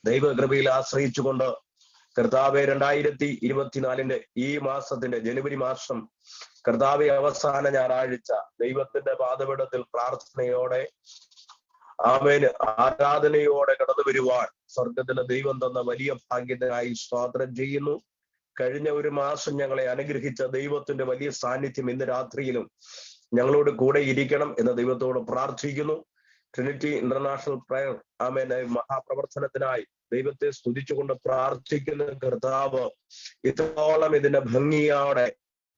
ദൈവകൃപയിൽ ആശ്രയിച്ചുകൊണ്ട് കർത്താവെ 2024 ഈ മാസത്തിന്റെ ജനുവരി മാസം കർത്താവെ അവസാന ഞായറാഴ്ച ദൈവത്തിന്റെ പാദപീഠത്തിൽ പ്രാർത്ഥനയോടെ ആമേന് ആരാധനയോടെ കടന്നു വരുവാൻ സ്വർഗത്തിലെ ദൈവം തന്ന വലിയ ഭാഗ്യത്തിനായി സ്തോത്രം ചെയ്യുന്നു. കഴിഞ്ഞ ഒരു മാസം ഞങ്ങളെ അനുഗ്രഹിച്ച ദൈവത്തിന്റെ വലിയ സാന്നിധ്യം ഇന്ന് രാത്രിയിലും ഞങ്ങളോട് കൂടെ ഇരിക്കണം എന്ന് ദൈവത്തോട് പ്രാർത്ഥിക്കുന്നു. ട്രിനിറ്റി ഇന്റർനാഷണൽ പ്രയർ ആമേന് മഹാപ്രവർത്തനത്തിനായി ദൈവത്തെ സ്തുതിച്ചുകൊണ്ട് പ്രാർത്ഥിക്കുന്ന കർത്താവ് ഇത്രത്തോളം ഇതിന്റെ ഭംഗിയോടെ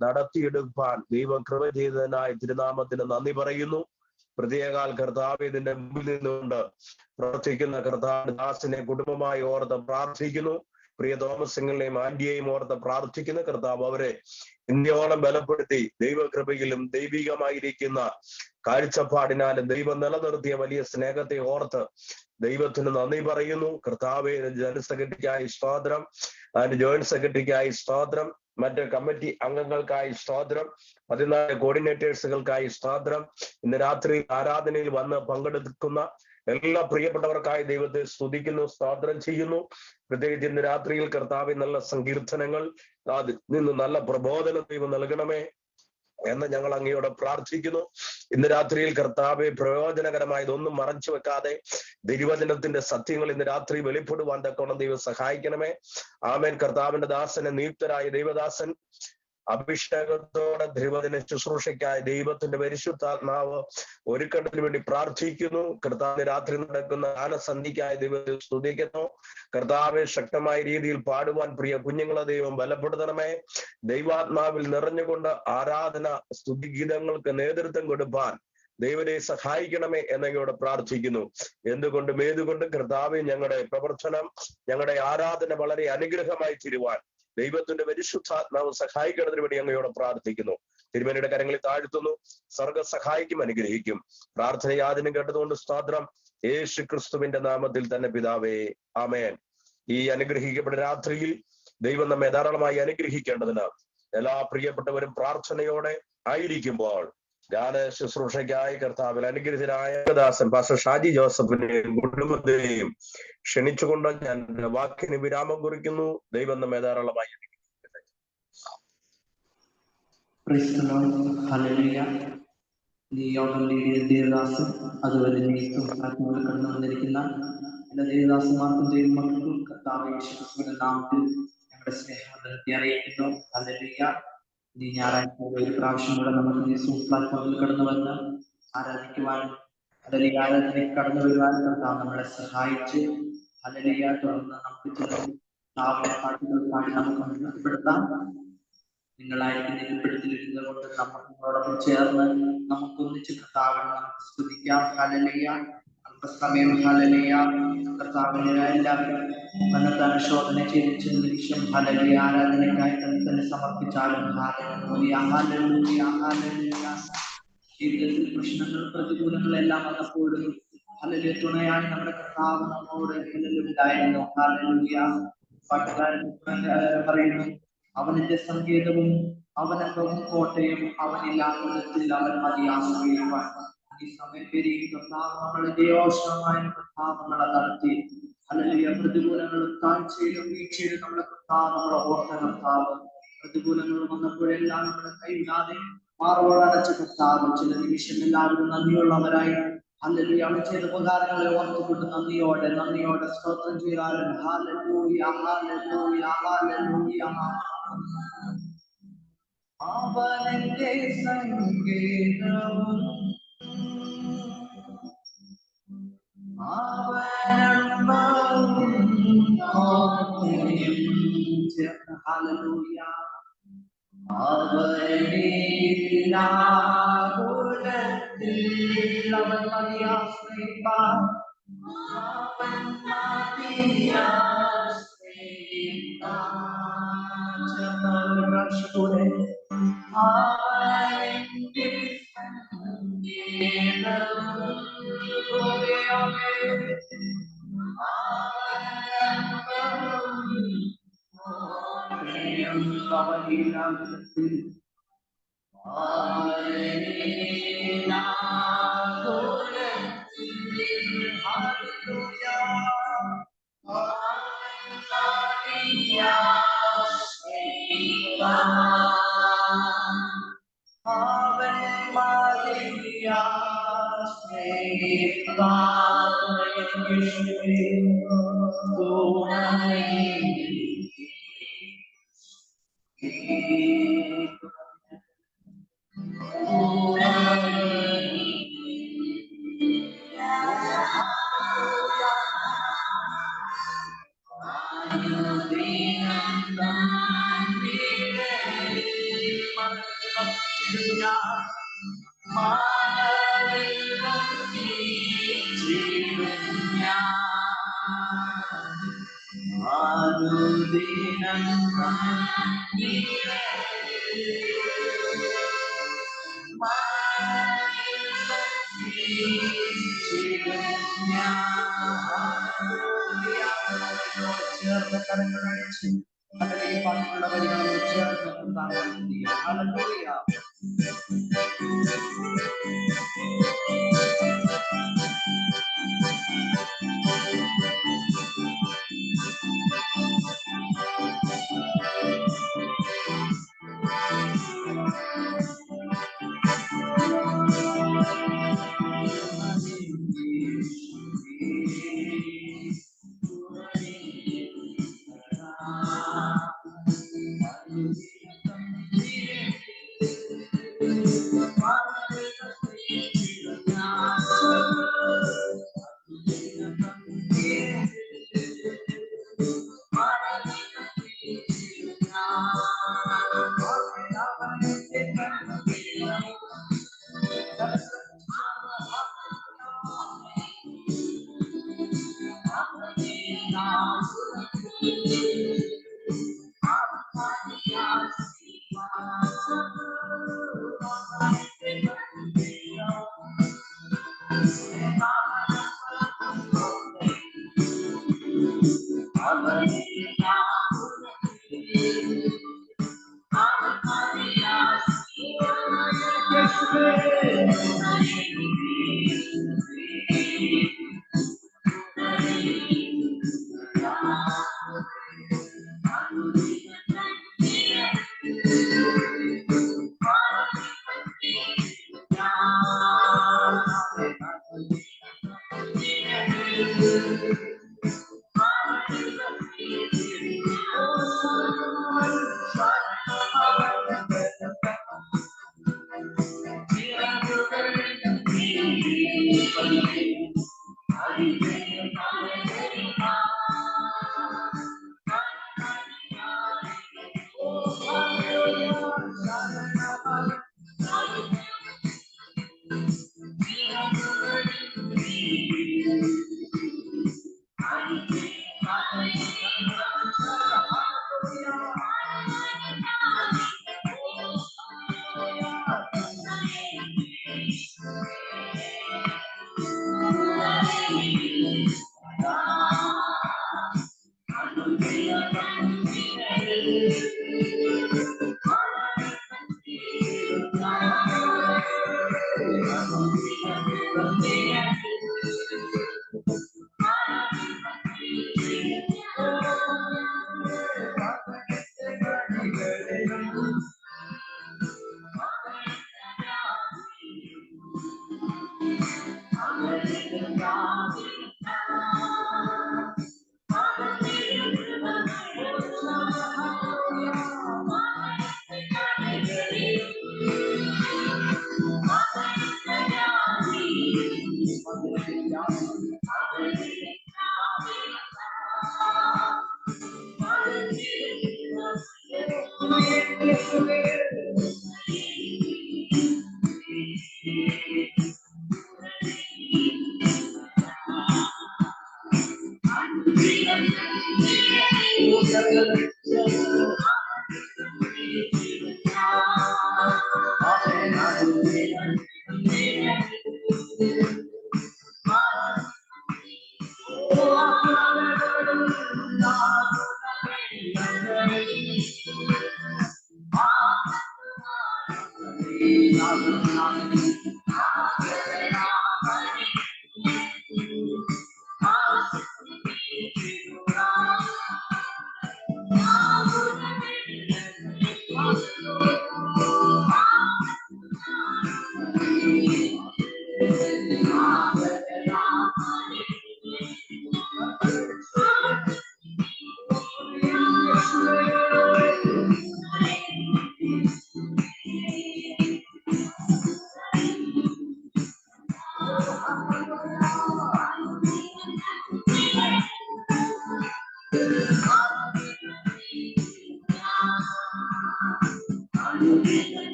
നടത്തിയെടുക്കാൻ ദൈവം കൃപ ചെയ്തതിനായി തിരുനാമത്തിന് നന്ദി പറയുന്നു. പ്രത്യേകാൽ കർത്താവ് ഇതിന്റെ മുമ്പിൽ നിന്നുകൊണ്ട് പ്രവർത്തിക്കുന്ന കർത്താവ് ദാസിനെ കുടുംബമായി ഓർത്ത് പ്രാർത്ഥിക്കുന്നു. പ്രിയ തോമസിങ്ങളെയും ആന്റിയെയും ഓർത്ത് പ്രാർത്ഥിക്കുന്ന കർത്താവ് അവരെ ഇന്ത്യയോളം ബലപ്പെടുത്തി ദൈവകൃപയിലും ദൈവികമായിരിക്കുന്ന കാഴ്ചപ്പാടിനാലും ദൈവം നിലനിർത്തിയ വലിയ സ്നേഹത്തെ ഓർത്ത് ദൈവത്തിന് നന്ദി പറയുന്നു. കർത്താവെ ജനറൽ സെക്രട്ടറിക്കായി സ്തോത്രം, അതിന്റെ ജോയിന്റ് സെക്രട്ടറിക്കായി സ്തോത്രം, മറ്റ് കമ്മിറ്റി അംഗങ്ങൾക്കായി സ്തോത്രം, 14 കോർഡിനേറ്റേഴ്സുകൾക്കായി സ്തോത്രം. ഇന്ന് രാത്രി ആരാധനയിൽ വന്ന് പങ്കെടുക്കുന്ന എല്ലാ പ്രിയപ്പെട്ടവർക്കായി ദൈവത്തെ സ്തുതിക്കുന്നു, സ്തോത്രം ചെയ്യുന്നു. പ്രത്യേകിച്ച് ഇന്ന് രാത്രിയിൽ കർത്താവെ നല്ല സങ്കീർത്തനങ്ങൾ അതിൽ നിന്ന് നല്ല പ്രബോധനം ദൈവം നൽകണമേ എന്ന് ഞങ്ങൾ അങ്ങയോട് പ്രാർത്ഥിക്കുന്നു. ഇന്ന് രാത്രിയിൽ കർത്താവെ പ്രയോജനകരമായതൊന്നും മറച്ചു വെക്കാതെ ദൈവവചനത്തിന്റെ സത്യങ്ങൾ ഇന്ന് രാത്രി വെളിപ്പെടുവാൻ തക്കോണം ദൈവം സഹായിക്കണമേ. ആമേൻ. കർത്താവിന്റെ ദാസനെ നിയുക്തരായ ദൈവദാസൻ അഭിഷേകത്തോടെ ദൈവവചന ശുശ്രൂഷയ്ക്കായി ദൈവത്തിന്റെ പരിശുദ്ധാത്മാവ് ഒരുക്കത്തിന് വേണ്ടി പ്രാർത്ഥിക്കുന്നു. കർത്താവിന് രാത്രി നടക്കുന്ന ഗാനസന്ധിക്കായി ദൈവത്തെ സ്തുതിക്കുന്നു. കർത്താവെ ശക്തമായ രീതിയിൽ പാടുവാൻ പ്രിയ കുഞ്ഞുങ്ങളെ ദൈവം ബലപ്പെടുത്തണമേ. ദൈവാത്മാവിൽ നിറഞ്ഞുകൊണ്ട് ആരാധന സ്തുതിഗീതങ്ങൾക്ക് നേതൃത്വം കൊടുപ്പാൻ ദൈവത്തെ സഹായിക്കണമേ എന്നങ്ങോട് പ്രാർത്ഥിക്കുന്നു. എന്തുകൊണ്ടും ഏതുകൊണ്ടും കർത്താവെ ഞങ്ങളുടെ പ്രവർത്തനം, ഞങ്ങളുടെ ആരാധന വളരെ അനുഗ്രഹമായി തീരുവാൻ ദൈവത്തിന്റെ പരിശുദ്ധാത്മാവ് സഹായിക്കുന്നതിന് വേണ്ടി അങ്ങയോട് പ്രാർത്ഥിക്കുന്നു. തിരുമേനിയുടെ കരങ്ങളിൽ താഴ്ത്തുന്നു. സ്വർഗ സഹായിക്കും, അനുഗ്രഹിക്കും. പ്രാർത്ഥന യാചനം കേട്ടതുകൊണ്ട് സ്തോത്രം. യേശു ക്രിസ്തുവിന്റെ നാമത്തിൽ തന്നെ പിതാവേ, ആമേൻ. ഈ അനുഗ്രഹിക്കപ്പെട്ട രാത്രിയിൽ ദൈവം നമ്മെ ധാരാളമായി അനുഗ്രഹിക്കേണ്ടതിന് എല്ലാ പ്രിയപ്പെട്ടവരും പ്രാർത്ഥനയോടെ ആയിരിക്കുമ്പോൾ ഞാൻ ശുശ്രൂഷയ്ക്കായി കർത്താവിൽ അനുഗ്രഹീതനായ ദാസൻ പാസ്റ്റർ ഷാജി ജോസഫിനെയും കുടുംബത്തെയും ക്ഷണിച്ചുകൊണ്ട് ഞാൻ വാക്കിന് വിരാമം കുറിക്കുന്നു. ദൈവം നമ്മെ ധാരാളമായി അതുപോലെ കടന്നു വന്നിരിക്കുന്ന എല്ലാ ദേവദാസന്മാർക്കും ദൈവമക്കൾക്കും കർത്താവ് യേശുക്രിസ്തുവിന്റെ നാമത്തിൽ ഞങ്ങളുടെ സ്നേഹത്തെ അറിയിക്കുന്നു. ഹല്ലേലൂയ. ഈ ഞായറാഴ്ച ഒരു പ്രാവശ്യം കൂടെ നമുക്ക് ഈ സൂം പ്ലാറ്റ്ഫോമിൽ കടന്നു വന്ന് ആരാധിക്കുവാനും അല്ലെങ്കിൽ ആരാധനയ്ക്ക് കടന്നു വരുവാനും കർത്താവ് നമ്മളെ സഹായിച്ച് ഹല്ലേലൂയ. തുടർന്ന് നമുക്ക് ചില പാട്ടുകൾ പാടി നമുക്ക് ഉൾപ്പെടുത്താം. നിങ്ങളായിരിക്കും നിലപ്പെടുത്തിയിരിക്കുന്നത് കൊണ്ട് നമ്മളോടൊപ്പം ചേർന്ന് നമുക്കൊന്നിച്ച് കർത്താവിനെ നമുക്ക് സ്തുതിക്കാം. ഹല്ലേലൂയ. അല്പസമയം ഹല്ലേലൂയ കർത്താവിനെ എല്ലാവരും തന്നെത്താൻ ശോധന ചെയ്ത് നിമിഷം ഹല്ലേലൂയ ആരാധനയ്ക്കായി തന്നെ സമർപ്പിച്ചാലും ഹല്ലേലൂയ ഹല്ലേലൂയ ഹല്ലേലൂയ. ജീവിതത്തിൽ പ്രശ്നങ്ങൾ പ്രതികൂലങ്ങളെല്ലാം വന്നപ്പോഴും ഹല്ലേലൂയ തുണയായി നമ്മുടെ കർത്താവ് നമ്മോട് ഉണ്ടായിരുന്നു. ഹല്ലേലൂയ. പാട്ടുകാരൻ പറയുന്നു, അവന്റെ സങ്കേതവും അവനകവും കോട്ടയും അവനില്ലാത്തതിൽ അവൻ മതി ആശ്രയിക്കുവാൻ. ഈ സമയത്തേക്ക് കർത്താവ് നമ്മളെ ദൈവോഷമായ കർത്താവ് നമ്മളെ നടത്തി. ഹല്ലേലൂയ. പ്രതികൂലങ്ങളും താഴ്ചയിലും വീഴ്ചയിലും നമ്മുടെ കർത്താവ് നമ്മളെ ഓർത്ത കർത്താവ്. പ്രതികൂലങ്ങൾ വന്നപ്പോഴെല്ലാം നമ്മളെ കൈവിടാതെ മാറോടച്ച കർത്താവ്. ചില നിമിഷം എല്ലാവരും നന്ദിയുള്ളവരായി ഹല്ലേലൂയ അവൻ ചെയ്ത ഉപകാരങ്ങളെ ഓർത്തുകൊണ്ട് നന്ദിയോടെ സ്തോത്രം ചെയ്താലും ഹല്ലേലൂയ ഹല്ലേലൂയ ഹല്ലേലൂയ. അവന്റെ സംഗീതവും ഹല്ലേലൂയ. അവനിൽ അവൻ മതിയാശ്രയിപ്പാൻ അവൻ മതിയാശ്രയിപ്പാൻ ചന്ദ്രശൂരെ അവന്റെ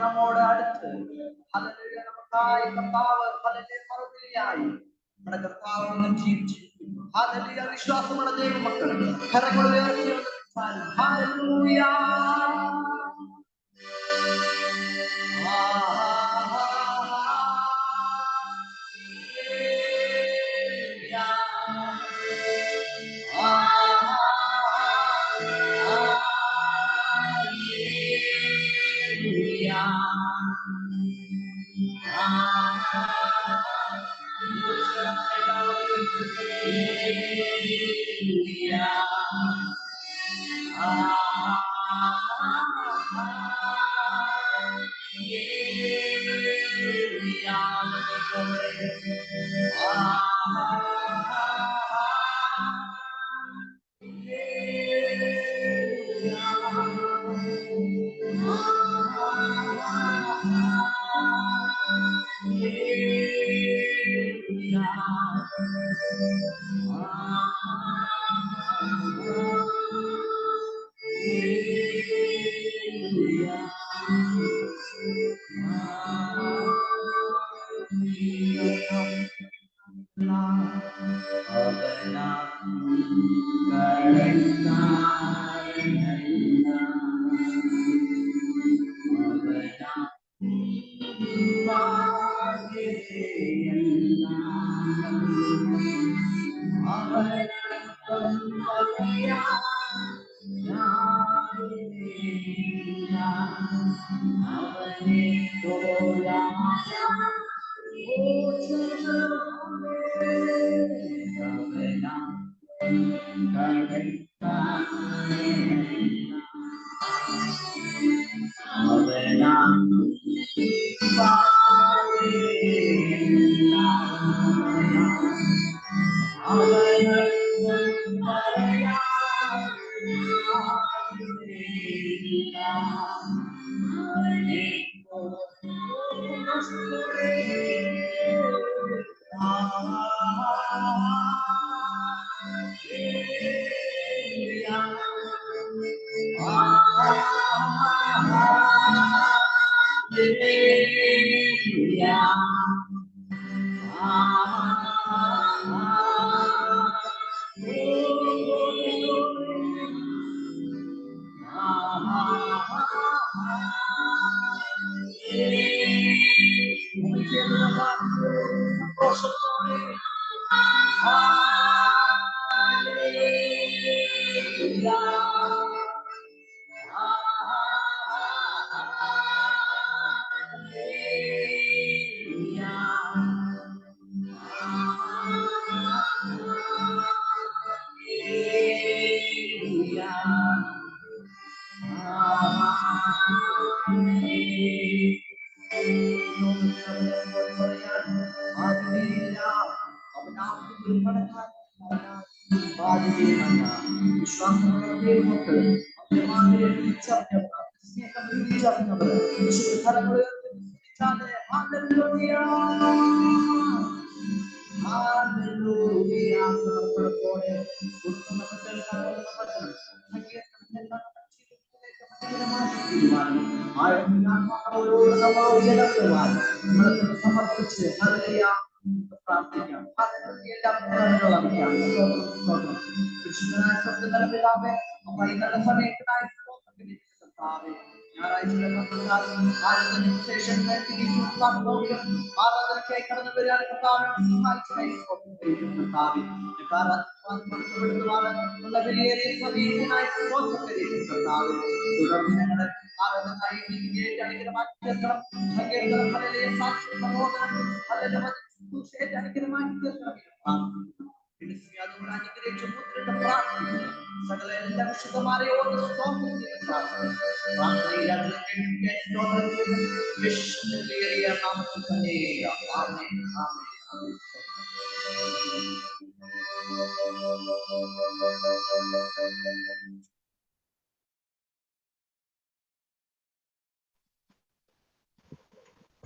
നമ്മോട് അടുത്ത് നമുക്കായി കർത്താവ് മറുപടിയായി നമ്മുടെ കർത്താവ് ജീവിച്ചിരിക്കുന്നു. വിശ്വാസമുള്ള ദൈവമക്കൾ കരങ്ങൾ ഉയർത്തി ഹല്ലേലൂയ.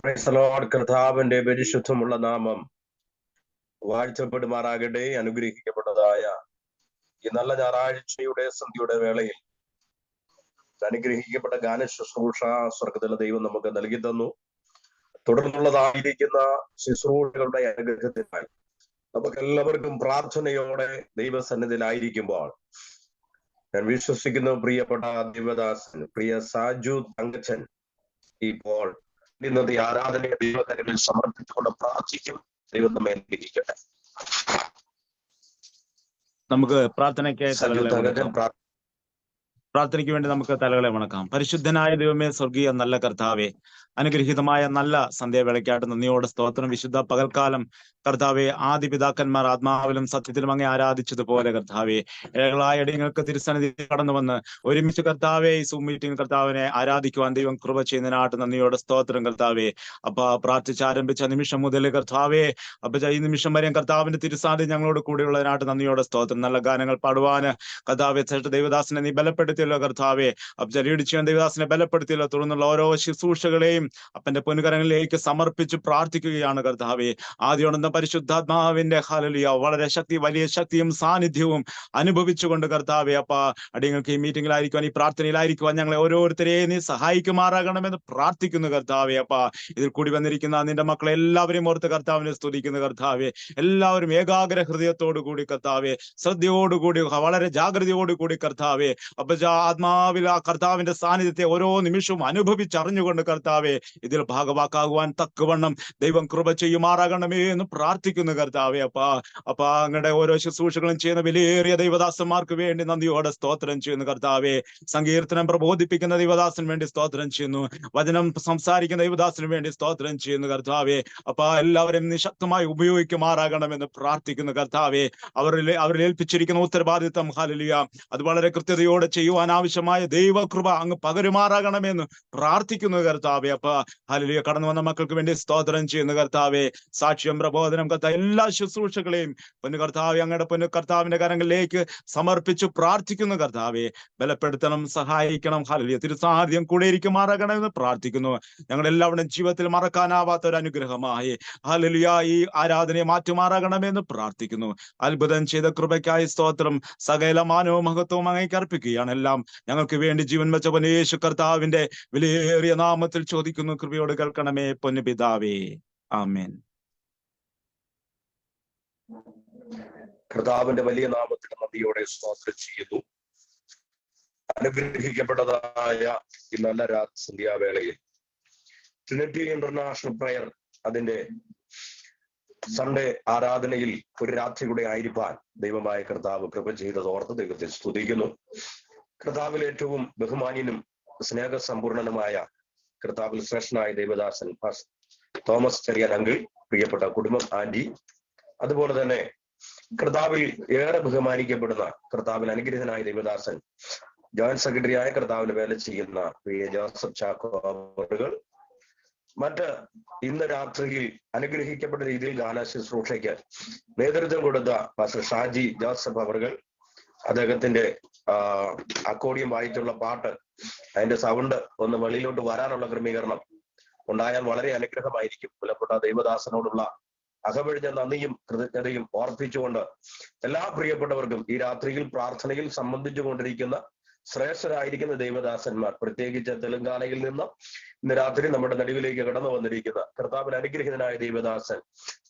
Price the Lord. കർത്താവിന്റെ പരിശുദ്ധമുള്ള നാമം വാഴ്ത്തപ്പെടുമാറാകട്ടെ. അനുഗ്രഹിക്കപ്പെട്ടതായ ഈ നല്ല ഞായറാഴ്ചയുടെ സന്ധ്യയുടെ വേളയിൽ അനുഗ്രഹിക്കപ്പെട്ട ഗാന ശുശ്രൂഷ സ്വർഗത്തിലെ ദൈവം നമുക്ക് നൽകി തന്നു. തുടർന്നുള്ളതായിരിക്കുന്ന ശുശ്രൂഷകളുടെ അനുഗ്രഹത്തിനായി നമുക്ക് എല്ലാവർക്കും പ്രാർത്ഥനയോടെ ദൈവസന്നിധിയിലായിരിക്കുമ്പോൾ ഞാൻ വിശ്വസിക്കുന്നു പ്രിയപ്പെട്ട ദേവദാസൻ, പ്രിയ സാജു തങ്കച്ചൻ ഇപ്പോൾ ഇന്നത്തെ ആരാധനയെ ദൈവകരങ്ങളിൽ സമർപ്പിച്ചുകൊണ്ട് പ്രാർത്ഥിക്കും. ദൈവം നമ്മെ അനുഗ്രഹിക്കട്ടെ. നമുക്ക് പ്രാർത്ഥനയ്ക്ക് വേണ്ടി നമുക്ക് തലകളെ വണക്കാം. പരിശുദ്ധനായ ദൈവമേ, സ്വർഗീയ നല്ല കർത്താവെ, അനുഗ്രഹീതമായ നല്ല സന്ധ്യാവേളയ്ക്കായിട്ട് നന്ദിയോടെ സ്തോത്രം. വിശുദ്ധ പകൽക്കാലം കർത്താവെ, ആദി പിതാക്കന്മാർ ആത്മാവിലും സത്യത്തിലും അങ്ങേ ആരാധിച്ചതുപോലെ കർത്താവെ, ഏകളായ ഇടങ്ങൾക്ക് തിരുസന്നിധി കടന്നു വന്ന് ഒരുമിച്ച് കർത്താവെ ഈ സൂം മീറ്റിംഗ് കർത്താവിനെ ആരാധിക്കുവാൻ ദൈവം കൃപ ചെയ്യുന്നതിനായിട്ട് നന്ദിയോടെ സ്തോത്രം കർത്താവെ. അപ്പ പ്രാർത്ഥിച്ച് ആരംഭിച്ച നിമിഷം മുതൽ കർത്താവെ, ഈ നിമിഷം വരെ കർത്താവിന്റെ തിരുസാന്നിധി ഞങ്ങളോട് കൂടെയുള്ളതിനായിട്ട് നന്ദിയോടെ സ്തോത്രം. നല്ല ഗാനങ്ങൾ പാടുവാന് കർത്താവെ ദൈവദാസനെ നീ ബലപ്പെടുത്തിയല്ലോ കർത്താവെ. ലീഡിച്ചു ദൈവദാസനെ ബലപ്പെടുത്തിയല്ലോ. തുടർന്നുള്ള ഓരോ ശുശ്രൂഷകളെയും അപ്പന്റെ പൊന്നുകരങ്ങളിലേക്ക് സമർപ്പിച്ച് പ്രാർത്ഥിക്കുകയാണ് കർത്താവെ. ആദ്യോടെ പരിശുദ്ധാത്മാവിന്റെ ഹല്ലേലൂയ വളരെ വലിയ ശക്തിയും സാന്നിധ്യവും അനുഭവിച്ചുകൊണ്ട് കർത്താവെ, അപ്പ അടിയങ്ങൾക്ക് ഈ മീറ്റിംഗിലായിരിക്കുവാൻ, ഈ പ്രാർത്ഥനയിലായിരിക്കുവാൻ ഞങ്ങളെ ഓരോരുത്തരെയും നീ സഹായിക്കുമാറാകണമെന്ന് പ്രാർത്ഥിക്കുന്നു കർത്താവെ. അപ്പ ഇതിൽ കൂടി വന്നിരിക്കുന്ന നിന്റെ മക്കളെ എല്ലാവരെയും ഓർത്ത് കർത്താവിനെ സ്തുതിക്കുന്നു കർത്താവെ. എല്ലാവരും ഏകാഗ്ര ഹൃദയത്തോടു കൂടി കർത്താവെ, ശ്രദ്ധയോടുകൂടി, വളരെ ജാഗ്രതയോടുകൂടി കർത്താവെ, അപ്പൊ ആത്മാവിൽ ആ കർത്താവിന്റെ സാന്നിധ്യത്തെ ഓരോ നിമിഷവും അനുഭവിച്ചറിഞ്ഞുകൊണ്ട് കർത്താവെ ഇതിൽ ഭാഗവാക്കാകുവാൻ തക്കവണ്ണം ദൈവം കൃപ ചെയ്യുമാറാകണമേ എന്ന് പ്രാർത്ഥിക്കുന്നു കർത്താവെ. അപ്പ അങ്ങയുടെ ഓരോ ശുശ്രൂഷകളും ചെയ്യുന്ന വിലയേറിയ ദൈവദാസന്മാർക്ക് വേണ്ടി നന്ദിയോടെ സ്തോത്രം ചെയ്യുന്നു കർത്താവെ. സങ്കീർത്തനം പ്രബോധിപ്പിക്കുന്ന ദൈവദാസന് വേണ്ടി സ്തോത്രം ചെയ്യുന്നു. വചനം സംസാരിക്കുന്ന ദൈവദാസന് വേണ്ടി സ്തോത്രം ചെയ്യുന്നു കർത്താവെ. അപ്പ എല്ലാവരും നിശക്തമായി ഉപയോഗിക്കുമാറാകണമെന്ന് പ്രാർത്ഥിക്കുന്നു കർത്താവെ. അവരിൽ ഏൽപ്പിച്ചിരിക്കുന്ന ഉത്തരവാദിത്വം ഹല്ലേലൂയ അത് വളരെ കൃത്യതയോടെ ചെയ്യുവാൻ ആവശ്യമായ ദൈവകൃപ അങ്ങ് പകരുമാറാകണമെന്ന് പ്രാർത്ഥിക്കുന്നു കർത്താവെ. അപ്പ ഹല്ലേലൂയ കടന്നു വന്ന മക്കൾക്ക് വേണ്ടി സ്തോത്രം ചെയ്യുന്നു കർത്താവെ. സാക്ഷ്യം, പ്രബോധനം, എല്ലാ ശുശ്രൂഷകളെയും പൊന്നു കർത്താവെ അങ്ങയുടെ പൊന്നു കർത്താവിന്റെ കരങ്ങളിലേക്ക് സമർപ്പിച്ചു പ്രാർത്ഥിക്കുന്നു കർത്താവെ. ബലപ്പെടുത്തണം, സഹായിക്കണം. ഹല്ലേലൂയ തിരുസാന്നിധ്യം കൂടെ ഇരിക്കുമാറാകണമെന്ന് പ്രാർത്ഥിക്കുന്നു. ഞങ്ങളുടെ എല്ലാവരുടെയും ജീവിതത്തിൽ മറക്കാനാവാത്ത ഒരു അനുഗ്രഹമായി ഹല്ലേലൂയ ഈ ആരാധനയെ മാറ്റുമാറാകണമെന്ന് പ്രാർത്ഥിക്കുന്നു. അത്ഭുതം ചെയ്ത കൃപയ്ക്കായി സ്തോത്രം. സകല മാനവും മഹത്വവും അങ്ങേക്ക് അർപ്പിക്കുകയാണ്. എല്ലാം ഞങ്ങൾക്ക് വേണ്ടി ജീവൻ വെച്ച യേശു കർത്താവിന്റെ വിലയേറിയ നാമത്തിൽ ചോദിക്കുന്നു. കൃപയോട് കേൾക്കണമേ പൊന്നു പിതാവേ. ആമേൻ. കർത്താവിന്റെ വലിയ നാമത്തിൽ നന്ദിയോടെ സ്തോത്രം ചെയ്യുന്നു. അനുഗ്രഹിക്കപ്പെട്ടതായ ഈ നല്ല സന്ധ്യാവേളയിൽ ട്രിനിറ്റി ഇന്റർനാഷണൽ പ്രയർ അതിന്റെ സൺഡേ ആരാധനയിൽ ഒരു രാത്രി കൂടെ ആയിരിക്കാൻ ദൈവമായ കർത്താവ് കൃപ ചെയ്തത് ഓർത്ത് ദൈവത്തെ സ്തുതിക്കുന്നു. കർത്താവിൽ ഏറ്റവും ബഹുമാന്യനും സ്നേഹസമ്പൂർണനുമായ കർത്താവിൽ ശ്രേഷ്ഠനായ ദേവദാസൻ തോമസ് ചെറിയാൻ അങ്കിൾ, പ്രിയപ്പെട്ട കുടുംബം, ആന്റി, അതുപോലെ തന്നെ കർത്താവിൽ ഏറെ ബഹുമാനിക്കപ്പെടുന്ന കർത്താവിൽ അനുഗ്രഹനായ ദേവദാസൻ ജോയിന്റ് സെക്രട്ടറിയായ കർത്താവിന് വേല ചെയ്യുന്ന പ്രിയ ജോസഫ് ചാക്കോ അവറുകൾ, മറ്റ് ഇന്ന് രാത്രിയിൽ അനുഗ്രഹിക്കപ്പെട്ട രീതിയിൽ ഗാന ശുശ്രൂഷയ്ക്ക് നേതൃത്വം കൊടുത്ത പാസ്റ്റർ ഷാജി ജോസഫ് അവറുകൾ, അദ്ദേഹത്തിന്റെ അക്കോർഡിയം വായിച്ചുള്ള പാട്ട് അതിന്റെ സൗണ്ട് ഒന്ന് വെളിയിലോട്ട് വരാനുള്ള ക്രമീകരണം ഉണ്ടായാൽ വളരെ അനുഗ്രഹമായിരിക്കും. വിലപ്പെട്ട ദൈവദാസനോടുള്ള അകമഴിഞ്ഞ നന്ദിയും കൃതജ്ഞതയും ഓർപ്പിച്ചുകൊണ്ട് എല്ലാ പ്രിയപ്പെട്ടവർക്കും ഈ രാത്രിയിൽ പ്രാർത്ഥനയിൽ സംബന്ധിച്ചു കൊണ്ടിരിക്കുന്ന ശ്രേഷ്ഠരായിരിക്കുന്ന ദൈവദാസന്മാർ, പ്രത്യേകിച്ച് തെലങ്കാനയിൽ നിന്ന് ഇന്ന് രാത്രി നമ്മുടെ നടുവിലേക്ക് കടന്നു വന്നിരിക്കുന്ന കർത്താവിൽ അനുഗ്രഹീതനായ ദൈവദാസൻ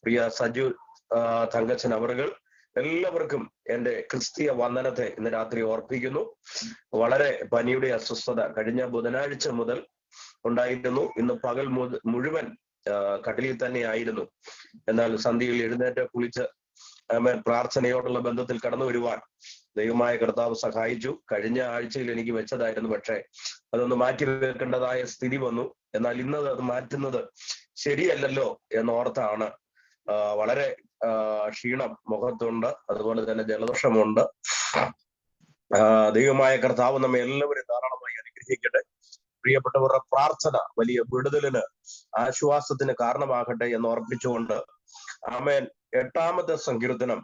പ്രിയ സജു തങ്കച്ചൻ അവറുകൾ, എല്ലാവർക്കും എന്റെ ക്രിസ്തീയ വന്ദനത്തെ ഇന്ന് രാത്രി ഓർപ്പിക്കുന്നു. വളരെ പനിയുടെ അസ്വസ്ഥത കഴിഞ്ഞ ബുധനാഴ്ച മുതൽ ഉണ്ടായിരുന്നു. ഇന്ന് പകൽ മുഴുവൻ കട്ടിലിൽ തന്നെ ആയിരുന്നു. എന്നാൽ സന്ധ്യയിൽ എഴുന്നേറ്റ് കുളിച്ച് പ്രാർത്ഥനയോടുള്ള ബന്ധത്തിൽ കടന്നു വരുവാൻ ദൈവമായ കർത്താവ് സഹായിച്ചു. കഴിഞ്ഞ ആഴ്ചയിൽ എനിക്ക് വെച്ചതായിരുന്നു, പക്ഷേ അതൊന്ന് മാറ്റി വെക്കേണ്ടതായ സ്ഥിതി വന്നു. എന്നാൽ ഇന്ന് അത് മാറ്റുന്നത് ശരിയല്ലല്ലോ എന്നോർത്താണ്. വളരെ ക്ഷീണം മുഖത്തുണ്ട്, അതുപോലെ തന്നെ ജലദോഷമുണ്ട്. ദൈവമായ കർത്താവ് നമ്മെ എല്ലാവരും ധാരാളമായി അനുഗ്രഹിക്കട്ടെ. പ്രിയപ്പെട്ടവരുടെ പ്രാർത്ഥന വലിയ വിടുതലിന്, ആശ്വാസത്തിന് കാരണമാകട്ടെ എന്ന് ഓർപ്പിച്ചുകൊണ്ട് ആമേൻ. 8-ാമത്തെ സങ്കീർത്തനം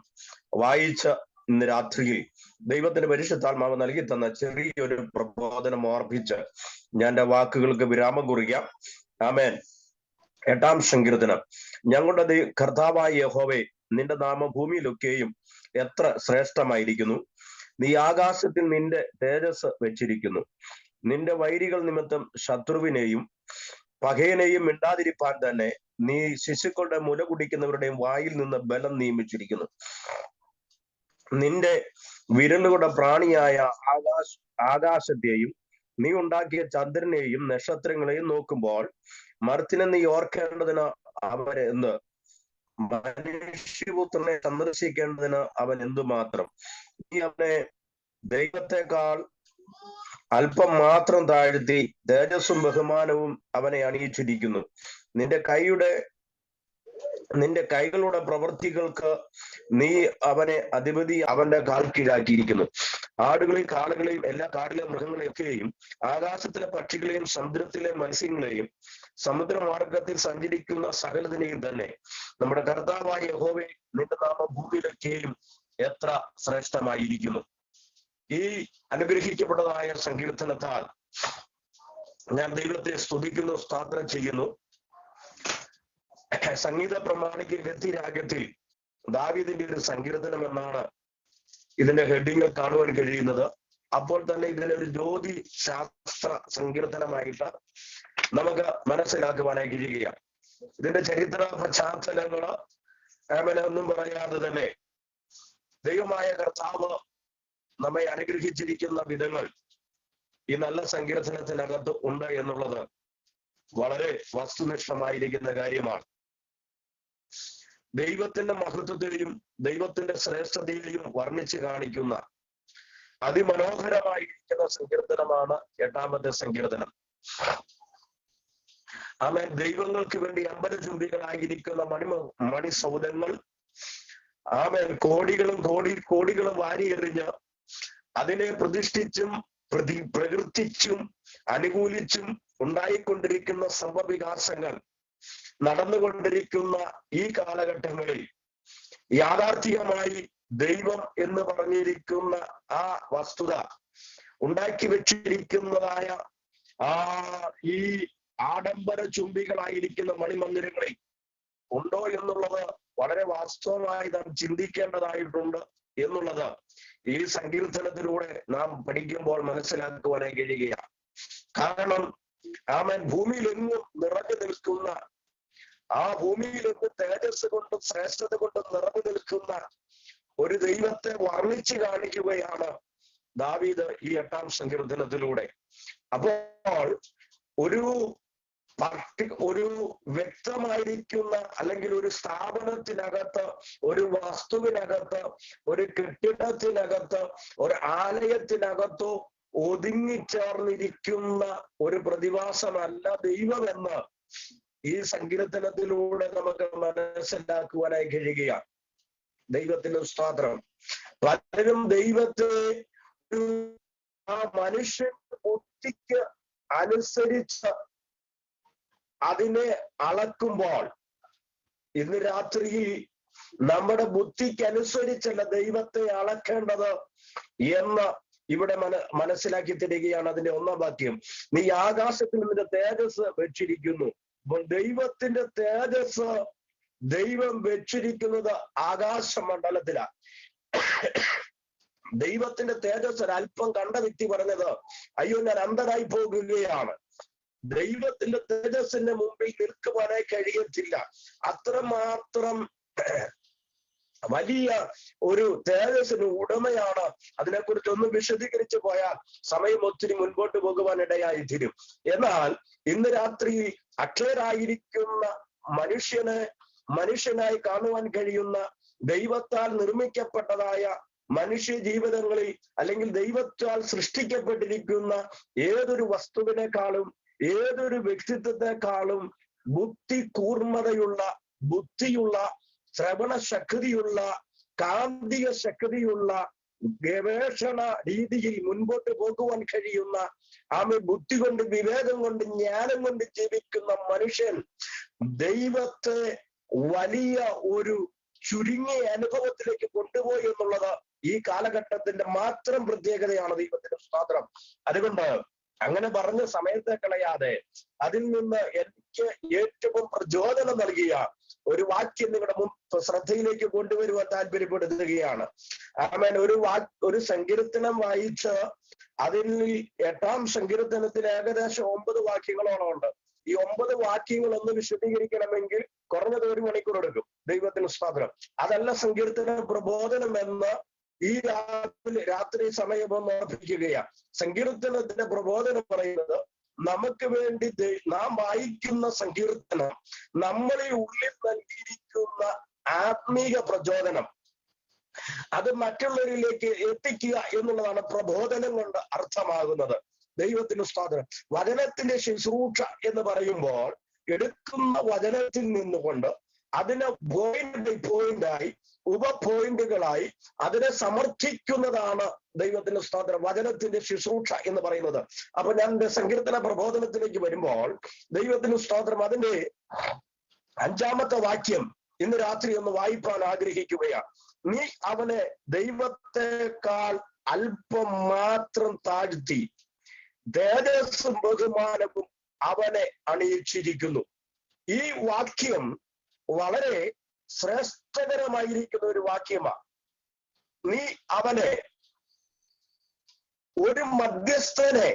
വായിച്ച ഇന്ന് രാത്രിയിൽ ദൈവത്തിന്റെ പരിശുദ്ധാത്മാവ് നൽകി തന്ന ചെറിയൊരു പ്രബോധനം ഓർപ്പിച്ച് ഞാൻ എന്റെ വാക്കുകൾക്ക് വിരാമം കുറിക്കാം. ആമേൻ. 8-ാം സങ്കീർത്തനം. ഞങ്ങളുടെ കർത്താവായ യഹോവേ, നിന്റെ നാമം ഭൂമിയിലൊക്കെയും എത്ര ശ്രേഷ്ഠമായിരിക്കുന്നു. നീ ആകാശത്തിൽ നിന്റെ തേജസ് വെച്ചിരിക്കുന്നു. നിന്റെ വൈരികൾ നിമിത്തം ശത്രുവിനെയും പകയനെയും മിണ്ടാതിരിപ്പാൻ തന്നെ നീ ശിശുക്കളുടെ മുല കുടിക്കുന്നവരുടെയും വായിൽ നിന്ന് ബലം നിയമിച്ചിരിക്കുന്നു. നിന്റെ വിരലുകളുടെ പ്രാണിയായ ആകാശത്തെയും നീ ഉണ്ടാക്കിയ ചന്ദ്രനെയും നക്ഷത്രങ്ങളെയും നോക്കുമ്പോൾ മർത്തിനെ നീ ഓർക്കേണ്ടതിന് അവരെന്ത്, മനുഷ്യപുത്രനെ സന്ദർശിക്കേണ്ടതിന് അവൻ എന്തുമാത്രം. നീ അവനെ ദൈവത്തെക്കാൾ അല്പം മാത്രം താഴ്ത്തി തേജസ്സും ബഹുമാനവും അവനെ അണിയിച്ചിരിക്കുന്നു. നിന്റെ കൈകളുടെ പ്രവൃത്തികൾക്ക് നീ അവനെ അധിപതി അവന്റെ കാൽ കീഴാക്കിയിരിക്കുന്നു. ആടുകളെയും കാളകളെയും എല്ലാ കാടിലെ മൃഗങ്ങളെയൊക്കെയും ആകാശത്തിലെ പക്ഷികളെയും സമുദ്രത്തിലെ മത്സ്യങ്ങളെയും സമുദ്രമാർഗത്തിൽ സഞ്ചരിക്കുന്ന സകലതിനെയും തന്നെ. നമ്മുടെ കർത്താവായ യഹോവേ, നിന്റെ നാമം ഭൂമിയിലൊക്കെയും എത്ര ശ്രേഷ്ഠമായിരിക്കുന്നു. ഈ അനുഗ്രഹിക്കപ്പെട്ടതായ സങ്കീർത്തനത്താൽ ഞാൻ ദൈവത്തെ സ്തുതിക്കുന്നു, സ്തോത്രം ചെയ്യുന്നു. സംഗീത പ്രമാണിക്ക് ഗദ്യരാഗത്തിൽ ദാവീദിന്റെ ഒരു സങ്കീർത്തനം എന്നാണ് ഇതിന്റെ ഹെഡിങ്ങിൽ കാണുവാൻ കഴിയുന്നത്. അപ്പോൾ തന്നെ ഇതിനെ ഒരു ജ്യോതി ശാസ്ത്ര സങ്കീർത്തനമായിട്ട് നമുക്ക് മനസ്സിലാക്കുവാനായി കഴിയുകയാണ്. ഇതിന്റെ ചരിത്ര പശ്ചാത്തലങ്ങള് ഒന്നും പറയാതെ തന്നെ ദൈവമായ കർത്താവ് നമ്മെ അനുഗ്രഹിച്ചിരിക്കുന്ന വിധങ്ങൾ ഈ നല്ല സങ്കീർത്തനത്തിനകത്ത് ഉണ്ട് എന്നുള്ളത് വളരെ വസ്തുനിഷ്ഠമായിരിക്കുന്ന കാര്യമാണ്. ദൈവത്തിന്റെ മഹത്വത്തെയും ദൈവത്തിന്റെ ശ്രേഷ്ഠതയെയും വർണ്ണിച്ച് കാണിക്കുന്ന അതിമനോഹരമായിരിക്കുന്ന സങ്കീർത്തനമാണ് 8-ാമത്തെ സങ്കീർത്തനം. ആമേൻ. ദൈവങ്ങൾക്ക് വേണ്ടി അമ്പലചുംബികളായിരിക്കുന്ന മണിസൗധങ്ങൾ, ആമേൻ, കോടികളും വാരിയെറിഞ്ഞ് അതിനെ പ്രതിഷ്ഠിച്ചും പ്രകീർത്തിച്ചും അനുകൂലിച്ചും ഉണ്ടായിക്കൊണ്ടിരിക്കുന്ന സംഭവവികാസങ്ങൾ നടന്നുകൊണ്ടിരിക്കുന്ന ഈ കാലഘട്ടങ്ങളിൽ യാഥാർത്ഥികമായി ദൈവം എന്ന് പറഞ്ഞിരിക്കുന്ന ആ വസ്തുത ഉണ്ടാക്കി വെച്ചിരിക്കുന്നതായ ഈ ആഡംബര ചുംബികളായിരിക്കുന്ന മണിമന്ദിരങ്ങളിൽ ഉണ്ടോ എന്നുള്ളത് വളരെ വാസ്തവമായി നാം ചിന്തിക്കേണ്ടതായിട്ടുണ്ട് എന്നുള്ളത് ഈ സങ്കീർത്തനത്തിലൂടെ നാം പഠിക്കുമ്പോൾ മനസ്സിലാക്കുവാനായി കഴിയുകയാണ്. കാരണം ആമേൻ, ഭൂമിയിലെങ്ങും നിറഞ്ഞു നിൽക്കുന്ന, ആ ഭൂമിയിലെങ്ങും തേജസ് കൊണ്ടും ശ്രേഷ്ഠത കൊണ്ടും നിറഞ്ഞു നിൽക്കുന്ന ഒരു ദൈവത്തെ വർണ്ണിച്ചു കാണിക്കുകയാണ് ദാവീദ് ഈ 8-ാം സങ്കീർത്തനത്തിലൂടെ. അപ്പോൾ ഒരു വ്യക്തമായിരിക്കുന്ന അല്ലെങ്കിൽ ഒരു സ്ഥാപനത്തിനകത്ത്, ഒരു വസ്തുവിനകത്ത്, ഒരു കെട്ടിടത്തിനകത്ത്, ഒരു ആലയത്തിനകത്തോ ഒതുങ്ങിച്ചേർന്നിരിക്കുന്ന ഒരു പ്രതിഭാസമല്ല ദൈവമെന്ന് ഈ സങ്കീർത്തനത്തിലൂടെ നമുക്ക് മനസ്സിലാക്കുവാനായി കഴിയുകയാണ്. ദൈവത്തിന് സ്തോത്രം. പലരും ദൈവത്തെ ആ മനുഷ്യൻ ബുദ്ധിക്ക് അനുസരിച്ച് അതിനെ അളക്കുമ്പോൾ, ഇന്ന് രാത്രിയിൽ നമ്മുടെ ബുദ്ധിക്ക് അനുസരിച്ചല്ല ദൈവത്തെ അളക്കേണ്ടത് എന്ന് ഇവിടെ മനസ്സിലാക്കി തരികയാണ്. അതിന്റെ 1-ാം വാക്യം. നീ ആകാശത്തിൽ നിന്റെ തേജസ് വെച്ചിരിക്കുന്നു. അപ്പോൾ ദൈവത്തിന്റെ തേജസ് ദൈവം വെച്ചിരിക്കുന്നത് ആകാശമണ്ഡലത്തിലാണ്. ദൈവത്തിന്റെ തേജസ് ഒരല്പം കണ്ട വ്യക്തി പറഞ്ഞത്, അയ്യോ ഞാൻ അന്ധനായി പോകുകയാണ്. ദൈവത്തിന്റെ തേജസ്സിന്റെ മുമ്പിൽ നിൽക്കുവാനായി കഴിയത്തില്ല. അത്രമാത്രം വലിയ ഒരു തേജസ്സിന് ഉടമയാണ്. അതിനെക്കുറിച്ച് ഒന്ന് വിശദീകരിച്ചു പോയാൽ സമയം ഒത്തിരി മുൻപോട്ട് പോകുവാൻ ഇടയായി തീരും. എന്നാൽ ഇന്ന് രാത്രി അക്ഷരായിരിക്കുന്ന മനുഷ്യനായി കാണുവാൻ കഴിയുന്ന, ദൈവത്താൽ നിർമ്മിക്കപ്പെട്ടതായ മനുഷ്യ ജീവിതങ്ങളിൽ അല്ലെങ്കിൽ ദൈവത്താൽ സൃഷ്ടിക്കപ്പെട്ടിരിക്കുന്ന ഏതൊരു വസ്തുവിനേക്കാളും ഏതൊരു വ്യക്തിത്വത്തെക്കാളും ബുദ്ധിയുള്ള ശ്രവണ ശക്തിയുള്ള, കാന്തിക ശക്തിയുള്ള, ഗവേഷണ രീതിയിൽ മുൻപോട്ട് പോകുവാൻ കഴിയുന്ന, ബുദ്ധി കൊണ്ട്, വിവേകം കൊണ്ട്, ജ്ഞാനം കൊണ്ട് ജീവിക്കുന്ന മനുഷ്യൻ ദൈവത്തെ വലിയ ഒരു ചുരുങ്ങിയ അനുഭവത്തിലേക്ക് കൊണ്ടുപോയി എന്നുള്ളത് ഈ കാലഘട്ടത്തിന്റെ മാത്രം പ്രത്യേകതയാണ്. ദൈവത്തിന്റെ സ്തോത്രം. അതുകൊണ്ട് അങ്ങനെ പറഞ്ഞ സമയത്തെ കളയാതെ അതിൽ നിന്ന് എനിക്ക് ഏറ്റവും പ്രചോദനം നൽകിയ ഒരു വാക്യം നിങ്ങളുടെ ശ്രദ്ധയിലേക്ക് കൊണ്ടുവരുവാൻ താല്പര്യപ്പെടുത്തുകയാണ്. ആമേൻ. ഒരു സങ്കീർത്തനം വായിച്ച് അതിൽ 8-ാം സങ്കീർത്തനത്തിൽ ഏകദേശം 9 വാക്യങ്ങളോളം ഉണ്ട്. ഈ 9 വാക്യങ്ങൾ ഒന്ന് വിശദീകരിക്കണമെങ്കിൽ കുറഞ്ഞത് 1 മണിക്കൂർ എടുക്കും. ദൈവത്തിന് സ്തോത്രം. അതല്ല സങ്കീർത്തന പ്രബോധനം എന്ന് ഈ രാത്രി സമയം ഒന്ന് ഓർപ്പിക്കുകയാണ്. സങ്കീർത്തനത്തിന്റെ പ്രബോധനം പറയുന്നത് നമുക്ക് വേണ്ടി നാം വായിക്കുന്ന സങ്കീർത്തനം നമ്മളിൽ ഉള്ളിൽ നൽകിയിരിക്കുന്ന ആത്മീയ പ്രചോദനം അത് മറ്റുള്ളവരിലേക്ക് എത്തിക്കുക എന്നുള്ളതാണ് പ്രബോധനം കൊണ്ട് അർത്ഥമാകുന്നത്. ദൈവത്തിന് സ്തോത്രം. വചനത്തിന്റെ ശുശ്രൂഷ എന്ന് പറയുമ്പോൾ എടുക്കുന്ന വചനത്തിൽ നിന്നുകൊണ്ട് അതിനെ പോയിന്റ് ബൈ പോയിന്റായി ഉപപോയിന്റുകളായി അതിനെ സമർത്ഥിക്കുന്നതാണ് ദൈവത്തിന്റെ സ്തോത്രം, വചനത്തിന്റെ ശുശ്രൂഷ എന്ന് പറയുന്നത്. അപ്പൊ ഞാൻ എന്റെ സങ്കീർത്തന പ്രബോധനത്തിലേക്ക് വരുമ്പോൾ ദൈവത്തിന് സ്തോത്രം അതിന്റെ 5-ാമത്തെ വാക്യം ഇന്ന് രാത്രി ഒന്ന് വായിപ്പാൻ ആഗ്രഹിക്കുകയാണ്. നീ അവനെ ദൈവത്തെക്കാൾ അല്പം മാത്രം താഴ്ത്തി തേജസ്സും ബഹുമാനവും അവനെ അണിയിച്ചിരിക്കുന്നു. ഈ വാക്യം വളരെ ശ്രേഷ്ഠകരമായിരിക്കുന്ന ഒരു വാക്യമാണ്. നീ അവനെ, ഒരു മധ്യസ്ഥനെ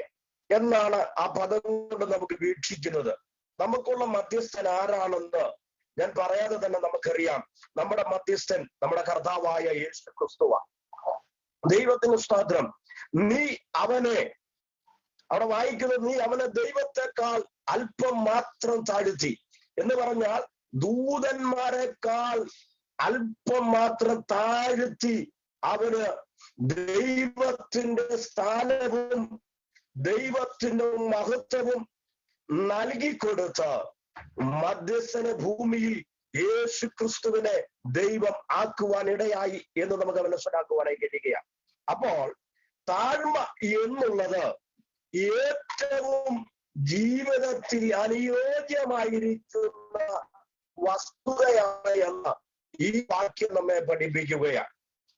എന്നാണ് ആ പദം കൊണ്ട് നമുക്ക് വീക്ഷിക്കുന്നത്. നമുക്കുള്ള മധ്യസ്ഥൻ ആരാണെന്ന് ഞാൻ പറയാതെ തന്നെ നമുക്കറിയാം. നമ്മുടെ മധ്യസ്ഥൻ നമ്മുടെ കർത്താവായ യേശു ക്രിസ്തുവാണ്. ദൈവത്തിന് സ്തോത്രം. നീ അവനെ, അവിടെ വായിക്കുന്നത് നീ അവനെ ദൈവത്തെക്കാൾ അല്പം മാത്രം താഴ്ത്തി എന്ന് പറഞ്ഞാൽ ദൂതന്മാരെക്കാൾ അല്പം മാത്രം താഴ്ത്തി അവന് ദൈവത്തിന്റെ സ്ഥാനവും ദൈവത്തിന്റെ മഹത്വവും നൽകിക്കൊടുത്ത മധ്യസ്ഥന ഭൂമിയിൽ യേശു ക്രിസ്തുവിനെ ദൈവം ആക്കുവാൻ ഇടയായി എന്ന് നമുക്ക് മനസ്സിലാക്കുവാനായി കഴിയുകയാണ്. അപ്പോൾ താഴ്മ എന്നുള്ളത് ഏറ്റവും ജീവിതത്തിൽ അനുയോജ്യമായിരിക്കുന്ന വസ്തുതയാണ് എന്ന് ഈ വാക്യം നമ്മെ പഠിപ്പിക്കുകയാണ്.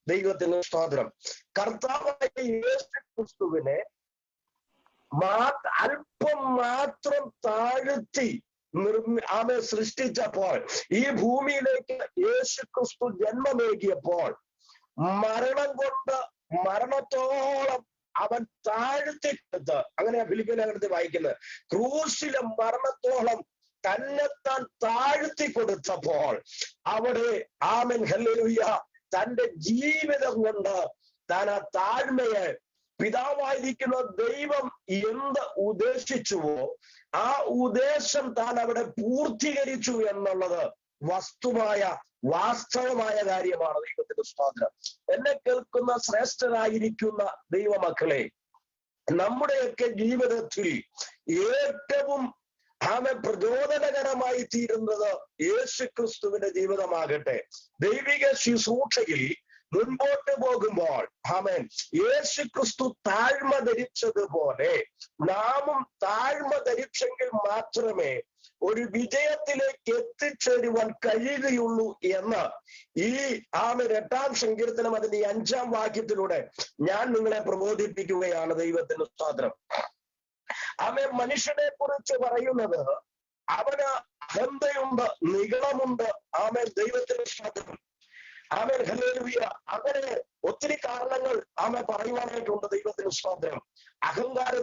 ദൈവത്തിന് സ്തോത്രം. കർത്താവായ യേശു ക്രിസ്തുവിനെ അല്പം മാത്രം താഴ്ത്തി ആമെ സൃഷ്ടിച്ചപ്പോൾ, ഈ ഭൂമിയിലേക്ക് യേശു ക്രിസ്തു ജന്മമേകിയപ്പോൾ മരണം കൊണ്ട് മരണത്തോളം അവൻ താഴ്ത്തിക്കൊടുത്ത്, അങ്ങനെയാ ഫിലിപ്പിയ ലേഖനത്തിൽ വായിക്കുന്നത്, ക്രൂശിലെ മരണത്തോളം തന്നെത്താൻ താഴ്ത്തി കൊടുത്തപ്പോൾ അവിടെ ആമേൻ ഹല്ലേലൂയ തന്റെ ജീവിതം കൊണ്ട് താൻ ആ താഴ്മയെ പിതാവായിരിക്കുന്ന ദൈവം എന്ത് ഉദ്ദേശിച്ചുവോ ആ ഉദ്ദേശം താൻ അവിടെ പൂർത്തീകരിച്ചു എന്നുള്ളത് വാസ്തവമായ കാര്യമാണ്. ദൈവത്തിന്റെ സ്തോത്രം. എന്നെ കേൾക്കുന്ന ശ്രേഷ്ഠരായിരിക്കുന്ന ദൈവമക്കളെ, നമ്മുടെയൊക്കെ ജീവിതത്തിൽ ഏറ്റവും പ്രചോദനകരമായി തീരുന്നത് യേശു ക്രിസ്തുവിന്റെ ജീവിതമാകട്ടെ. ദൈവിക ശുശ്രൂഷയിൽ മുൻപോട്ട് പോകുമ്പോൾ ആമേൻ യേശു ക്രിസ്തു താഴ്മ ധരിച്ചതുപോലെ നാമും താഴ്മ ധരിച്ചെങ്കിൽ മാത്രമേ ഒരു വിജയത്തിലേക്ക് എത്തിച്ചേരുവാൻ കഴിയുകയുള്ളൂ എന്ന് ഈ 8-ാം സങ്കീർത്തനം അതിന്റെ 5-ാം വാക്യത്തിലൂടെ ഞാൻ നിങ്ങളെ പ്രബോധിപ്പിക്കുകയാണ്. ദൈവത്തിന് സ്തോത്രം. ആമേൻ. മനുഷ്യനെ കുറിച്ച് പറയുന്നത് അവന് അഹന്തയുണ്ട്, നിഗളമുണ്ട്. ആമേൻ. ദൈവത്തിന് സ്തോത്രം. Amen hallelujah. അങ്ങനെ ഒത്തിരി കാരണങ്ങൾ പറയുവാനായിട്ടുണ്ട്. ദൈവത്തിന് സ്തോത്രം. അഹങ്കാരം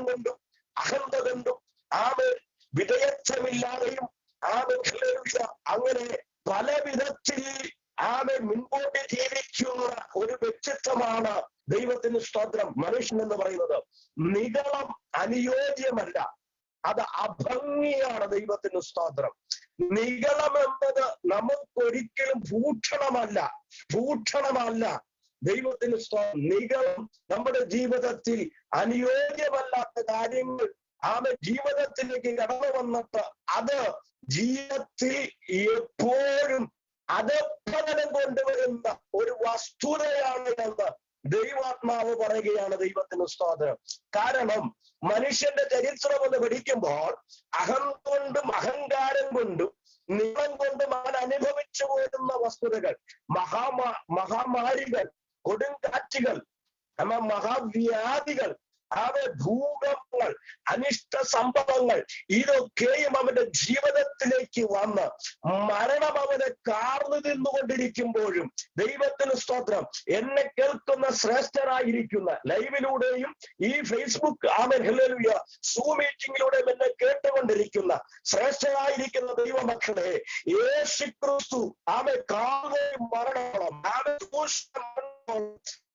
കൊണ്ടും അഹന്ത കൊണ്ടും ആമേൻ വിധേയത്വമില്ലാതെയും ആമേൻ ഹല്ലേലൂയ അങ്ങനെ പല വിധത്തിൽ ആമേൻ മുൻപോട്ട് ജീവിക്കുന്ന ഒരു വ്യക്തിത്വമാണ് ദൈവത്തിന് സ്തോത്രം മനുഷ്യൻ എന്ന് പറയുന്നത്. നിഗളം അനുയോജ്യമല്ല, അത് അഭംഗിയാണ്. ദൈവത്തിന് സ്തോത്രം. നിഗളം എന്നത് നമുക്കൊരിക്കലും ഭൂഷണമല്ല. ദൈവത്തിന് സ്തോത്രം. നിഗളം നമ്മുടെ ജീവിതത്തിൽ അനുയോജ്യമല്ലാത്ത കാര്യങ്ങൾ ജീവിതത്തിലേക്ക് കടന്നു വന്നിട്ട് അത് ജീവിതത്തിൽ എപ്പോഴും അധപ്പതനം കൊണ്ടുവരുന്ന ഒരു വസ്തുതയാണ് എന്ന് ദൈവാത്മാവ് പറയുകയാണ്. ദൈവത്തിന് സ്തോത്രം. കാരണം മനുഷ്യന്റെ ചരിത്രം എന്ന് പഠിക്കുമ്പോൾ കൊണ്ടും അഹങ്കാരം കൊണ്ടും നിളം കൊണ്ടും അവൻ അനുഭവിച്ചു പോരുന്ന വസ്തുതകൾ, മഹാമാരികൾ, കൊടുങ്കാറ്റുകൾ, മഹാവ്യാധികൾ, ഭൂകമ്പങ്ങൾ, അനിഷ്ട സംഭവങ്ങൾ ഇതൊക്കെയും അവന്റെ ജീവിതത്തിലേക്ക് വന്ന് മരണം അവനെ കാർന്നു തിന്നുകൊണ്ടിരിക്കുമ്പോഴും ദൈവത്തിന് സ്തോത്രം, എന്നെ കേൾക്കുന്ന ശ്രേഷ്ഠരായിരിക്കുന്ന ലൈവിലൂടെയും ഈ ഫേസ്ബുക്ക് ഹല്ലേലൂയ സൂം മീറ്റിംഗിലൂടെയും എന്നെ കേട്ടുകൊണ്ടിരിക്കുന്ന ശ്രേഷ്ഠരായിരിക്കുന്ന ദൈവമക്കളെ, യേശുക്രിസ്തു കാൽവരി മരണോളം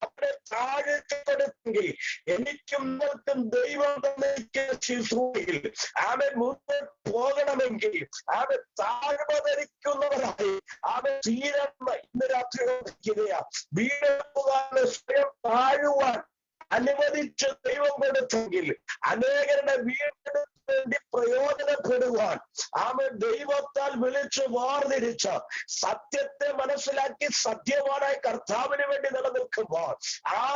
അവനെ താഴ്ത്തിക്കൊടുത്തെങ്കിൽ എനിക്കും നിങ്ങൾക്കും ദൈവം ശുശ്രൂഷയിൽ മുന്നോട്ട് പോകണമെങ്കിൽ താഴ്മധരിക്കുന്നവരായി തീരുന്ന ഇന്ന് രാത്രി വീടെടുപ്പുകാരനെ സ്വയം താഴുവാൻ അനുവദിച്ച് ദൈവം കൊടുത്തെങ്കിൽ അനേകരുടെ വീടിന് വേണ്ടി പ്രയോജനപ്പെടുവാൻ ദൈവത്താൽ വിളിച്ച് വേർതിരിച്ച് സത്യത്തെ മനസ്സിലാക്കി സത്യവാനായി കർത്താവിന് വേണ്ടി നിലനിൽക്കുമ്പോൾ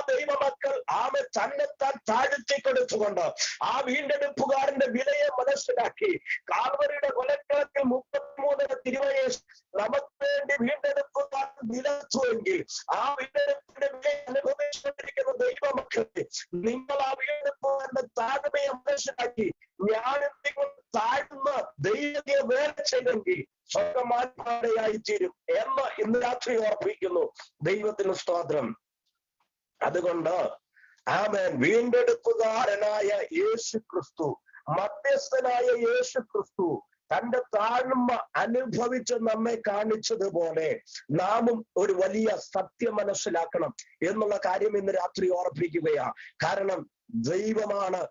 ദൈവമക്കൾ തന്നെത്താൻ താഴ്ത്തി കൊടുത്തുകൊണ്ട് വീണ്ടെടുപ്പുകാരന്റെ വിലയെ മനസ്സിലാക്കി കാൽവരിയുടെ കൊലക്കളത്തിൽ 33 തിരുവയസ് നമുക്ക് വേണ്ടി വീണ്ടെടുപ്പുകാരൻ നിലത്തുവെങ്കിൽ വീണ്ടെടുപ്പിന്റെ വില അനുഭവിച്ചുകൊണ്ടിരിക്കുന്ന ദൈവമക്കളെ, നിങ്ങൾ വീണ്ടെടുപ്പുകാരന്റെ താഴ്മയെ മനസ്സിലാക്കി ഞാൻ എന്തെങ്കിലും താഴ്ന്ന ദൈവത്തെ വേറെ ചെയ്തെങ്കിൽ സ്വർഗമാൻപാടയായി തീരും എന്ന് ഇന്ന് രാത്രി ഓർപ്പിക്കുന്നു. ദൈവത്തിന് സ്തോത്രം. അതുകൊണ്ട് വീണ്ടെടുപ്പുകാരനായ യേശു ക്രിസ്തു, മധ്യസ്ഥനായ യേശു ക്രിസ്തു തന്റെ താഴ്മ അനുഭവിച്ച് നമ്മെ കാണിച്ചതുപോലെ നാമും ഒരു വലിയ സത്യം മനസ്സിലാക്കണം എന്നുള്ള കാര്യം ഇന്ന് രാത്രി ഓർപ്പിക്കുകയാണ്. കാരണം ദൈവമാണ്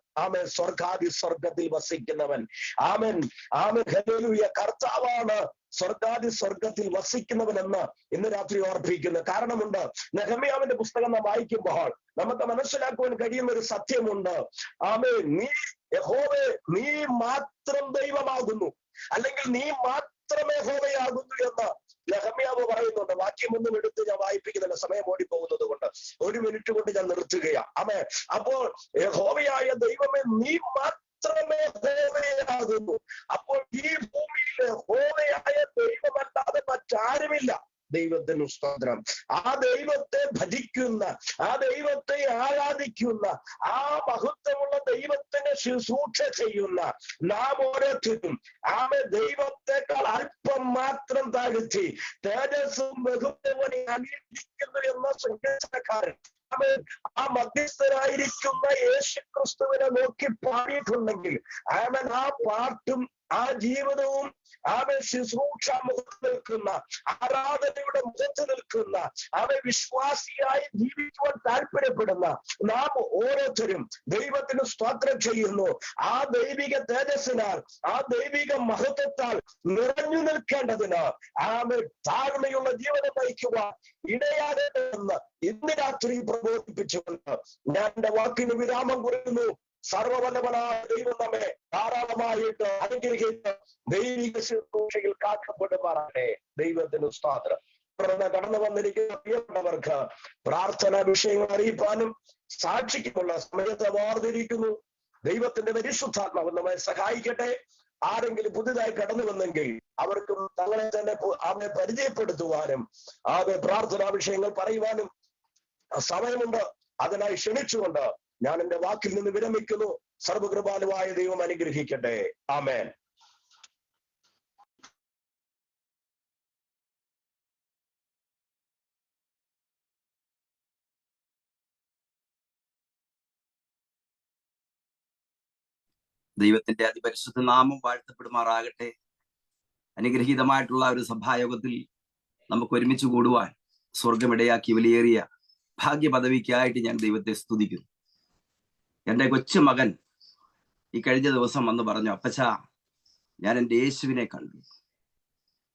സ്വർഗാദി സ്വർഗത്തിൽ വസിക്കുന്നവൻ. ഹല്ലേലൂയ, കർത്താവാണ് സ്വർഗാദി സ്വർഗത്തിൽ വസിക്കുന്നവനെന്ന് ഇന്ന് രാത്രി ഓർപ്പിക്കുന്നു. കാരണമുണ്ട്. നെഹമ്യാവിന്റെ പുസ്തകം നാം വായിക്കുമ്പോൾ നമുക്ക് മനസ്സിലാക്കുവാൻ കഴിയുന്ന ഒരു സത്യമുണ്ട്. നീ യഹോവേ, നീ മാത്രം ദൈവമാകുന്നു, അല്ലെങ്കിൽ നീ മാത്രമേ യഹോവയാകുന്നു എന്ന് നെഹമ്യാവ് പറയുന്നുണ്ട്. വാക്യമൊന്നും എടുത്ത് ഞാൻ വായിപ്പിക്കുന്നില്ല, സമയം ഓടിപ്പോകുന്നത് കൊണ്ട് 1 മിനിറ്റ് കൊണ്ട് ഞാൻ നിർത്തുകയാണ്. അപ്പോൾ യഹോവയായ ദൈവമേ, നീ മാത്രമേ യഹോവയാകുന്നു. അപ്പോൾ ഈ ഭൂമിയിൽ യഹോവയായ ദൈവമല്ലാതെ മറ്റാരുമില്ല. ദൈവത്തിന് സ്തോത്രം. ദൈവത്തെ ഭജിക്കുന്ന, ദൈവത്തെ ആരാധിക്കുന്ന, മഹത്വമുള്ള ദൈവത്തിന് ശുശ്രൂഷ ചെയ്യുന്ന നാം ഓരോരുത്തരും ദൈവത്തെക്കാൾ അല്പം മാത്രം താഴ്ത്തി തേജസ്സും ബഹുത്വവും അംഗീകരിക്കുന്നു എന്ന സങ്കീർത്തനക്കാരൻ മധ്യസ്ഥരായിരിക്കുന്ന യേശു ക്രിസ്തുവിനെ നോക്കി പാടിയിട്ടുണ്ടെങ്കിൽ പാട്ടും ജീവിതവും ശുശ്രൂഷ മുഖത്ത് നിൽക്കുന്ന, ആരാധനയുടെ മുഖത്ത് നിൽക്കുന്ന, വിശ്വാസിയായി ജീവിക്കുവാൻ താല്പര്യപ്പെടുന്ന നാം ഓരോരുത്തരും ദൈവത്തിന് സ്തോത്രം ചെയ്യുന്നു. ദൈവിക തേജസ്സിനാൽ, ദൈവിക മഹത്വത്താൽ നിറഞ്ഞു നിൽക്കേണ്ടതിന് താഴ്മയുള്ള ജീവനം നയിക്കുവാൻ ഇടയാകണമെന്ന് ഇന്ന് രാത്രി പ്രബോധിപ്പിച്ചുകൊണ്ട് ഞാൻ എന്റെ വാക്കിന് വിരാമം കുറിക്കുന്നു. സർവവല്ലഭനായ ദൈവം നമ്മെ ധാരാളമായിട്ട് അനുഗ്രഹിച്ച് ദൈവിക ശുശ്രൂഷയിൽ കാക്കപ്പെടുമാറാകട്ടെ. ദൈവത്തിന് സ്തോത്രം. കടന്നു വന്നിരിക്കുന്ന പ്രിയപ്പെട്ടവർക്ക് പ്രാർത്ഥനാ വിഷയങ്ങൾ അറിയിപ്പാനും സാക്ഷിക്കുമുള്ള സമയത്ത് വേർതിരിക്കുന്നു. ദൈവത്തിന്റെ പരിശുദ്ധാത്മാവ് നമ്മെ സഹായിക്കട്ടെ. ആരെങ്കിലും പുതുതായി കടന്നു വന്നെങ്കിൽ അവർക്കും തങ്ങളെ തന്നെ അവനെ പരിചയപ്പെടുത്തുവാനും പ്രാർത്ഥനാ വിഷയങ്ങൾ പറയുവാനും സമയമുണ്ട്. അതിനായി ക്ഷണിച്ചുകൊണ്ട് ഞാൻ എന്റെ വാക്കിൽ നിന്ന് വിരമിക്കുന്നു. സർവകൃപാലുവായ ദൈവം അനുഗ്രഹിക്കട്ടെ. ആമേൻ. ദൈവത്തിന്റെ അതിപരിശുദ്ധ നാമം വാഴ്ത്തപ്പെടുമാറാകട്ടെ. അനുഗ്രഹീതമായിട്ടുള്ള ഒരു സഭായോഗത്തിൽ നമുക്ക് ഒരുമിച്ച് കൂടുവാൻ സ്വർഗമിടയാക്കി വിലയേറിയ ഭാഗ്യപദവിക്കായിട്ട് ഞാൻ ദൈവത്തെ സ്തുതിക്കുന്നു. എൻ്റെ കൊച്ചു മകൻ ഈ കഴിഞ്ഞ ദിവസം വന്ന് പറഞ്ഞു, അപ്പച്ചാ, ഞാൻ എൻ്റെ യേശുവിനെ കണ്ടു.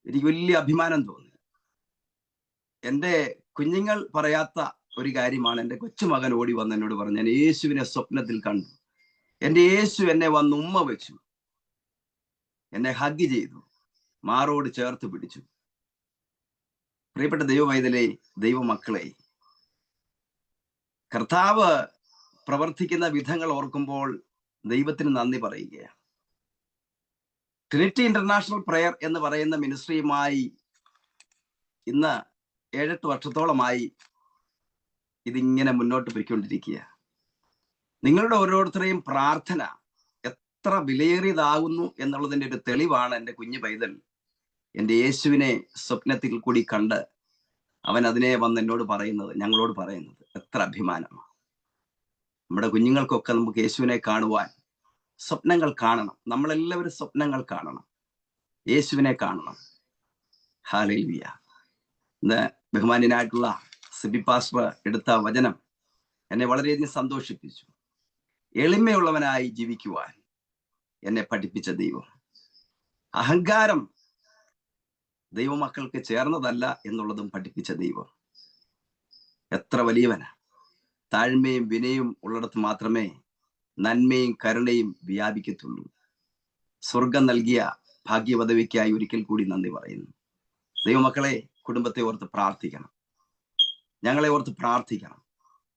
എനിക്ക് വലിയ അഭിമാനം തോന്നി. എൻ്റെ കുഞ്ഞുങ്ങൾ പറയാത്ത ഒരു കാര്യമാണ്. എൻ്റെ കൊച്ചുമകൻ ഓടി വന്ന് എന്നോട് പറഞ്ഞു, ഞാൻ യേശുവിനെ സ്വപ്നത്തിൽ കണ്ടു. എൻ്റെ യേശു എന്നെ വന്ന് ഉമ്മ വെച്ചു, എന്നെ ഹഗ് ചെയ്തു, മാറോട് ചേർത്ത് പിടിച്ചു. പ്രിയപ്പെട്ട ദൈവവൈതലേ, ദൈവമക്കളെ, കർത്താവ് പ്രവർത്തിക്കുന്ന വിധങ്ങൾ ഓർക്കുമ്പോൾ ദൈവത്തിന് നന്ദി പറയുകയാണ്. ട്രിനിറ്റി ഇന്റർനാഷണൽ പ്രെയർ എന്ന് പറയുന്ന മിനിസ്ട്രിയുമായി ഇന്ന് 7-8 വർഷത്തോളമായി ഇതിങ്ങനെ മുന്നോട്ട് പോയിക്കൊണ്ടിരിക്കുക. നിങ്ങളുടെ ഓരോരുത്തരെയും പ്രാർത്ഥന എത്ര വിലയേറിയതാകുന്നു എന്നുള്ളതിന്റെ ഒരു തെളിവാണ് എൻ്റെ കുഞ്ഞു പൈതൽ എൻ്റെ യേശുവിനെ സ്വപ്നത്തിൽ കൂടി കണ്ട് അവൻ അതിനെ വന്ന് എന്നോട് പറയുന്നത്, ഞങ്ങളോട് പറയുന്നത്. എത്ര അഭിമാനമാണ്. നമ്മുടെ കുഞ്ഞുങ്ങൾക്കൊക്കെ നമുക്ക് യേശുവിനെ കാണുവാൻ സ്വപ്നങ്ങൾ കാണണം. നമ്മളെല്ലാവരും സ്വപ്നങ്ങൾ കാണണം, യേശുവിനെ കാണണം. ഹല്ലേലൂയ. ഇന്ന് ബഹുമാന്യനായിട്ടുള്ള സിബി പാസ്റ്റർ എടുത്ത വചനം എന്നെ വളരെയധികം സന്തോഷിപ്പിച്ചു. എളിമയുള്ളവനായി ജീവിക്കുവാൻ എന്നെ പഠിപ്പിച്ച ദൈവം. അഹങ്കാരം ദൈവമക്കൾക്ക് ചേർന്നതല്ല എന്നുള്ളതും പഠിപ്പിച്ച ദൈവം. എത്ര വലിയവനാ. താഴ്മയും വിനയും ഉള്ളിടത്ത് മാത്രമേ നന്മയും കരുണയും വ്യാപിക്കത്തുള്ളൂ. സ്വർഗം നൽകിയ ഭാഗ്യപദവിക്കായി ഒരിക്കൽ കൂടി നന്ദി പറയുന്നു. ദൈവമക്കളെ, കുടുംബത്തെ ഓർത്ത് പ്രാർത്ഥിക്കണം, ഞങ്ങളെ ഓർത്ത് പ്രാർത്ഥിക്കണം,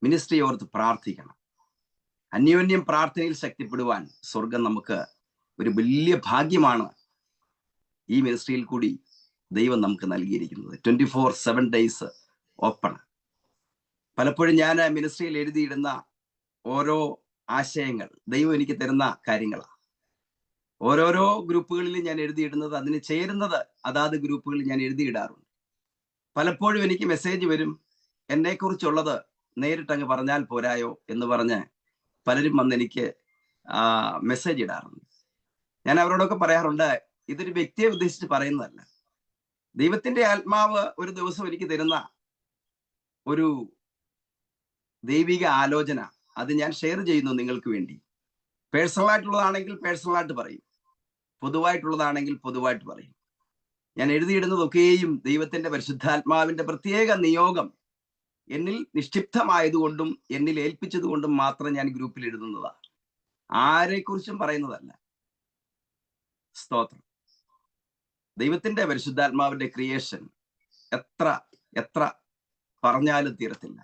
മിനിസ്ട്രിയെ ഓർത്ത് പ്രാർത്ഥിക്കണം. അന്യോന്യം പ്രാർത്ഥനയിൽ ശക്തിപ്പെടുവാൻ സ്വർഗം നമുക്ക് ഒരു വലിയ ഭാഗ്യമാണ് ഈ മിനിസ്ട്രിയിൽ കൂടി ദൈവം നമുക്ക് നൽകിയിരിക്കുന്നത്. 24/7 ഡേയ്സ് ഓപ്പൺ. പലപ്പോഴും ഞാൻ മിനിസ്ട്രിയിൽ എഴുതിയിടുന്ന ഓരോ ആശയങ്ങൾ ദൈവം എനിക്ക് തരുന്ന കാര്യങ്ങളാണ്. ഓരോരോ ഗ്രൂപ്പുകളിൽ ഞാൻ എഴുതിയിടുന്നത്, അതിന് ചേരുന്നത് അതാത് ഗ്രൂപ്പുകളിൽ ഞാൻ എഴുതിയിടാറുണ്ട്. പലപ്പോഴും എനിക്ക് മെസ്സേജ് വരും, എന്നെക്കുറിച്ചുള്ളത് നേരിട്ടങ്ങ് പറഞ്ഞാൽ പോരായോ എന്ന് പറഞ്ഞ് പലരും വന്ന് എനിക്ക് മെസ്സേജ് ഇടാറുണ്ട്. ഞാൻ അവരോടൊക്കെ പറയാറുണ്ട്, ഇതൊരു വ്യക്തിയെ ഉദ്ദേശിച്ച് പറയുന്നതല്ല. ദൈവത്തിന്റെ ആത്മാവ് ഒരു ദിവസം എനിക്ക് തരുന്ന ഒരു ദൈവിക ആലോചന, അത് ഞാൻ ഷെയർ ചെയ്യുന്നു നിങ്ങൾക്ക് വേണ്ടി. പേഴ്സണലായിട്ടുള്ളതാണെങ്കിൽ പേഴ്സണലായിട്ട് പറയും, പൊതുവായിട്ടുള്ളതാണെങ്കിൽ പൊതുവായിട്ട് പറയും. ഞാൻ എഴുതിയിടുന്നതൊക്കെയും ദൈവത്തിന്റെ പരിശുദ്ധാത്മാവിന്റെ പ്രത്യേക നിയോഗം എന്നിൽ നിക്ഷിപ്തമായതുകൊണ്ടും എന്നിൽ ഏൽപ്പിച്ചതുകൊണ്ടും മാത്രം ഞാൻ ഗ്രൂപ്പിൽ എഴുതുന്നതാണ്. ആരെക്കുറിച്ചും പറയുന്നതല്ല. സ്തോത്രം. ദൈവത്തിന്റെ പരിശുദ്ധാത്മാവിന്റെ ക്രിയേഷൻ എത്ര എത്ര പറഞ്ഞാലും തീരത്തില്ല.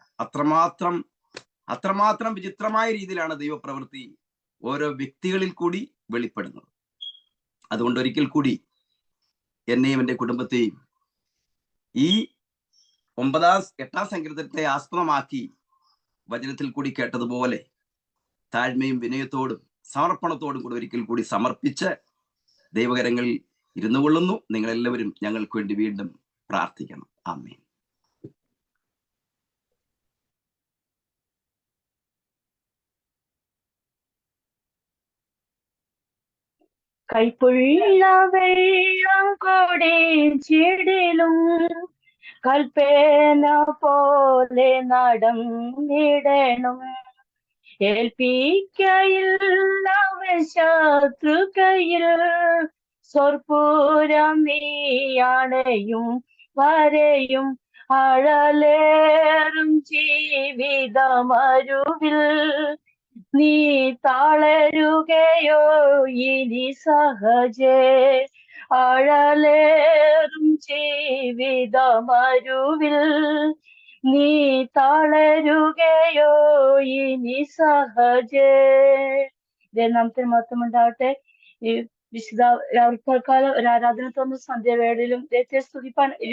അത്രമാത്രം വിചിത്രമായ രീതിയിലാണ് ദൈവപ്രവൃത്തി ഓരോ വ്യക്തികളിൽ കൂടി വെളിപ്പെടുന്നത്. അതുകൊണ്ട് ഒരിക്കൽ കൂടി എന്നെയും എൻ്റെ കുടുംബത്തെയും ഈ 8-ാം സങ്കീർത്തനത്തെ ആസ്പദമാക്കി വചനത്തിൽ കൂടി കേട്ടതുപോലെ താഴ്മയും വിനയത്തോടും സമർപ്പണത്തോടും കൂടി ഒരിക്കൽ കൂടി സമർപ്പിച്ച് ദൈവകരങ്ങളിൽ ഇരുന്നു കൊള്ളുന്നു. നിങ്ങളെല്ലാവരും ഞങ്ങൾക്ക് വേണ്ടി വീണ്ടും പ്രാർത്ഥിക്കണം. ആമേൻ. കൈപ്പുള്ള വെള്ളം കുടിച്ചിടിലും കൽപ്പന പോലെ നടന്നിടണം. ഏൽപ്പിക്കയില്ല ശത്രുക്കയിൽ സ്വർപ്പൂരം നീയാണയും വരെയും അഴലേറും ജീവിതമരുവിൽ നീ താളരുകയോ ഇനി സഹജേ. അഴലേറും ജീവിതമരുവിൽ നീ താളരുകയോ ഇനി സഹജേ. നാമത്തിന് മഹത്വം ഉണ്ടാവട്ടെ. ഈ വിശുദ്ധ രാത്രിക്കാലം ഒരു ആരാധന തോന്നുന്ന സന്ധ്യവേളയിലും ദൈവത്തെ സ്തുതിപ്പാൻ ഈ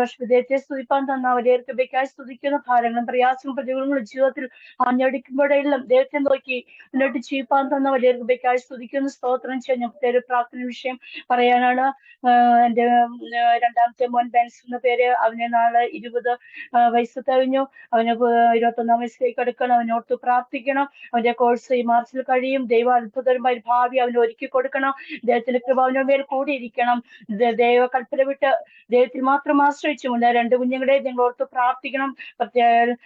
വർഷം ദൈവത്തെ സ്തുതിപ്പാൻ തന്ന വലിയ കൃപയ്ക്കായി സ്തുതിക്കുന്ന ഭാരങ്ങളും പ്രയാസങ്ങളും പ്രതികൂലങ്ങളും ജീവിതത്തിൽ ആഞ്ഞടിക്കുമ്പോഴെല്ലാം ദൈവത്തെ നോക്കി മുന്നോട്ട് ജീവിപ്പാൻ തന്ന വലിയ കൃപയ്ക്കായി സ്തുതിക്കുന്ന സ്തോത്രം ചെയ്യാൻ ഞങ്ങൾക്ക് ഒരു പ്രാർത്ഥന വിഷയം പറയാനാണ്. എൻ്റെ രണ്ടാമത്തെ മോൻ ബെൻസ് എന്ന പേര്. അവന് നാളെ 20 വയസ്സ് കഴിഞ്ഞു. അവന് 21-ാം വയസ്സിലേക്ക് എടുക്കണം. അവനോർത്ത് പ്രാർത്ഥിക്കണം. അവന്റെ കോഴ്സ് ഈ മാർച്ചിൽ കഴിയും. ദൈവ അത്ഭുതകരമായ ഭാവി അവന് ഒരുക്കി കൊടുക്കണം. ദൈവത്തിന്റെ കൃപ അവന്റെ മേൽ കൂടിയിരിക്കണം. ദൈവ കൽപ്പന വിട്ട് ദൈവത്തിൽ മാത്രം ആശ്രയിച്ചുകൊണ്ട് 2 കുഞ്ഞുങ്ങളെ നിങ്ങൾ ഓർത്ത് പ്രാർത്ഥിക്കണം. പ്രത്യേക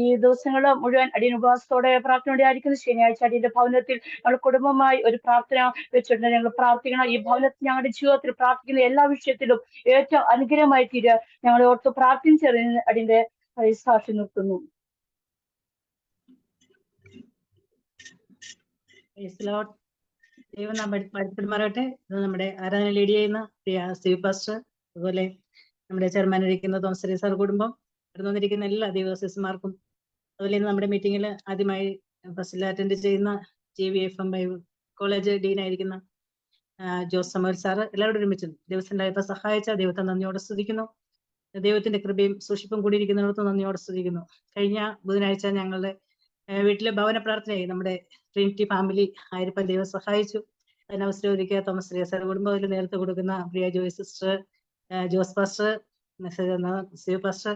ഈ ദിവസങ്ങൾ മുഴുവൻ അടിയൻ ഉപവാസത്തോടെ പ്രാർത്ഥനയോടെ ആയിരിക്കുന്നു. ശനിയാഴ്ച അടിയന്റെ ഭവനത്തിൽ ഞങ്ങൾ കുടുംബമായി ഒരു പ്രാർത്ഥന വെച്ചിട്ടുണ്ട്. ഞങ്ങൾ പ്രാർത്ഥിക്കണം. ഈ ഭവനത്തിൽ ഞങ്ങളുടെ ജീവിതത്തിൽ പ്രാർത്ഥിക്കുന്ന എല്ലാ വിഷയത്തിലും ഏറ്റവും അനുഗ്രഹമായി തീരുക ഞങ്ങളെ ഓർത്ത് പ്രാർത്ഥിച്ചറിഞ്ഞ് അടിയന്റെ സാക്ഷി നിർത്തുന്നു. ദൈവം നാം പഠിപ്പിടുമാറാകട്ടെ. നമ്മുടെ ആരാധന ലീഡ് ചെയ്യുന്ന പ്രിയ സ്റ്റീവ് പാസ്റ്റർ, അതുപോലെ നമ്മുടെ ചെയർമാനിരിക്കുന്ന തോമസ് സാർ കുടുംബം, ഇവിടെ വന്നിരിക്കുന്ന എല്ലാ ദൈവസിസ്റ്റർമാർക്കും, അതുപോലെ നമ്മുടെ മീറ്റിങ്ങിൽ ആദ്യമായി ഫസ്റ്റിൽ അറ്റൻഡ് ചെയ്യുന്ന JVFM Bible college ഡീനായിരിക്കുന്ന Jose സമൂൽ sir, എല്ലാവരും ഒരുമിച്ച് ദൈവത്തിൻ്റെ സഹായിച്ച ദൈവത്തെ നന്ദിയോടെ സ്തുതിക്കുന്നു. ദൈവത്തിന്റെ കൃപയും സൂക്ഷിപ്പും കൂടിയിരിക്കുന്നിടത്ത് നന്ദിയോടെ സ്തുതിക്കുന്നു. കഴിഞ്ഞ ബുധനാഴ്ച ഞങ്ങളുടെ വീട്ടിലെ ഭവന പ്രാർത്ഥനയായി നമ്മുടെ ട്രിനിറ്റി ഫാമിലി ആയിരിക്കാൻ ദൈവം സഹായിച്ചു. അതിനവസരം ഒരുക്കിയ തോമസ് റിയാസർ കുടുംബത്തിൽ നേതൃത്വം കൊടുക്കുന്ന പ്രിയ Joy sister, Jose pastor, സിവ് pastor,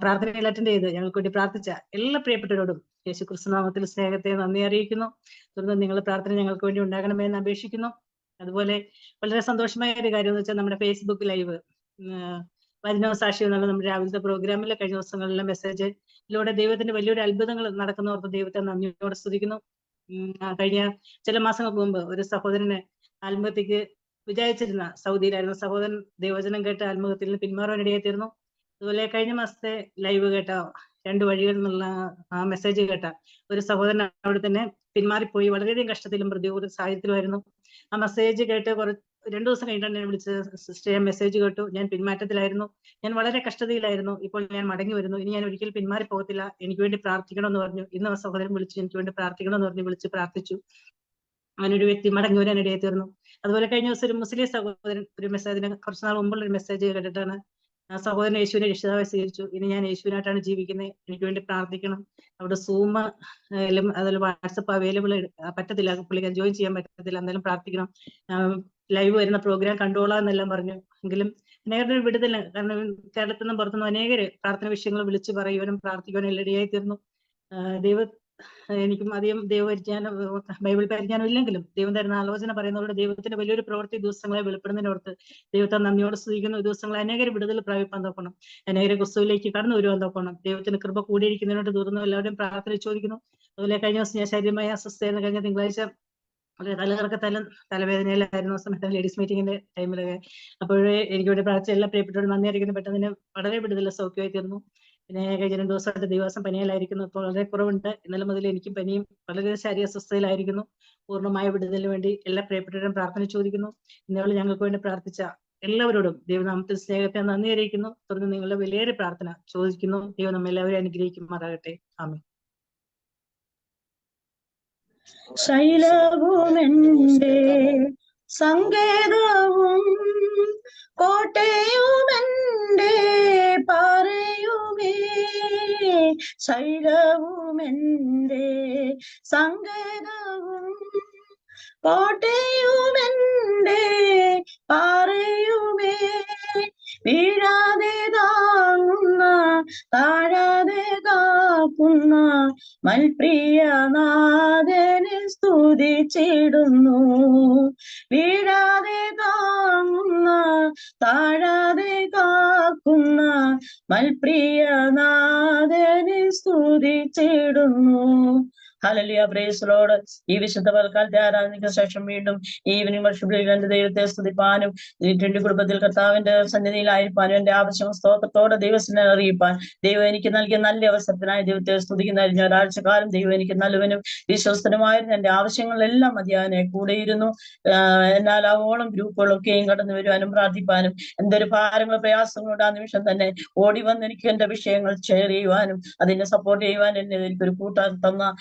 പ്രാർത്ഥനയിൽ അറ്റൻഡ് ചെയ്ത് ഞങ്ങൾക്ക് വേണ്ടി പ്രാർത്ഥിച്ച എല്ലാ പ്രിയപ്പെട്ടവരോടും യേശു ക്രിസ്തുനാമത്തിൽ സ്നേഹത്തെ നന്ദി അറിയിക്കുന്നു. തുടർന്ന് നിങ്ങളുടെ പ്രാർത്ഥന ഞങ്ങൾക്ക് വേണ്ടി ഉണ്ടാകണമെന്ന് അപേക്ഷിക്കുന്നു. അതുപോലെ വളരെ സന്തോഷമായ ഒരു കാര്യം എന്ന് വെച്ചാൽ നമ്മുടെ ഫേസ്ബുക്ക് ലൈവ് വചന സാക്ഷി എന്നുള്ള നമ്മുടെ രാവിലത്തെ പ്രോഗ്രാമിൽ കഴിഞ്ഞ ദിവസങ്ങളിലെ മെസ്സേജിലൂടെ ദൈവത്തിന്റെ വലിയൊരു അത്ഭുതങ്ങൾ നടക്കുന്നവർക്ക് ദൈവത്തെ നന്ദിയോടെ സ്തുതിക്കുന്നു. കഴിഞ്ഞ ചില മാസങ്ങൾക്ക് മുമ്പ് ഒരു സഹോദരന് ആത്മഹത്യക്ക് വിചാരിച്ചിരുന്ന സൗദിയിലായിരുന്ന സഹോദരൻ ദൈവവചനം കേട്ട് ആത്മഹത്യയിൽ നിന്ന് പിന്മാറാനിടയായി തീർന്നു. അതുപോലെ കഴിഞ്ഞ മാസത്തെ ലൈവ് കേട്ട 2 വഴികൾ എന്നുള്ള ആ മെസ്സേജ് കേട്ട ഒരു സഹോദരൻ അവിടെ തന്നെ പിന്മാറിപ്പോയി. വളരെയധികം കഷ്ടത്തിലും പ്രതികൂല സാഹചര്യത്തിലുമായിരുന്നു. ആ മെസ്സേജ് കേട്ട് 2 ദിവസം കഴിഞ്ഞിട്ടാണ് എന്നെ വിളിച്ച്, സിസ്റ്റർ ഞാൻ മെസ്സേജ് കേട്ടു, ഞാൻ പിന്മാറ്റത്തിലായിരുന്നു, ഞാൻ വളരെ കഷ്ടതയിലായിരുന്നു, ഇപ്പോൾ ഞാൻ മടങ്ങി വരുന്നു, ഇനി ഞാൻ ഒരിക്കലും പിന്മാറി പോകത്തില്ല, എനിക്ക് വേണ്ടി പ്രാർത്ഥിക്കണമെന്ന് പറഞ്ഞു. ഇന്ന് ആ സഹോദരൻ വിളിച്ചു എനിക്ക് വേണ്ടി പ്രാർത്ഥിക്കണമെന്ന് പറഞ്ഞു, വിളിച്ച് പ്രാർത്ഥിച്ചു. അങ്ങനെ ഒരു വ്യക്തി മടങ്ങി വരാൻ ഇടയായി തീർന്നു. അതുപോലെ കഴിഞ്ഞ ദിവസം ഒരു മുസ്ലിം സഹോദരൻ ഒരു മെസ്സേജിന് കുറച്ച് നാൾ മുമ്പുള്ള ഒരു മെസ്സേജ് കേട്ടിട്ടാണ് ആ സഹോദരൻ യേശുവിനെ രക്ഷിതാവായി സ്വീകരിച്ചു. ഇനി ഞാൻ യേശുവിനായിട്ടാണ് ജീവിക്കുന്നത്, എനിക്ക് വേണ്ടി പ്രാർത്ഥിക്കണം. അവിടെ സൂം അതുപോലെ വാട്സപ്പ് അവൈലബിൾ പറ്റത്തില്ല, പുള്ളിക്ക് ജോയിൻ ചെയ്യാൻ പറ്റത്തില്ല, എന്തായാലും പ്രാർത്ഥിക്കണം, ലൈവ് വരുന്ന പ്രോഗ്രാം കണ്ടോളാം എന്നെല്ലാം പറഞ്ഞു. എങ്കിലും നേരെ വിടുതല, കാരണം കേരളത്തിൽ നിന്നും പുറത്തുനിന്നും അനേകര് പ്രാർത്ഥന വിഷയങ്ങൾ വിളിച്ചു പറയുവാനും പ്രാർത്ഥിക്കുവാനും എല്ലാം ഇടയായി തീർന്നു. എനിക്കും അധികം ദൈവപരിജ്ഞാനം ബൈബിൾ പരിജ്ഞാനം ഇല്ലെങ്കിലും ദൈവം തരുന്ന ആലോചന പറയുന്നവരുടെ ദൈവത്തിന്റെ വലിയൊരു പ്രവൃത്തി ദിവസങ്ങളെ വെളിപ്പെടുന്നതിനോർത്ത് ദൈവത്തെ നന്ദിയോടെ സ്തുതിക്കുന്നു. ദിവസങ്ങളെ അനേകര് വിടുതൽ പ്രാപിപ്പാൻ നോക്കണം, അനേകരെ ക്രിസ്തുവിലേക്ക് കടന്നു വരുവാൻ നോക്കണം. ദൈവത്തിന് കൃപ കൂടിയിരിക്കുന്നതിനോട് തീർന്നു എല്ലാവരും പ്രാർത്ഥന ചോദിക്കുന്നു. അതുപോലെ കഴിഞ്ഞ ദിവസം ഞാൻ ശരീരമായ അസ്വസ്ഥയായിരുന്നു. കഴിഞ്ഞ തിങ്കളാഴ്ച വളരെ തലകറക്ക തലവേദനയിലായിരുന്നു സമയത്ത് ലേഡീസ് മീറ്റിംഗിന്റെ ടൈമിലൊക്കെ. അപ്പോഴേ എനിക്ക് വേണ്ടി പ്രാർത്ഥിച്ച എല്ലാ പ്രിയപ്പെട്ടവരും നന്ദി അറിയിക്കുന്നു. പെട്ടെന്ന് വളരെ വിടുതൽ സൗഖ്യമായി തീർന്നു. പിന്നെ കഴിഞ്ഞ 2 ദിവസമായിട്ട് ദിവസം പനിയിലായിരിക്കുന്നു, ഇപ്പോൾ വളരെ കുറവുണ്ട്. ഇന്നലെ മുതൽ എനിക്കും പനിയും വളരെ ശാരീരിക അസ്വസ്ഥതയിലായിരിക്കുന്നു. പൂർണ്ണമായ വിടുതലിന് വേണ്ടി എല്ലാ പ്രിയപ്പെട്ടവരും പ്രാർത്ഥന ചോദിക്കുന്നു. ഇന്നലെ ഞങ്ങൾക്ക് വേണ്ടി പ്രാർത്ഥിച്ച എല്ലാവരോടും ദൈവനാമത്തിൽ സ്നേഹത്തെ നന്ദി അറിയിക്കുന്നു. തുടർന്ന് നിങ്ങളുടെ വിലയേറെ പ്രാർത്ഥന ചോദിക്കുന്നു. ദൈവം നമ്മെല്ലാവരും അനുഗ്രഹിക്കുമാറാകട്ടെ. ആമേൻ. ശൈലവുമെന്റെ സങ്കേതവും കോട്ടയുമെന്റെ പാറയുമേ, ശൈലവുമെന്റെ സങ്കേതവും കോട്ടയുമെന്റെ പാറയുമേ, വീഴാതെ താങ്ങുന്ന താഴാതെ കാക്കുന്ന മൽപ്രിയനാഥനെ സ്തുതിച്ചിടുന്നു. വീഴാതെ താങ്ങുന്ന താഴാതെ കാക്കുന്ന മൽപ്രിയനാഥനെ സ്തുതിച്ചിടുന്നു. ഹല്ലേലൂയ, പ്രൈസ് ലോർഡ്. ഈ വിശുദ്ധ പൽക്കാലത്തെ ആരാധനയ്ക്ക് ശേഷം വീണ്ടും ഈവനിംഗ് വർഷിപ്പിൽ എന്റെ ദൈവത്തെ സ്തുതിപ്പാനും ഈ ട്വന്റി കുടുംബത്തിൽ കർത്താവിന്റെ സന്നിധിയിലായിരിക്കാനും എന്റെ ആവശ്യം സ്തോത്രത്തോടെ ദൈവത്തിനെ അറിയിപ്പാൻ ദൈവം എനിക്ക് നൽകിയ നല്ല അവസരത്തിനായി ദൈവത്തെ സ്തുതിക്കുന്നതായിരുന്നു. ഒരാഴ്ചക്കാലം ദൈവം എനിക്ക് നല്ലവനും വിശ്വസ്തനുമായിരുന്നു. എന്റെ ആവശ്യങ്ങളെല്ലാം മതിയാനെ കൂടെയിരുന്നു. എന്നാൽ ആവോളം ഗ്രൂപ്പുകളൊക്കെയും കടന്നു വരുവാനും പ്രാർത്ഥിപ്പാനും എന്തൊരു ഭാരങ്ങളോ പ്രയാസങ്ങളോട് ആ നിമിഷം തന്നെ ഓടി വന്ന് എനിക്ക് എന്റെ വിഷയങ്ങൾ ഷെയർ ചെയ്യുവാനും അതിനെ സപ്പോർട്ട് ചെയ്യുവാനും എന്നെ എനിക്കൊരു കൂട്ടാൻ തന്ന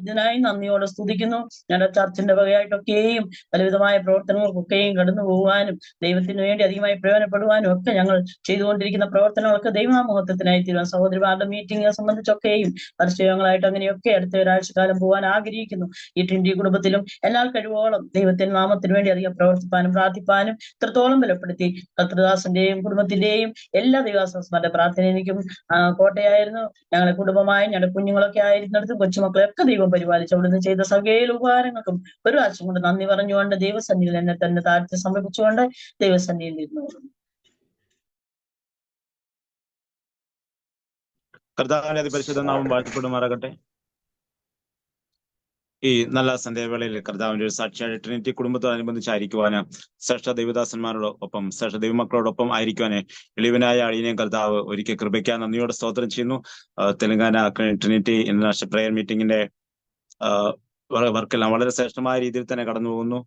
ഇതിനായി നന്ദിയോടെ സ്തുതിക്കുന്നു. ഞങ്ങളുടെ ചർച്ചിന്റെ വകയായിട്ടൊക്കെയും പലവിധമായ പ്രവർത്തനങ്ങൾക്കൊക്കെയും കടന്നു പോകുവാനും ദൈവത്തിന് വേണ്ടി അധികമായി പ്രയോജനപ്പെടുവാനും ഒക്കെ ഞങ്ങൾ ചെയ്തുകൊണ്ടിരിക്കുന്ന പ്രവർത്തനങ്ങളൊക്കെ ദൈവനാമഹത്വത്തിനായി തീരുവാൻ സഹോദരിമാരുടെ മീറ്റിംഗിനെ സംബന്ധിച്ചൊക്കെയും പരിചയങ്ങളായിട്ട് അങ്ങനെയൊക്കെ അടുത്ത ഒരാഴ്ചക്കാലം പോകാൻ ആഗ്രഹിക്കുന്നു. ഈ ട്വന്റി കുടുംബത്തിലും എന്നാൽ കഴിവോളം ദൈവത്തിന്റെ നാമത്തിന് വേണ്ടി അധികം പ്രവർത്തിപ്പാനും പ്രാർത്ഥിപ്പാനും ഇത്രത്തോളം ബലപ്പെടുത്തി കർത്തൃദാസന്റെയും കുടുംബത്തിന്റെയും എല്ലാ ദൈവദാസന്മാരുടെ പ്രാർത്ഥന എനിക്കും കോട്ടയായിരുന്നു. ഞങ്ങളെ കുടുംബമായി ഞങ്ങളുടെ കുഞ്ഞുങ്ങളൊക്കെ ആയിരുന്നിടത്തും കൊച്ചുമക്കളെ ഒക്കെ ദൈവം പരിപാലിച്ചു. അവിടുന്ന് ചെയ്ത സകല ഉപകാരങ്ങൾക്കും ഒരു ആഴ്ച കൊണ്ട് നന്ദി പറഞ്ഞുകൊണ്ട് ദൈവസന്നിധിയിൽ എന്നെ തന്നെ താഴ്ത്തി സമർപ്പിച്ചുകൊണ്ട് ദൈവസന്നിധിയിൽ ഇരുന്നു. കർത്താവിന്റെ അതിപരിശുദ്ധ നാമം വാഴ്ത്തപ്പെടുമാറാകട്ടെ. ഈ നല്ല സന്ധ്യാവേളയിൽ കർത്താവിന്റെ ഒരു സാക്ഷിയായ ട്രിനിറ്റി കുടുംബത്തോടനുബന്ധിച്ചായിരിക്കുവാന് ശ്രേഷ്ഠ ദൈവദാസന്മാരോടൊപ്പം ശ്രേഷ്ഠ ദൈവമക്കളോടൊപ്പം ആയിരിക്കുവാന് എളിവനായ അളിയനെയും കർത്താവ് ഒരിക്കൽ കൃപയ്ക്കാൻ നന്ദിയോടെ സ്തോത്രം ചെയ്യുന്നു. തെലങ്കാന ട്രിനിറ്റി ഇന്റർനാഷണൽ പ്രെയർ മീറ്റിംഗിന്റെ വർക്കെല്ലാം വളരെ ശ്രേഷ്ഠമായ രീതിയിൽ തന്നെ കടന്നു പോകുന്നു.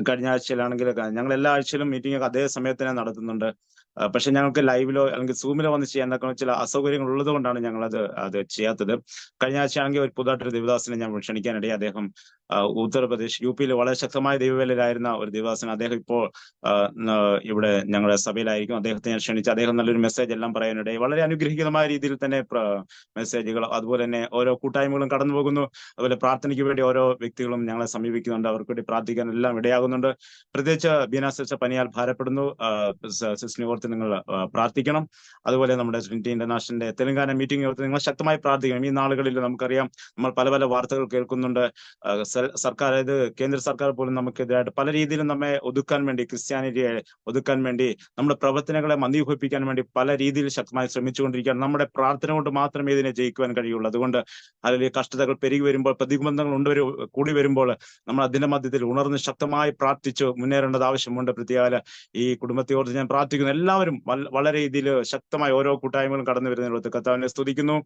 കഴിഞ്ഞ ആഴ്ചയിലാണെങ്കിൽ ഞങ്ങൾ എല്ലാ ആഴ്ചയിലും മീറ്റിംഗ് അതേ സമയത്ത് തന്നെ നടത്തുന്നുണ്ട്. പക്ഷെ ഞങ്ങൾക്ക് ലൈവിലോ അല്ലെങ്കിൽ സൂമിലോ വന്ന് ചെയ്യാൻ ചില അസൗകര്യങ്ങൾ ഉള്ളത് കൊണ്ടാണ് ഞങ്ങൾ അത് ചെയ്യാത്തത്. കഴിഞ്ഞ ആഴ്ചയാണെങ്കിൽ ഒരു പുതുതായിട്ടൊരു ദേവദാസിനെ ഞാൻ ക്ഷണിക്കാനിടയിൽ അദ്ദേഹം ഉത്തർപ്രദേശ് UP വളരെ ശക്തമായ ദൈവവേലയിലായിരുന്ന ഒരു ദൈവദാസൻ. അദ്ദേഹം ഇപ്പോൾ ഇവിടെ ഞങ്ങളുടെ സഭയിലായിരിക്കും. അദ്ദേഹത്തെ ഞാൻ ക്ഷണിച്ച് അദ്ദേഹം നല്ലൊരു മെസ്സേജ് എല്ലാം പറയാനിടയിൽ വളരെ അനുഗ്രഹീതമായ രീതിയിൽ തന്നെ മെസ്സേജുകൾ, അതുപോലെ തന്നെ ഓരോ കൂട്ടായ്മകളും കടന്നു പോകുന്നു. അതുപോലെ പ്രാർത്ഥനയ്ക്ക് വേണ്ടി ഓരോ വ്യക്തികളും ഞങ്ങളെ സമീപിക്കുന്നുണ്ട്. അവർക്ക് വേണ്ടി പ്രാർത്ഥിക്കാൻ എല്ലാം ഇടയാകുന്നുണ്ട്. പ്രത്യേകിച്ച് ബീന സിസ്റ്റർ പനിയാൽ ഭാരപ്പെടുന്നു. സിസ്റ്ററിനെ ഓർത്ത് നിങ്ങൾ പ്രാർത്ഥിക്കണം. അതുപോലെ നമ്മുടെ ട്രിനിറ്റി ഇന്റർനാഷണലിന്റെ തെലങ്കാന മീറ്റിംഗ് ഓർത്ത് നിങ്ങൾ ശക്തമായി പ്രാർത്ഥിക്കണം. ഈ നാളുകളിൽ നമുക്കറിയാം നമ്മൾ പല പല വാർത്തകൾ കേൾക്കുന്നുണ്ട്. സർക്കാർ, അതായത് കേന്ദ്ര സർക്കാർ പോലും നമുക്കെതിരായിട്ട് പല രീതിയിലും നമ്മെ ഒതുക്കാൻ വേണ്ടി, ക്രിസ്ത്യാനിറ്റിയെ ഒതുക്കാൻ വേണ്ടി, നമ്മുടെ പ്രവർത്തനങ്ങളെ മന്ദീഭവിപ്പിക്കാൻ വേണ്ടി പല രീതിയിൽ ശക്തമായി ശ്രമിച്ചുകൊണ്ടിരിക്കുകയാണ്. നമ്മുടെ പ്രാർത്ഥന കൊണ്ട് മാത്രമേ ഇതിനെ ജയിക്കുവാൻ കഴിയുള്ളൂ. അതുകൊണ്ട് അതിൽ കഷ്ടതകൾ പെരുകി വരുമ്പോൾ, പ്രതിബന്ധങ്ങൾ കൂടി വരുമ്പോൾ നമ്മൾ അതിന്റെ മധ്യത്തിൽ ഉണർന്ന് ശക്തമായി പ്രാർത്ഥിച്ച് മുന്നേറേണ്ടത് ആവശ്യമുണ്ട്. പ്രത്യേക ഈ കുടുംബത്തെ ഓർത്ത് ഞാൻ പ്രാർത്ഥിക്കുന്നു. എല്ലാവരും വളരെ രീതിയിൽ ശക്തമായി ഓരോ കൂട്ടായ്മകളും കടന്നു വരുന്നതിനോട് കർത്താവിനെ സ്തുതിക്കുന്നു.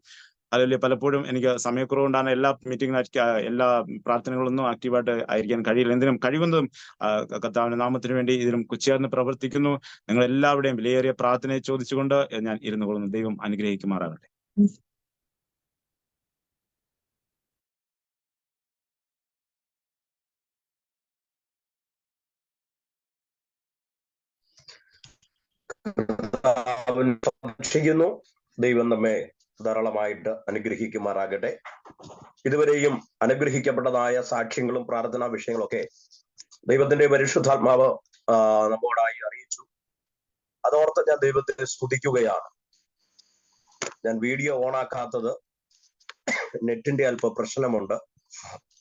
അതിൽ പലപ്പോഴും എനിക്ക് സമയക്കുറവുകൊണ്ടാണ് എല്ലാ മീറ്റിംഗിലും എല്ലാ പ്രാർത്ഥനകളൊന്നും ആക്റ്റീവായിട്ട് ആയിരിക്കാൻ കഴിയില്ല. എന്തിനും കഴിയുന്നതും കർത്താവിന്റെ നാമത്തിന് വേണ്ടി ഇതിലും ചേർന്ന് പ്രവർത്തിക്കുന്നു. നിങ്ങൾ എല്ലാവരുടെയും വിലയേറിയ പ്രാർത്ഥനയെ ചോദിച്ചുകൊണ്ട് ഞാൻ ഇരുന്നു കൊള്ളുന്നു. ദൈവം അനുഗ്രഹിക്കുമാറാകട്ടെ. സംരക്ഷിക്കുന്നു. ദൈവം നമ്മെ ധാരാളമായിട്ട് അനുഗ്രഹിക്കുമാറാകട്ടെ. ഇതുവരെയും അനുഗ്രഹിക്കപ്പെട്ടതായ സാക്ഷ്യങ്ങളും പ്രാർത്ഥനാ വിഷയങ്ങളൊക്കെ ദൈവത്തിന്റെ പരിശുദ്ധാത്മാവ് നമ്മോടായി അറിയിച്ചു. അതോർത്ത് ഞാൻ ദൈവത്തെ സ്തുതിക്കുകയാണ്. ഞാൻ വീഡിയോ ഓണാക്കാത്തത് നെറ്റിന്റെ അല്പ പ്രശ്നമുണ്ട്,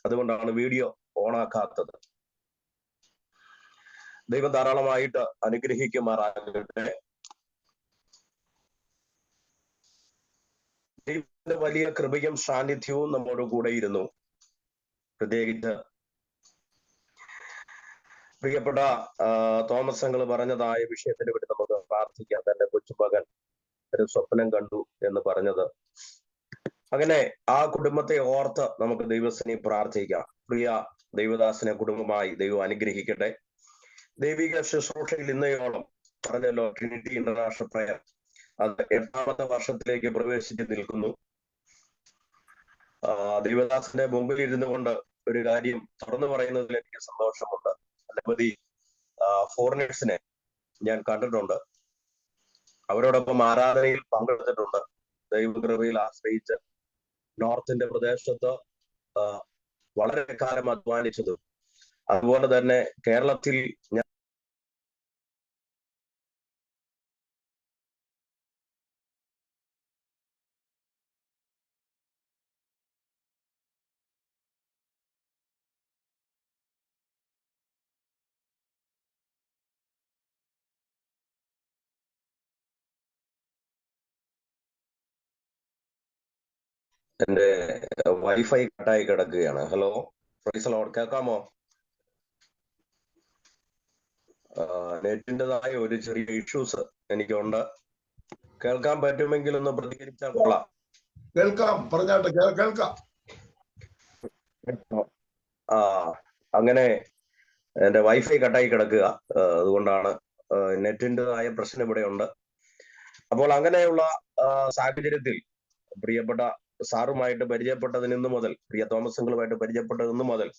അതുകൊണ്ടാണ് വീഡിയോ ഓണാക്കാത്തത്. ദൈവം ധാരാളമായിട്ട് അനുഗ്രഹിക്കുമാറാകട്ടെ. ദൈവത്തിന്റെ വലിയ കൃപയും സാന്നിധ്യവും നമ്മോട് കൂടെ ഇരുന്നു. പ്രത്യേകിച്ച് പ്രിയപ്പെട്ട തോമസ് അങ്കിൾ പറഞ്ഞതായ വിഷയത്തിന് വേണ്ടി നമുക്ക് പ്രാർത്ഥിക്കാം. തന്റെ കൊച്ചുമകൻ ഒരു സ്വപ്നം കണ്ടു എന്ന് പറഞ്ഞത്, അങ്ങനെ ആ കുടുംബത്തെ ഓർത്ത് നമുക്ക് ദൈവത്തിനെ പ്രാർത്ഥിക്കാം. പ്രിയ ദൈവദാസനെ കുടുംബമായി ദൈവം അനുഗ്രഹിക്കട്ടെ. ദൈവിക ശുശ്രൂഷയിൽ ഇന്നയോളം പറഞ്ഞല്ലോ, ട്രിനിറ്റി ഇന്റർനാഷണൽ പ്രയർ അത് 8ാമത്തെ വർഷത്തിലേക്ക് പ്രവേശിച്ച് നിൽക്കുന്നു. ദൈവദാസന്റെ മുമ്പിൽ ഇരുന്നു കൊണ്ട് ഒരു കാര്യം തുറന്നു പറയുന്നതിൽ എനിക്ക് സന്തോഷമുണ്ട്. അനവധി ഫോറിനേഴ്സിനെ ഞാൻ കണ്ടിട്ടുണ്ട്, അവരോടൊപ്പം ആരാധനയിൽ പങ്കെടുത്തിട്ടുണ്ട്. ദൈവകൃപയിൽ ആശ്രയിച്ച് നോർത്തിന്റെ പ്രദേശത്ത് വളരെ കാലം അധ്വാനിച്ചതും, അതുപോലെ തന്നെ കേരളത്തിൽ ഞാൻ എന്റെ വൈഫൈ കട്ടായി കിടക്കുകയാണ്. ഹലോ, പ്രൈസ് ലോർഡ്, കേൾക്കാമോ? നെറ്റിൻ്റെതായ ഒരു ചെറിയ ഇഷ്യൂസ് എനിക്കുണ്ട്. കേൾക്കാൻ പറ്റുമെങ്കിൽ ഒന്ന് പ്രതികരിച്ചാൽ കൊള്ളാം. കേൾക്കാം, പറഞ്ഞാട്ടെ, കേൾക്കാം. അങ്ങനെ എന്റെ വൈഫൈ കട്ടായി കിടക്കുക, അതുകൊണ്ടാണ് നെറ്റിൻ്റെതായ പ്രശ്നം ഇവിടെ ഉണ്ട്. അപ്പോൾ അങ്ങനെയുള്ള സാഹചര്യത്തിൽ പ്രിയപ്പെട്ട സാറുമായിട്ട് പരിചയപ്പെട്ടതിന് ഇന്നു മുതൽ, പ്രിയ തോമസ് അങ്കിളുമായിട്ട് പരിചയപ്പെട്ടത് ഇന്നു മുതൽ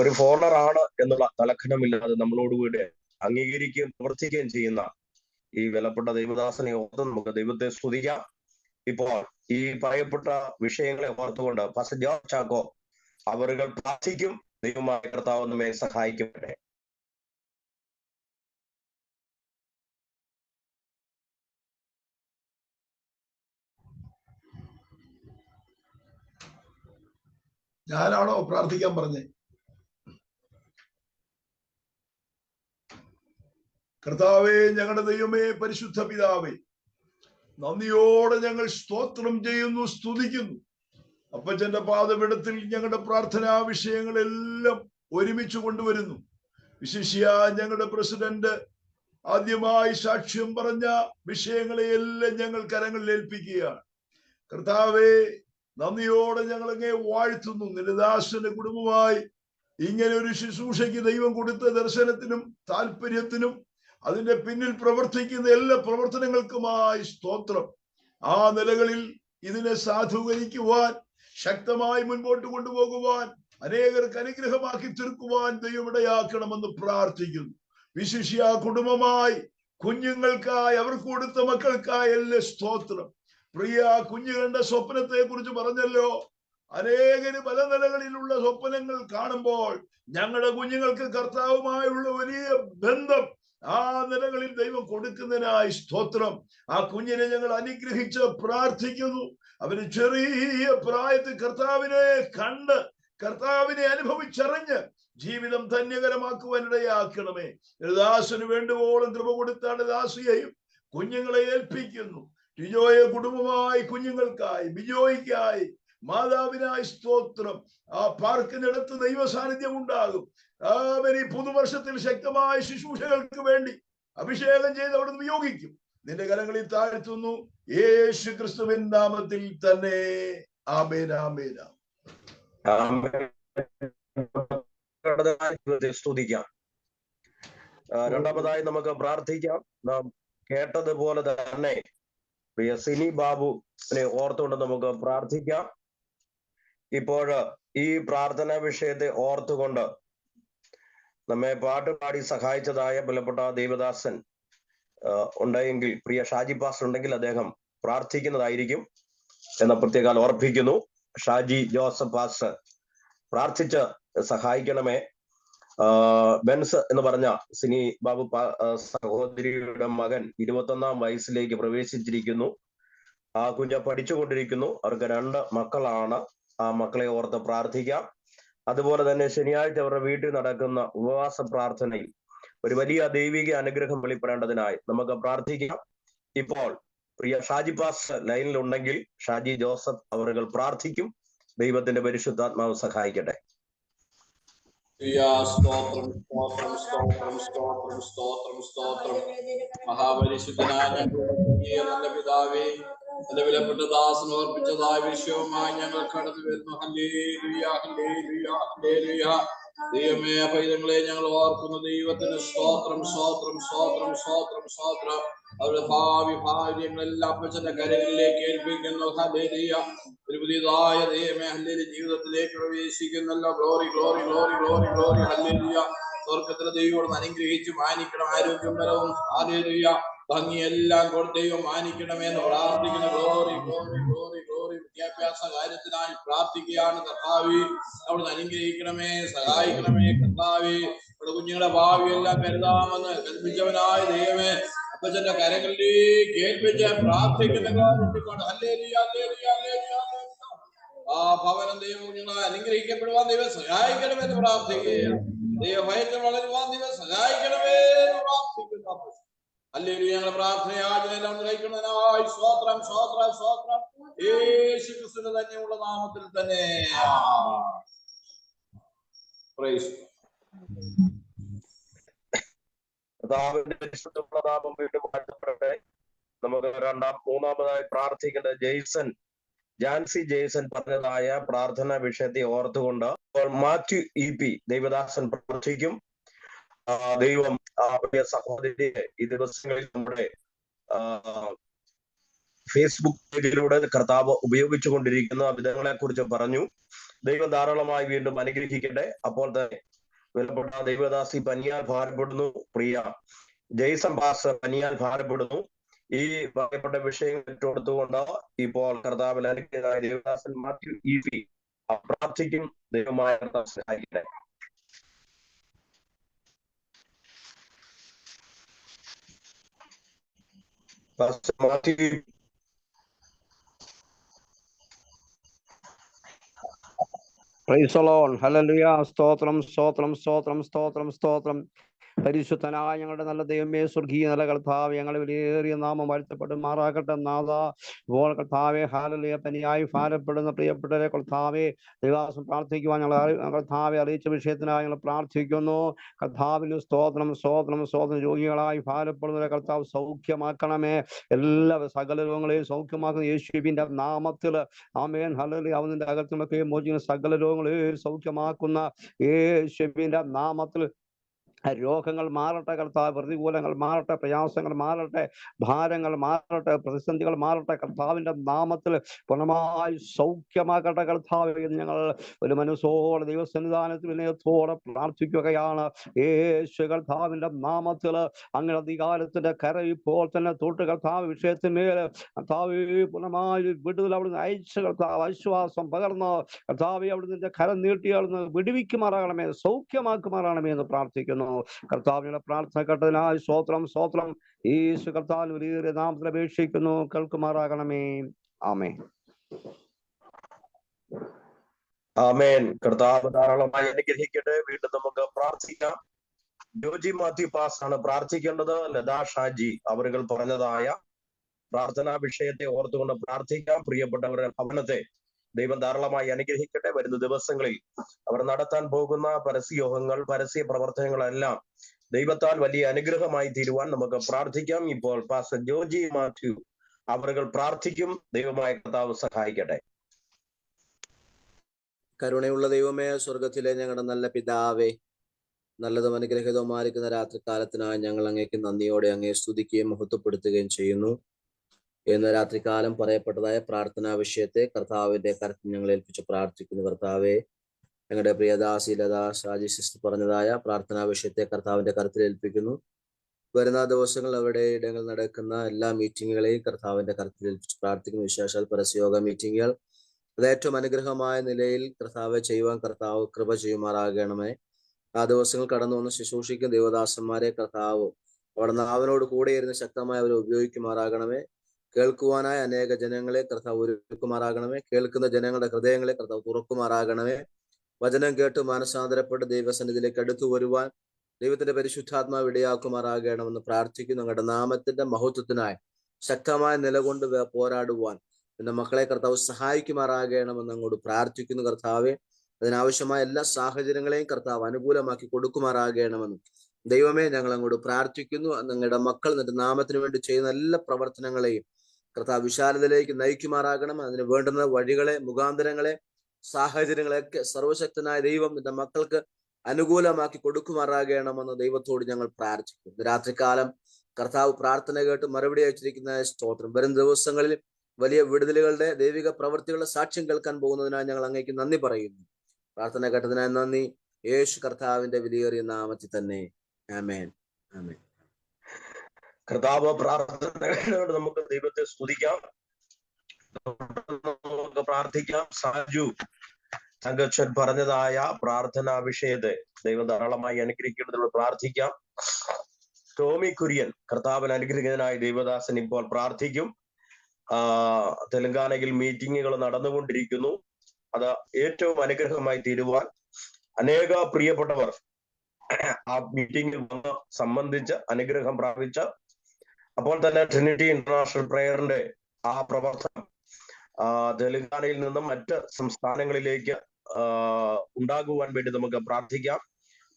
ഒരു ഫോറിനർ ആണ് എന്നുള്ള തലഖനമില്ലാതെ നമ്മളോടുകൂടി അംഗീകരിക്കുകയും പ്രവർത്തിക്കുകയും ചെയ്യുന്ന ഈ വിലപ്പെട്ട ദൈവദാസനെ ഓർത്ത് നമുക്ക് ദൈവത്തെ സ്തുതിക്കാം. ഇപ്പോൾ ഈ പറയപ്പെട്ട വിഷയങ്ങളെ ഓർത്തുകൊണ്ട് പാസ്റ്റർ ജോർജ് ചാക്കോ അവരുകൾ പ്രാർത്ഥിക്കും. ദൈവമായ കർത്താവ് നമ്മെ സഹായിക്കട്ടെ. ഞാനാണോ പ്രാർത്ഥിക്കാൻ പറഞ്ഞേ? കർത്താവേ, ഞങ്ങളുടെ ദൈവമേ, പരിശുദ്ധ പിതാവേ, നന്ദിയോടെ ഞങ്ങൾ സ്തോത്രം ചെയ്യുന്നു, സ്തുതിക്കുന്നു. അപ്പച്ചന്റെ പാദപീഠത്തിൽ ഞങ്ങളുടെ പ്രാർത്ഥനാ വിഷയങ്ങളെല്ലാം ഒരുമിച്ച് കൊണ്ടുവരുന്നു. വിശിഷ്യ ഞങ്ങളുടെ പ്രസിഡന്റ് ആദ്യമായി സാക്ഷ്യം പറഞ്ഞ വിഷയങ്ങളെയെല്ലാം ഞങ്ങൾ കരങ്ങളിൽ ഏൽപ്പിക്കുകയാണ്. കർത്താവേ, നന്ദിയോടെ ഞങ്ങൾ അങ്ങേ വാഴ്ത്തുന്നു. നിലദാസന്റെ കുടുംബമായി ഇങ്ങനെ ഒരു ശുശ്രൂഷയ്ക്ക് ദൈവം കൊടുത്ത ദർശനത്തിനും താല്പര്യത്തിനും അതിന്റെ പിന്നിൽ പ്രവർത്തിക്കുന്ന എല്ലാ പ്രവർത്തനങ്ങൾക്കുമായി സ്തോത്രം. ആ നിലകളിൽ ഇതിനെ സാധൂകരിക്കുവാൻ, ശക്തമായി മുൻപോട്ട് കൊണ്ടുപോകുവാൻ അനേകർക്ക് അനുഗ്രഹമാക്കി തീർക്കുവാൻ ദൈവം ഇടയാക്കണമെന്ന് പ്രാർത്ഥിക്കുന്നു. വിശിഷ്യ കുടുംബമായി, കുഞ്ഞുങ്ങൾക്കായി, അവർക്ക് കൊടുത്ത മക്കൾക്കായി എല്ലാം സ്തോത്രം. പ്രിയ കുഞ്ഞുങ്ങളുടെ സ്വപ്നത്തെ കുറിച്ച് പറഞ്ഞല്ലോ. അനേകര് പല നിലകളിലുള്ള സ്വപ്നങ്ങൾ കാണുമ്പോൾ ഞങ്ങളുടെ കുഞ്ഞുങ്ങൾക്ക് കർത്താവുമായുള്ള വലിയ ബന്ധം ആ നിലകളിൽ ദൈവം കൊടുക്കുന്നതിനായി സ്തോത്രം. ആ കുഞ്ഞിനെ ഞങ്ങൾ അനുഗ്രഹിച്ച് പ്രാർത്ഥിക്കുന്നു. അവന് ചെറിയ പ്രായത്തിൽ കർത്താവിനെ കണ്ട്, കർത്താവിനെ അനുഭവിച്ചറിഞ്ഞ് ജീവിതം ധന്യകരമാക്കുവാൻ ഇടയാക്കണമേ. ദാസന് വേണ്ടുവോളം കൃപ കൊടുത്താണ് ദാസിയെയും കുഞ്ഞുങ്ങളെ ഏൽപ്പിക്കുന്നു. ടിജോയെ കുടുംബമായി, കുഞ്ഞുങ്ങൾക്കായി, ബിജോയ്ക്കായി, മാതാവിനായി സ്തോത്രം. ആ പാർക്കിനടുത്ത് ദൈവ സാന്നിധ്യം ഉണ്ടാകും. ഈ പുതുവർഷത്തിൽ ശക്തമായ ശുശ്രൂഷകൾക്ക് വേണ്ടി അഭിഷേകം ചെയ്ത് അവിടെ നിയോഗിക്കും. നിന്റെ കരങ്ങളിൽ താഴ്ത്തുന്നു, യേശു ക്രിസ്തുവിൻ നാമത്തിൽ തന്നെ. ആമേൻ, ആമേൻ. സ്തുതിക്കാം. രണ്ടാമതായി നമുക്ക് പ്രാർത്ഥിക്കാം. നാം കേട്ടതുപോലെ തന്നെ പ്രിയ സിനി ബാബുവിനെ ഓർത്തുകൊണ്ട് നമുക്ക് പ്രാർത്ഥിക്കാം. ഇപ്പോൾ ഈ പ്രാർത്ഥനാ വിഷയത്തെ ഓർത്തുകൊണ്ട് നമ്മെ പാട്ടുപാടി സഹായിച്ചതായ ബലപ്പെട്ട ദേവദാസൻ ഉണ്ടെങ്കിൽ, പ്രിയ ഷാജി പാസ്റ്റർ ഉണ്ടെങ്കിൽ അദ്ദേഹം പ്രാർത്ഥിക്കുന്നതായിരിക്കും എന്ന പ്രത്യേകം ഓർപ്പിക്കുന്നു. ഷാജി ജോസഫ് പാസ്റ്റർ പ്രാർത്ഥിച്ച് സഹായിക്കണമേ. ബെൻസ് എന്ന് പറഞ്ഞ സിനി ബാബു സഹോദരിയുടെ മകൻ 21-ാം വയസ്സിലേക്ക് പ്രവേശിച്ചിരിക്കുന്നു. ആ കുഞ്ഞ് പഠിച്ചുകൊണ്ടിരിക്കുന്നു. അവർക്ക് 2 മക്കളാണ്. ആ മക്കളെ ഓർത്ത് പ്രാർത്ഥിക്കാം. അതുപോലെ തന്നെ ശനിയാഴ്ച അവരുടെ വീട്ടിൽ നടക്കുന്ന ഉപവാസ പ്രാർത്ഥനയിൽ ഒരു വലിയ ദൈവിക അനുഗ്രഹം വെളിപ്പെടേണ്ടതിനായി നമുക്ക് പ്രാർത്ഥിക്കാം. ഇപ്പോൾ പ്രിയ ഷാജി പാസ്റ്റർ ലൈനിൽ ഉണ്ടെങ്കിൽ ഷാജി ജോസഫ് അവர்கள் പ്രാർത്ഥിക്കും. ദൈവത്തിന്റെ പരിശുദ്ധാത്മാവ് സഹായിക്കട്ടെ. സ്തോത്രം, സ്തോത്രം, സ്തോത്രം, സ്തോത്രം, സ്തോത്രം, സ്തോത്രം. മഹാപരിശുദ്ധനായ ഞങ്ങളുടെ പിതാവേ, എന്റെ വിലപ്പെട്ട ദാസന് ഓർപ്പിച്ചതായ വിഷയവുമായി ഞങ്ങൾ കടന്നു വരുന്നു. ഹല്ലേലൂയ, ഹല്ലേലൂയ, ഹല്ലേലൂയ. ദൈവമേ, പൈതങ്ങളെ ഞങ്ങൾ ഓർക്കുന്ന ദൈവത്തിന് സ്തോത്രം, സ്തോത്രം, സ്തോത്രം, സ്തോത്രം, സ്തോത്രം. അവരുടെ ഭാര്യങ്ങളെല്ലാം അപ്പച്ചന്റെ കരങ്ങളിലേക്ക് ഏൽപ്പിക്കുന്നു. ഹല്ലേലൂയ. ഒരു പുതിയതായ ദൈവമേ, ഹല്ലേലൂയ, ജീവിതത്തിലേക്ക് പ്രവേശിക്കുന്നല്ലോ. Glory, glory, glory, glory, glory. ഹല്ലേലൂയ. സ്വർഗത്തിലെ ദൈവം അനുഗ്രഹിച്ച് മാനിക്കണം. ആരോഗ്യം ബലവും ഹല്ലേലൂയ ഭംഗിയെല്ലാം കൊണ്ട് ദൈവം മാനിക്കണമെന്ന് പ്രാർത്ഥിക്കുന്നു. Glory, glory, glory, glory. വിദ്യാഭ്യാസ കാര്യത്തിനായി പ്രാർത്ഥിക്കുകയാണ്. കർത്താവേ, അവിടുന്ന് അനുഗ്രഹിക്കണമേ, സഹായിക്കണമേ. കർത്താവേ, നമ്മുടെ കുഞ്ഞുങ്ങളുടെ ഭാവിയെല്ലാം കരുതാമെന്ന് കൽപ്പിച്ചവനായ ദൈവമേ, അപ്പച്ചന്റെ കരങ്ങളിലേക്ക് ഏൽപ്പിച്ച് പ്രാർത്ഥിക്കുന്ന ഹല്ലേലൂയ, ഹല്ലേലൂയ, ഹല്ലേലൂയ. ആ ഭവനം ദൈവം കുഞ്ഞുങ്ങളെ അനുഗ്രഹിക്കപ്പെടുവാൻ ദൈവം സഹായിക്കണമെന്ന് പ്രാർത്ഥിക്കുകയാണ്. ദൈവഭയത്തിൽ വളരുവാൻ ദൈവം സഹായിക്കണമേ എന്ന് പ്രാർത്ഥിക്കുന്നു. ഹല്ലേലൂയ. ഞങ്ങളുടെ പ്രാർത്ഥനയാചനെല്ലാം നിറയ്ക്കുന്നതിനായി സ്തോത്രം, സ്തോത്രം, സ്തോത്രം. യേശു ക്രിസ്തുവിന്റെ തന്നെയുള്ള നാമത്തിൽ തന്നെ. കർത്താവിന്റെ പരിശുദ്ധമുള്ള നാമം വീണ്ടും വാഴ്ത്തപ്പെടട്ടെ. നമുക്ക് മൂന്നാമതായി പ്രാർത്ഥിക്കേണ്ട ജാൻസി ജെയ്സൺ പറഞ്ഞതായ പ്രാർത്ഥന വിഷയത്തെ ഓർത്തുകൊണ്ട് മാത്യു EP ദൈവദാസൻ പ്രാർത്ഥിക്കും. ദൈവം പ്രിയ സഹോദരിയെ ഈ ദിവസങ്ങളിൽ നമ്മുടെ ഫേസ്ബുക്ക് പേജിലൂടെ കർത്താവ് ഉപയോഗിച്ചു കൊണ്ടിരിക്കുന്ന വിധങ്ങളെ കുറിച്ച് പറഞ്ഞു. ദൈവം ധാരാളമായി വീണ്ടും അനുഗ്രഹിക്കട്ടെ. അപ്പോൾ തന്നെ വിലപ്പെട്ട ദൈവദാസി പനിയാൽ ഭാരപ്പെടുന്നു. പ്രിയ ജെയ്സൺ പാസ്റ്റർ പനിയാൽ ഭാരപ്പെടുന്നു. ഈ പറയപ്പെട്ട വിഷയങ്ങൾ ഇട്ടുകൊടുത്തുകൊണ്ട് ഇപ്പോൾ കർത്താവിൽ അനുഗ്രഹീതനായ ദേവദാസൻ മാത്യു EP പ്രാർത്ഥിക്കും. ദൈവമായ കർത്താവ് സഹായിക്കട്ടെ. Mathew price the lord. Hallelujah. സ്തോത്രം, സ്തോത്രം, സ്തോത്രം, സ്തോത്രം, സ്തോത്രം. പരിശുദ്ധനായ ഞങ്ങളുടെ നല്ല ദൈവമേ, സ്വർഗീയ നല്ല കർത്താവേ, ഞങ്ങളെ വിലയേറിയ നാമം വാഴ്ത്തപ്പെടുമാറാകട്ടെ. നാഥ, ഇപ്പോൾ കർത്താവേ, ഹല്ലേലൂയ, പനിയായി ഭാരപ്പെടുന്ന പ്രിയപ്പെട്ടവരെ കർത്താവേ, ദൈവദാസൻ പ്രാർത്ഥിക്കുവാൻ ഞങ്ങൾ കർത്താവെ അറിയിച്ച വിഷയത്തിനായി ഞങ്ങൾ പ്രാർത്ഥിക്കുന്നു. കർത്താവിന് സ്തോത്രം, സ്തോത്രം, സ്തോത്രം. രോഗികളായി ഭാരപ്പെടുന്നവരെ കർത്താവ് സൗഖ്യമാക്കണമേ. എല്ലാ സകല രോഗങ്ങളെയും സൗഖ്യമാക്കുന്ന യേശുവിന്റെ നാമത്തിൽ ആമേൻ. ഹല്ലേലൂയ. അവന്റെ അകത്തുമൊക്കെ മോചിക്കുന്ന സകല രോഗങ്ങളെയും സൗഖ്യമാക്കുന്ന യേശുവിന്റെ നാമത്തിൽ രോഗങ്ങൾ മാറട്ടെ കർത്താവ്, പ്രതികൂലങ്ങൾ മാറട്ടെ, പ്രയാസങ്ങൾ മാറട്ടെ, ഭാരങ്ങൾ മാറട്ടെ, പ്രതിസന്ധികൾ മാറട്ടെ. കർത്താവിന്റെ നാമത്തിൽ പൂർണ്ണമായി സൗഖ്യമാക്കട്ടെ കർത്താവ്. ഞങ്ങൾ ഒരു മനസ്സോടെ ദൈവസന്നിധാനത്തിൽ വിനയത്തോടെ പ്രാർത്ഥിക്കുകയാണ്. യേശു കർത്താവിന്റെ നാമത്തിൽ അങ്ങനെ അധികാരത്തിന്റെ കര ഇപ്പോൾ തന്നെ തൊട്ട് കർത്താവ് വിഷയത്തിന്മേൽ കർത്താവ് പൂർണ്ണമായി വിടുതൽ അവിടുന്ന് അയച്ച കർത്താവ് ആശ്വാസം പകർന്ന് കർത്താവ് അവിടുന്ന് കരം നീട്ടി അവിടുന്ന് വിടുവിക്കുമാറാകണമേ, സൗഖ്യമാക്കുമാറാകണമേ എന്ന് പ്രാർത്ഥിക്കുന്നു. കർത്താവിനുള്ള പ്രാർത്ഥന കേട്ടതിനായി സ്തോത്രം, സ്തോത്രം. യേശു കർത്താവിന്റെ വലിയ നാമത്തിൽ അപേക്ഷിക്കുന്നു, കേൾക്കുമാറാകണമേ. ആമേൻ. ആമേൻ. കർത്താവ് ധാരാളമായി അനുഗ്രഹിക്കട്ടെ. വീണ്ടും നമുക്ക് പ്രാർത്ഥിക്കാം. ജോജി മാത്യു പാസ് ആണ് പ്രാർത്ഥിക്കേണ്ടത്. ലതാ ഷാജി അവരുകൾ പറഞ്ഞതായ പ്രാർത്ഥനാ വിഷയത്തെ ഓർത്തുകൊണ്ട് പ്രാർത്ഥിക്കാം. പ്രിയപ്പെട്ടവരുടെ ഭവനത്തെ ദൈവം ധാരാളമായി അനുഗ്രഹിക്കട്ടെ. വരുന്ന ദിവസങ്ങളിൽ അവർ നടത്താൻ പോകുന്ന പരസ്യയോഗങ്ങൾ, പരസ്യ പ്രവർത്തനങ്ങളെല്ലാം ദൈവത്താൽ വലിയ അനുഗ്രഹമായി തീരുവാൻ നമുക്ക് പ്രാർത്ഥിക്കാം. ഇപ്പോൾ പാസ്റ്റർ ജോജി മാത്യു അവരുകൾ പ്രാർത്ഥിക്കും. ദൈവമായ കർത്താവ് സഹായിക്കട്ടെ. കരുണയുള്ള ദൈവമേ, സ്വർഗത്തിലെ ഞങ്ങളുടെ നല്ല പിതാവേ, നല്ലതും അനുഗ്രഹിതവുമായിരിക്കുന്ന രാത്രികാലത്തിനായി ഞങ്ങൾ അങ്ങേക്ക് നന്ദിയോടെ അങ്ങയെ സ്തുതിക്കുകയും മഹത്വപ്പെടുത്തുകയും ചെയ്യുന്നു. ഇന്ന് രാത്രികാലം പറയപ്പെട്ടതായ പ്രാർത്ഥനാ വിഷയത്തെ കർത്താവിന്റെ കരത്തിൽ ഞങ്ങൾ ഏൽപ്പിച്ച് പ്രാർത്ഥിക്കുന്നു. കർത്താവെ, ഞങ്ങളുടെ പ്രിയദാസി ലതാ ഷാജി സിസ്റ്റർ പറഞ്ഞതായ പ്രാർത്ഥനാ വിഷയത്തെ കർത്താവിന്റെ കരത്തിൽ ഏൽപ്പിക്കുന്നു. വരുന്ന ദിവസങ്ങൾ അവിടെ ഇടങ്ങളിൽ നടക്കുന്ന എല്ലാ മീറ്റിങ്ങുകളെയും കർത്താവിന്റെ കരത്തിൽ ഏൽപ്പിച്ച് പ്രാർത്ഥിക്കുന്നു. വിശേഷാൽ പരസ്യയോഗ മീറ്റിങ്ങുകൾ അത് ഏറ്റവും അനുഗ്രഹമായ നിലയിൽ കർത്താവെ ചെയ്യുവാൻ കർത്താവ് കൃപ ചെയ്യുമാറാകണമേ. ആ ദിവസങ്ങൾ കടന്നു വന്ന് ശുശ്രൂഷിക്കുന്ന ദേവദാസന്മാരെ കർത്താവ് അവിടെ നാവിനോട് കൂടെ ഇരുന്ന് ശക്തമായി അവരെ ഉപയോഗിക്കുമാറാകണമേ. കേൾക്കുവാനായി അനേക ജനങ്ങളെ കർത്താവ് ഒരുക്കുമാറാകണമേ. കേൾക്കുന്ന ജനങ്ങളുടെ ഹൃദയങ്ങളെ കർത്താവ് തുറക്കുമാറാകണമേ. വചനം കേട്ട് മാനസാന്തരപ്പെട്ട് ദൈവസന്നിധിയിലേക്ക് അടുത്തു വരുവാൻ ദൈവത്തിന്റെ പരിശുദ്ധാത്മാവ് ഇടയാക്കുമാറാകണമെന്ന് പ്രാർത്ഥിക്കുന്നു. ഞങ്ങളുടെ നാമത്തിന്റെ മഹത്വത്തിനായി ശക്തമായ നിലകൊണ്ട് പോരാടുവാൻ എന്റെ മക്കളെ കർത്താവ് സഹായിക്കുമാറാകണമെന്ന് അങ്ങോട്ട് പ്രാർത്ഥിക്കുന്നു. കർത്താവെ, അതിനാവശ്യമായ എല്ലാ സാഹചര്യങ്ങളെയും കർത്താവ് അനുകൂലമാക്കി കൊടുക്കുമാറാകണമെന്നും ദൈവമേ ഞങ്ങൾ അങ്ങോട്ട് പ്രാർത്ഥിക്കുന്നു. നിങ്ങളുടെ മക്കൾ നിന്റെ നാമത്തിന് വേണ്ടി ചെയ്യുന്ന എല്ലാ പ്രവർത്തനങ്ങളെയും കർത്താവ് വിശാലതയിലേക്ക് നയിക്കുമാറാകണം. അതിന് വേണ്ടുന്ന വഴികളെ, മുഖാന്തരങ്ങളെ, സാഹചര്യങ്ങളെയൊക്കെ സർവശക്തനായ ദൈവം നിന്റെ മക്കൾക്ക് അനുകൂലമാക്കി കൊടുക്കുമാറാകണമെന്ന് ദൈവത്തോട് ഞങ്ങൾ പ്രാർത്ഥിക്കുന്നു. രാത്രികാലം കർത്താവ് പ്രാർത്ഥന കേട്ട് മറുപടി അയച്ചിരിക്കുന്ന സ്തോത്രം. വരും ദിവസങ്ങളിൽ വലിയ വിടുതലുകളുടെ ദൈവിക പ്രവൃത്തികളുടെ സാക്ഷ്യം കേൾക്കാൻ പോകുന്നതിനായി ഞങ്ങൾ അങ്ങേക്ക് നന്ദി പറയുന്നു. പ്രാർത്ഥന കേട്ടതിനായി നന്ദി. യേശു കർത്താവിന്റെ വിലയേറിയ നാമത്തിൽ തന്നെ. ആമേൻ, ആമേൻ. കർത്താവ് പ്രാർത്ഥനയോട് നമുക്ക് ദൈവത്തെ സ്തുതിക്കാം, നമുക്ക് പ്രാർത്ഥിക്കാം. സാജു തങ്കച്ചൻ പറഞ്ഞതായ പ്രാർത്ഥനാ വിഷയത്തെ ദൈവം ധാരാളമായി അനുഗ്രഹിക്കുന്നതിനോട് പ്രാർത്ഥിക്കാം. ടോമി കുര്യൻ കർത്താവിന് അനുഗ്രഹിക്കുന്നതിനായി ദൈവദാസൻ ഇപ്പോൾ പ്രാർത്ഥിക്കും. തെലങ്കാനയിൽ മീറ്റിങ്ങുകൾ നടന്നുകൊണ്ടിരിക്കുന്നു. അത് ഏറ്റവും അനുഗ്രഹമായി തീരുവാൻ അനേക പ്രിയപ്പെട്ടവർ ആ മീറ്റിംഗിൽ വന്ന് സംബന്ധിച്ച് അനുഗ്രഹം പ്രാപിച്ച അപ്പോൾ തന്നെ ട്രിനിറ്റി ഇന്റർനാഷണൽ പ്രയറിന്റെ ആ പ്രവർത്തനം തെലങ്കാനയിൽ നിന്നും മറ്റ് സംസ്ഥാനങ്ങളിലേക്ക് ഉണ്ടാകുവാൻ വേണ്ടി നമുക്ക് പ്രാർത്ഥിക്കാം.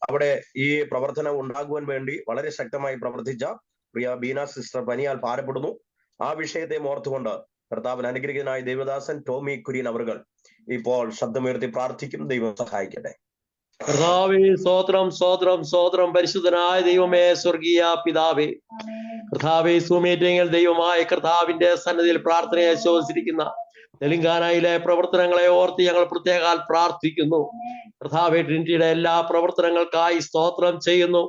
അവിടെ ഈ പ്രവർത്തനം ഉണ്ടാകുവാൻ വേണ്ടി വളരെ ശക്തമായി പ്രവർത്തിച്ച പ്രിയ ബീന സിസ്റ്റർ പനിയാൽ ഭാരപ്പെടുന്നു. ആ വിഷയത്തെ ഓർത്തുകൊണ്ട് കർത്താവിന് അനുഗ്രഹിതനായ ദൈവദാസൻ ടോമി കുര്യൻ അവர்கள் ഇപ്പോൾ ശബ്ദമുയർത്തി പ്രാർത്ഥിക്കും. ദൈവം സഹായിക്കട്ടെ. കർത്താവേ, സ്തോത്രം, സ്തോത്രം, സ്തോത്രം. പരിശുദ്ധനായ ദൈവമേ, സ്വർഗീയ പിതാവേ, കർത്താവേ, സുമീറ്റിംഗിൽ ദൈവമായ കർത്താവിന്റെ സന്നിധിയിൽ പ്രാർത്ഥനയെ ആശ്വസിച്ചിരിക്കുന്ന തെലങ്കാനയിലെ പ്രവർത്തനങ്ങളെ ഓർത്ത് ഞങ്ങൾ പ്രത്യേകാൽ പ്രാർത്ഥിക്കുന്നു. കർത്താവേ, ട്രിനിറ്റിയുടെ എല്ലാ പ്രവർത്തനങ്ങൾക്കായി സ്തോത്രം ചെയ്യുന്നു.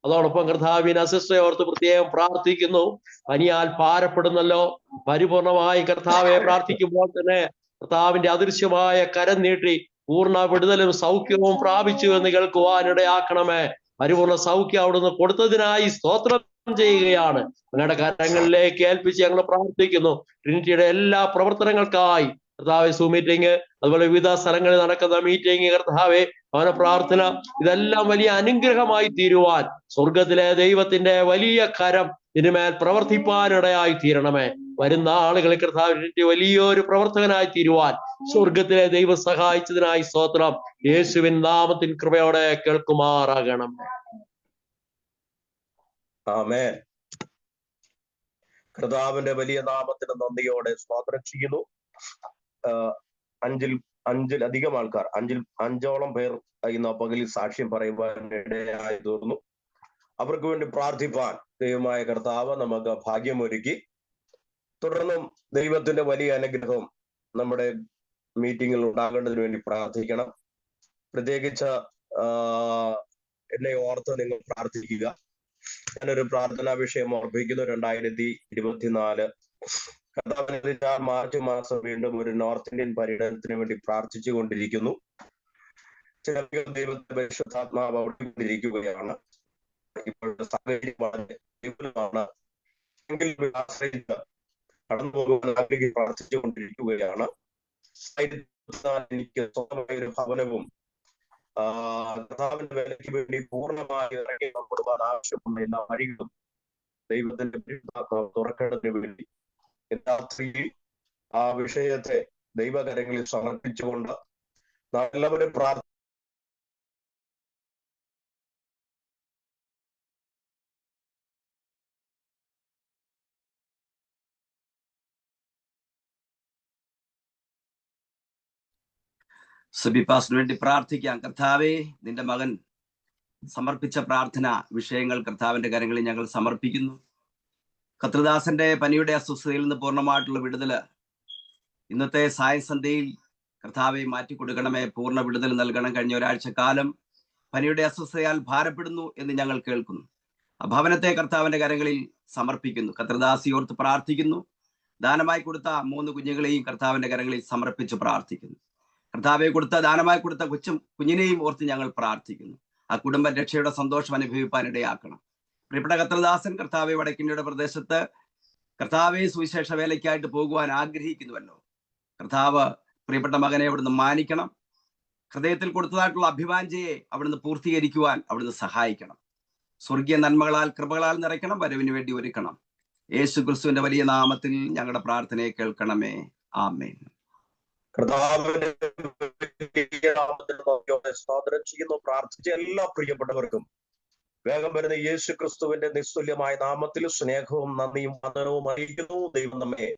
അതോടൊപ്പം കർത്താവിന് അസിസ്റ്ററെ ഓർത്ത് പ്രത്യേകം പ്രാർത്ഥിക്കുന്നു. പനിയാൽ ഭാരപ്പെടുന്നല്ലോ, പരിപൂർണമായി കർത്താവെ പ്രാർത്ഥിക്കുമ്പോൾ തന്നെ കർത്താവിന്റെ അദൃശ്യമായ കരം നീട്ടി പൂർണ്ണ വിടുതലും സൗഖ്യവും പ്രാപിച്ചു എന്ന് കേൾക്കുവാനിടയാക്കണമേ. പരിപൂർണ സൗഖ്യം അവിടുന്ന് കൊടുത്തതിനായി സ്തോത്രം ചെയ്യുകയാണ്. ഞങ്ങളുടെ കരങ്ങളിലേക്ക് ഏൽപ്പിച്ച് ഞങ്ങൾ പ്രാർത്ഥിക്കുന്നു. ട്രിനിറ്റിയുടെ എല്ലാ പ്രവർത്തനങ്ങൾക്കായി കർത്താവെ, മീറ്റിംഗ്, അതുപോലെ വിവിധ സ്ഥലങ്ങളിൽ നടക്കുന്ന മീറ്റിംഗ്, കർത്താവെ, ഭവന പ്രാർത്ഥന, ഇതെല്ലാം വലിയ അനുഗ്രഹമായി തീരുവാൻ സ്വർഗത്തിലെ ദൈവത്തിന്റെ വലിയ കരം ഇതിന്മേൽ പ്രവർത്തിപ്പാനിടയായി തീരണമേ. വരുന്ന ആളുകളിൽ കർത്താവിന്റെ വലിയൊരു പ്രവർത്തകനായി തീരുവാൻ സ്വർഗത്തിലെ ദൈവം സഹായിച്ചതിനായി സ്തോത്രം. യേശുവിൻ നാമത്തിൻ കൃപയോടെ കേൾക്കുമാറാകണം. ആമേൻ. കർത്താവിന്റെ വലിയ നാമത്തിന് നന്ദിയോടെ സ്തോത്രം ചെയ്യുന്നു. അഞ്ചിലധികം ആൾക്കാർ, അഞ്ചോളം പേർ ഇന്ന് പകലിൽ സാക്ഷ്യം പറയുവാൻ ഇടയായി തീർന്നു. അവർക്ക് വേണ്ടി പ്രാർത്ഥിപ്പാൻ ദൈവമായ കർത്താവ് നമുക്ക് ഭാഗ്യമൊരുക്കി. തുടർന്നും ദൈവത്തിന്റെ വലിയ അനുഗ്രഹം നമ്മുടെ മീറ്റിങ്ങിൽ ഉണ്ടാകേണ്ടതിന് വേണ്ടി പ്രാർത്ഥിക്കണം. പ്രത്യേകിച്ച് എന്നെ ഓർത്ത് നിങ്ങൾ പ്രാർത്ഥിക്കുക. ഞാനൊരു പ്രാർത്ഥനാ വിഷയം ഓർപ്പിക്കുന്നു. 2024 കർത്താവിനെ മാർച്ച് മാസം വീണ്ടും ഒരു നോർത്ത് ഇന്ത്യൻ പര്യടനത്തിന് വേണ്ടി പ്രാർത്ഥിച്ചു കൊണ്ടിരിക്കുന്നു. ചില ദൈവത്തിന്റെ പരിശുദ്ധാത്മാവ് അവിടെ കൊണ്ടിരിക്കുകയാണ്. ഇപ്പോഴത്തെ സാഹചര്യം വളരെ വിപുലമാണ് എങ്കിൽ ആശ്രയിച്ച് കടന്നു പോകുവാൻ ആഗ്രഹിച്ച് പ്രാർത്ഥിച്ചു കൊണ്ടിരിക്കുകയാണ്. എനിക്ക് സ്വന്തമായ ഒരു ഭവനവും കർത്താവിന്റെ വിലയ്ക്ക് വേണ്ടി പൂർണ്ണമായി ഇറങ്ങി കൊടുക്കാൻ ആവശ്യമുള്ള എല്ലാ വഴികളും ദൈവത്തിന്റെ പരിശുദ്ധാത്മാവ് തുറക്കേണ്ടതിന് വേണ്ടി രാത്രിയിൽ ആ വിഷയത്തെ ദൈവകരങ്ങളിൽ സമർപ്പിച്ചുകൊണ്ട് എല്ലാവരും പ്രാർത്ഥന സുബിപാസിന് വേണ്ടി പ്രാർത്ഥിക്കാം. കർത്താവേ, നിന്റെ മകൻ സമർപ്പിച്ച പ്രാർത്ഥന വിഷയങ്ങൾ കർത്താവിന്റെ കരങ്ങളിൽ ഞങ്ങൾ സമർപ്പിക്കുന്നു. കർത്തൃദാസന്റെ പനിയുടെ അസ്വസ്ഥതയിൽ നിന്ന് പൂർണ്ണമായിട്ടുള്ള വിടുതല് ഇന്നത്തെ സായസന്ധ്യയിൽ കർത്താവെ മാറ്റിക്കൊടുക്കണമേ. പൂർണ്ണ വിടുതൽ നൽകണം. കഴിഞ്ഞ ഒരാഴ്ച കാലം പനിയുടെ അസ്വസ്ഥതയാൽ ഭാരപ്പെടുന്നു എന്ന് ഞങ്ങൾ കേൾക്കുന്നു. ആ ഭവനത്തെ കർത്താവിന്റെ കരങ്ങളിൽ സമർപ്പിക്കുന്നു. കർത്തൃദാസിയോർത്ത് പ്രാർത്ഥിക്കുന്നു. ദാനമായി കൊടുത്ത 3 കുഞ്ഞുങ്ങളെയും കർത്താവിന്റെ കരങ്ങളിൽ സമർപ്പിച്ച് പ്രാർത്ഥിക്കുന്നു. കർത്താവെ ദാനമായി കൊടുത്ത കുഞ്ഞിനെയും ഓർത്ത് ഞങ്ങൾ പ്രാർത്ഥിക്കുന്നു. ആ കുടുംബ രക്ഷയുടെ സന്തോഷം അനുഭവിപ്പാൻ ഇടയാക്കണം. പ്രിയപ്പെട്ട കർത്തൃദാസൻ കർത്താവെ വടക്കിന്ത്യയുടെ പ്രദേശത്ത് കർത്താവെ സുവിശേഷ വേലയ്ക്കായിട്ട് പോകുവാൻ ആഗ്രഹിക്കുന്നുവല്ലോ. കർത്താവ് പ്രിയപ്പെട്ട മകനെ അവിടുന്ന് മാനിക്കണം. ഹൃദയത്തിൽ കൊടുത്തതായിട്ടുള്ള അഭിവാഞ്ചയെ അവിടുന്ന് പൂർത്തീകരിക്കുവാൻ അവിടുന്ന് സഹായിക്കണം. സ്വർഗീയ നന്മകളാൽ കൃപകളാൽ നിറയ്ക്കണം. വരവിന് വേണ്ടി ഒരുക്കണം. യേശു ക്രിസ്തുവിന്റെ വലിയ നാമത്തിൽ ഞങ്ങളുടെ പ്രാർത്ഥനയെ കേൾക്കണമേ. ആമേൻ. കർത്താവിന്റെ സ്തോത്രം ചെയ്യുന്നു. പ്രാർത്ഥിച്ച എല്ലാ പ്രിയപ്പെട്ടവർക്കും വേഗം വരുന്ന യേശു ക്രിസ്തുവിന്റെ നിസ്തുല്യമായ നാമത്തിൽ സ്നേഹവും നന്ദിയും വന്ദനവും അറിയിക്കുന്നു. ദൈവം നമ്മെ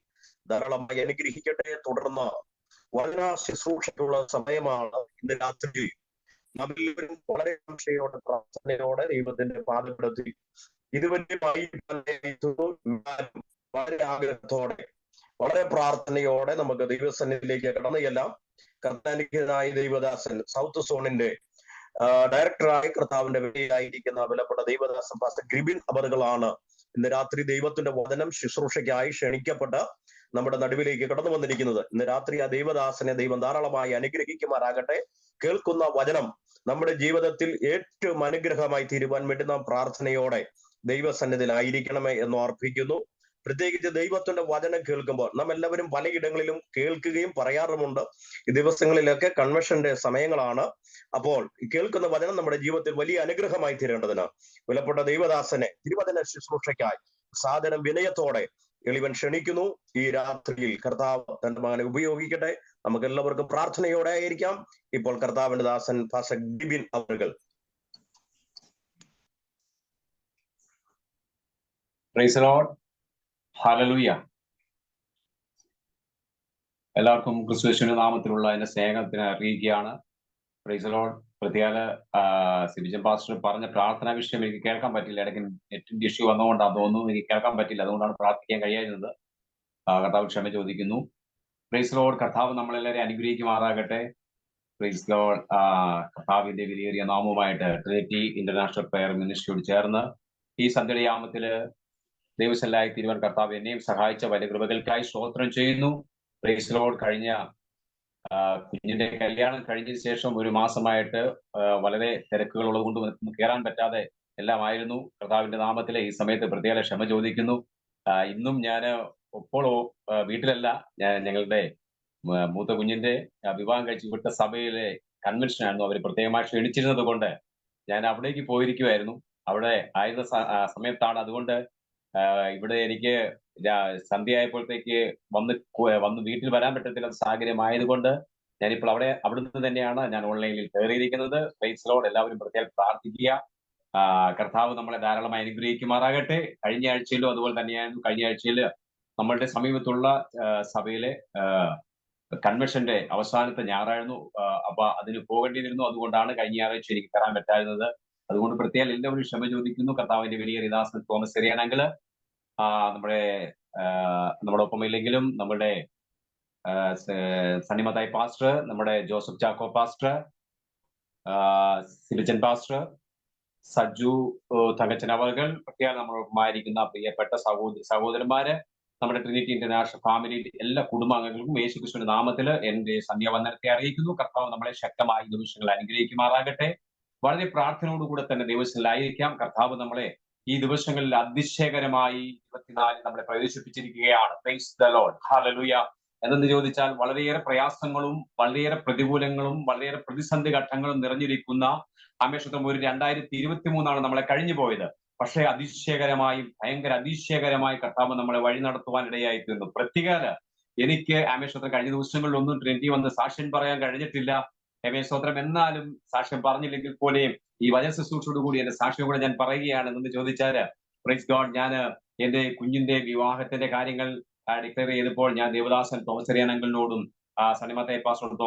ധാരാളമായി അനുഗ്രഹിക്കട്ടെ. തുടർന്ന് വചന ശുശ്രൂഷയ്ക്കുള്ള സമയമാണ് ഇന്ന് രാത്രി. നമ്മെല്ലാവരും വളരെ സംശയോടെ പ്രാർത്ഥനയോടെ ദൈവത്തിന്റെ പാദപീഠത്തിൽ ഇതുവരെയുമായി വളരെ ആഗ്രഹത്തോടെ വളരെ പ്രാർത്ഥനയോടെ നമുക്ക് ദൈവസന്നിധിയിലേക്ക് കടന്നു ചെല്ലാം. കർത്താനികനായ ദൈവദാസൻ സൗത്ത് സോണിന്റെ ഡയറക്ടറായി കർത്താവിന്റെ വേദിയിലായിരിക്കുന്ന വിലപ്പെട്ട ദൈവദാസൻ പാസ്റ്റർ ഗ്രിബിൻ അവറുകളാണ് ഇന്ന് രാത്രി ദൈവത്തിന്റെ വചനം ശുശ്രൂഷയ്ക്കായി ക്ഷണിക്കപ്പെട്ട് നമ്മുടെ നടുവിലേക്ക് കടന്നു വന്നിരിക്കുന്നത്. ഇന്ന് രാത്രി ആ ദൈവദാസനെ ദൈവം ധാരാളമായി അനുഗ്രഹിക്കുമാറാകട്ടെ. കേൾക്കുന്ന വചനം നമ്മുടെ ജീവിതത്തിൽ ഏറ്റവും അനുഗ്രഹമായി തീരുവാൻ വേണ്ടി നാം പ്രാർത്ഥനയോടെ ദൈവസന്നിധിയിലായിരിക്കണമേ എന്ന് അർപ്പിക്കുന്നു. പ്രത്യേകിച്ച് ദൈവത്തിന്റെ വചനം കേൾക്കുമ്പോൾ നാം എല്ലാവരും പലയിടങ്ങളിലും കേൾക്കുകയും പറയാറുമുണ്ട്. ഈ ദിവസങ്ങളിലൊക്കെ കൺവെൻഷന്റെ സമയങ്ങളാണ്. അപ്പോൾ കേൾക്കുന്ന വചനം നമ്മുടെ ജീവിതത്തിൽ വലിയ അനുഗ്രഹമായി തീരേണ്ടതിന് വിലപ്പെട്ട ദൈവദാസനെ തിരുവചന ശുശ്രൂഷയ്ക്കായി സാധനം വിനയത്തോടെ എളിവൻ ക്ഷണിക്കുന്നു. ഈ രാത്രിയിൽ കർത്താവ് തന്റെ മകനെ ഉപയോഗിക്കട്ടെ. നമുക്ക് എല്ലാവർക്കും പ്രാർത്ഥനയോടെ ആയിരിക്കാം. ഇപ്പോൾ കർത്താവിന്റെ ദാസൻ പാസ്റ്റർ ഗ്രിബിൻ അവറുകൾ. Price the lord. ഹല്ലേലൂയ. എല്ലാവർക്കും ക്രിസ്തുയേശുവിന്റെ നാമത്തിലുള്ള എന്റെ സ്നേഹത്തിന് അറിയിക്കുകയാണ്. Price the Lord. പ്രത്യേക സിബിജൻ പാസ്റ്റർ പറഞ്ഞ പ്രാർത്ഥനാ വിഷയം എനിക്ക് കേൾക്കാൻ പറ്റില്ല. ഇടയ്ക്ക് നെറ്റിന്റെ ഇഷ്യൂ വന്നുകൊണ്ടാണ് തോന്നുന്നു എനിക്ക് കേൾക്കാൻ പറ്റില്ല. അതുകൊണ്ടാണ് പ്രാർത്ഥിക്കാൻ കഴിയായിരുന്നത്. കർത്താവ് ക്ഷമ ചോദിക്കുന്നു. Price the Lord. കർത്താവ് നമ്മളെല്ലാവരെയും അനുഗ്രഹിക്കുമാറാകട്ടെ. Price the Lord. കർത്താവിന്റെ വിലയേറിയ നാമവുമായിട്ട് ട്രിനിറ്റി ഇന്റർനാഷണൽ പ്രയർ മിനിസ്ട്രിയോട് ചേർന്ന് ഈ സന്ധ്യയാമത്തില് ദൈവസല്ലായി തീരുവാൻ കർത്താവ് എന്നെയും സഹായിച്ച വലിയ കൃപകൾക്കായി സ്തോത്രം ചെയ്യുന്നു. Price the Lord. കഴിഞ്ഞ കുഞ്ഞിന്റെ കല്യാണം കഴിഞ്ഞതിന് ശേഷം ഒരു മാസമായിട്ട് വളരെ തിരക്കുകൾ ഉള്ളത് കൊണ്ട് കയറാൻ പറ്റാതെ എല്ലാമായിരുന്നു. കർത്താവിന്റെ നാമത്തിലെ ഈ സമയത്ത് പ്രത്യേക ക്ഷമ ചോദിക്കുന്നു. ഇന്നും ഞാൻ ഇപ്പോൾ വീട്ടിലല്ല, ഞങ്ങളുടെ മൂത്ത കുഞ്ഞിന്റെ വിവാഹം കഴിച്ച് വിട്ട സഭയിലെ കൺവെൻഷൻ ആയിരുന്നു. അവർ പ്രത്യേകമായി ക്ഷണിച്ചിരുന്നത് കൊണ്ട് ഞാൻ അവിടേക്ക് പോയിരിക്കുമായിരുന്നു. അവിടെ ആയിരുന്ന സമയത്താണ്. അതുകൊണ്ട് ഇവിടെ എനിക്ക് സന്ധ്യയായപ്പോഴത്തേക്ക് വന്ന് വീട്ടിൽ വരാൻ പറ്റത്തില്ല സാഹചര്യം ആയതുകൊണ്ട് ഞാനിപ്പോൾ അവിടുന്ന് തന്നെയാണ് ഞാൻ ഓൺലൈനിൽ കയറിയിരിക്കുന്നത്. Price the Lord. എല്ലാവരും പ്രത്യേകം പ്രാർത്ഥിക്കുക. കർത്താവ് നമ്മളെ ധാരാളമായി അനുഗ്രഹിക്കുമാറാകട്ടെ. കഴിഞ്ഞ ആഴ്ചയിലും അതുപോലെ തന്നെയായിരുന്നു. കഴിഞ്ഞ ആഴ്ചയിൽ നമ്മളുടെ സമീപത്തുള്ള സഭയിലെ കൺവെൻഷന്റെ അവസാനത്തെ ഞായറായിരുന്നു. അപ്പൊ അതിന് പോകേണ്ടിയിരുന്നു. അതുകൊണ്ടാണ് കഴിഞ്ഞ ഞായറാഴ്ച എനിക്ക് കയറാൻ പറ്റായിരുന്നത്. അതുകൊണ്ട് പ്രത്യേകം എല്ലാവരും ക്ഷമ ചോദിക്കുന്നു. കർത്താവിന്റെ വലിയ ദാസൻ തോമസ് ചെറിയാനെങ്കില് നമ്മുടെ ഒപ്പം ഇല്ലെങ്കിലും നമ്മുടെ സണ്ണിമത്തായി പാസ്റ്റർ, നമ്മുടെ Joseph Chacko pastor, Sibichan pastor, Sajju Thankachan അവകൾ, പ്രത്യേകം നമ്മളൊപ്പമായിരിക്കുന്ന പ്രിയപ്പെട്ട സഹോദരന്മാര്, നമ്മുടെ ട്രിനിറ്റി ഇന്റർനാഷണൽ ഫാമിലിയിൽ എല്ലാ കുടുംബാംഗങ്ങൾക്കും യേശുക്രിസ്തുവിന്റെ നാമത്തിൽ എന്റെ സന്ധ്യാവന്ദനത്തെ അറിയിക്കുന്നു. കർത്താവ് നമ്മളെ ശക്തമായി ദിവസങ്ങൾ അനുഗ്രഹിക്കുമാറാകട്ടെ. വളരെ പ്രാർത്ഥനയോടുകൂടെ തന്നെ ദിവസങ്ങളിലായിരിക്കാം. കർത്താവ് നമ്മളെ ഈ ദിവസങ്ങളിൽ അതിശയകരമായി 24 നമ്മളെ പ്രവേശിപ്പിച്ചിരിക്കുകയാണ്. പ്രൈസ് ദ ലോർഡ്, ഹല്ലേലൂയ. എന്തെന്ന് ചോദിച്ചാൽ വളരെയേറെ പ്രയാസങ്ങളും വളരെയേറെ പ്രതികൂലങ്ങളും വളരെയേറെ പ്രതിസന്ധി ഘട്ടങ്ങളും നിറഞ്ഞിരിക്കുന്ന ആമേശത്വം ഒരു 2023 നമ്മളെ കഴിഞ്ഞു പോയത്. പക്ഷേ അതിശയകരമായി ഭയങ്കര അതിശയകരമായി കർത്താവ് നമ്മളെ വഴി നടത്തുവാൻ ഇടയായി തീർന്നു. പ്രത്യേക എനിക്ക് ആമേശത്വം കഴിഞ്ഞ ദിവസങ്ങളിലൊന്നും ട്രെൻഡി വന്ന് സാക്ഷ്യം പറയാൻ കഴിഞ്ഞിട്ടില്ല. ഹേമേശ്വത്രം എന്നാലും സാക്ഷ്യം പറഞ്ഞില്ലെങ്കിൽ പോലെയും ഈ വചന ശുശ്രൂഷയോടുകൂടി എന്റെ സാക്ഷ്യം കൂടെ ഞാൻ പറയുകയാണ്. എന്ന് ചോദിച്ചാല് പ്രൈസ് ഗോഡ്, ഞാൻ എന്റെ കുഞ്ഞിന്റെ വിവാഹത്തിന്റെ കാര്യങ്ങൾ ഡിക്ലെയർ ചെയ്തപ്പോൾ ഞാൻ ദേവദാസൻ തോമസ് ചെറിയാനങ്കിളിനോടും സണ്ണിമത്തായി പാസ്റ്ററോടും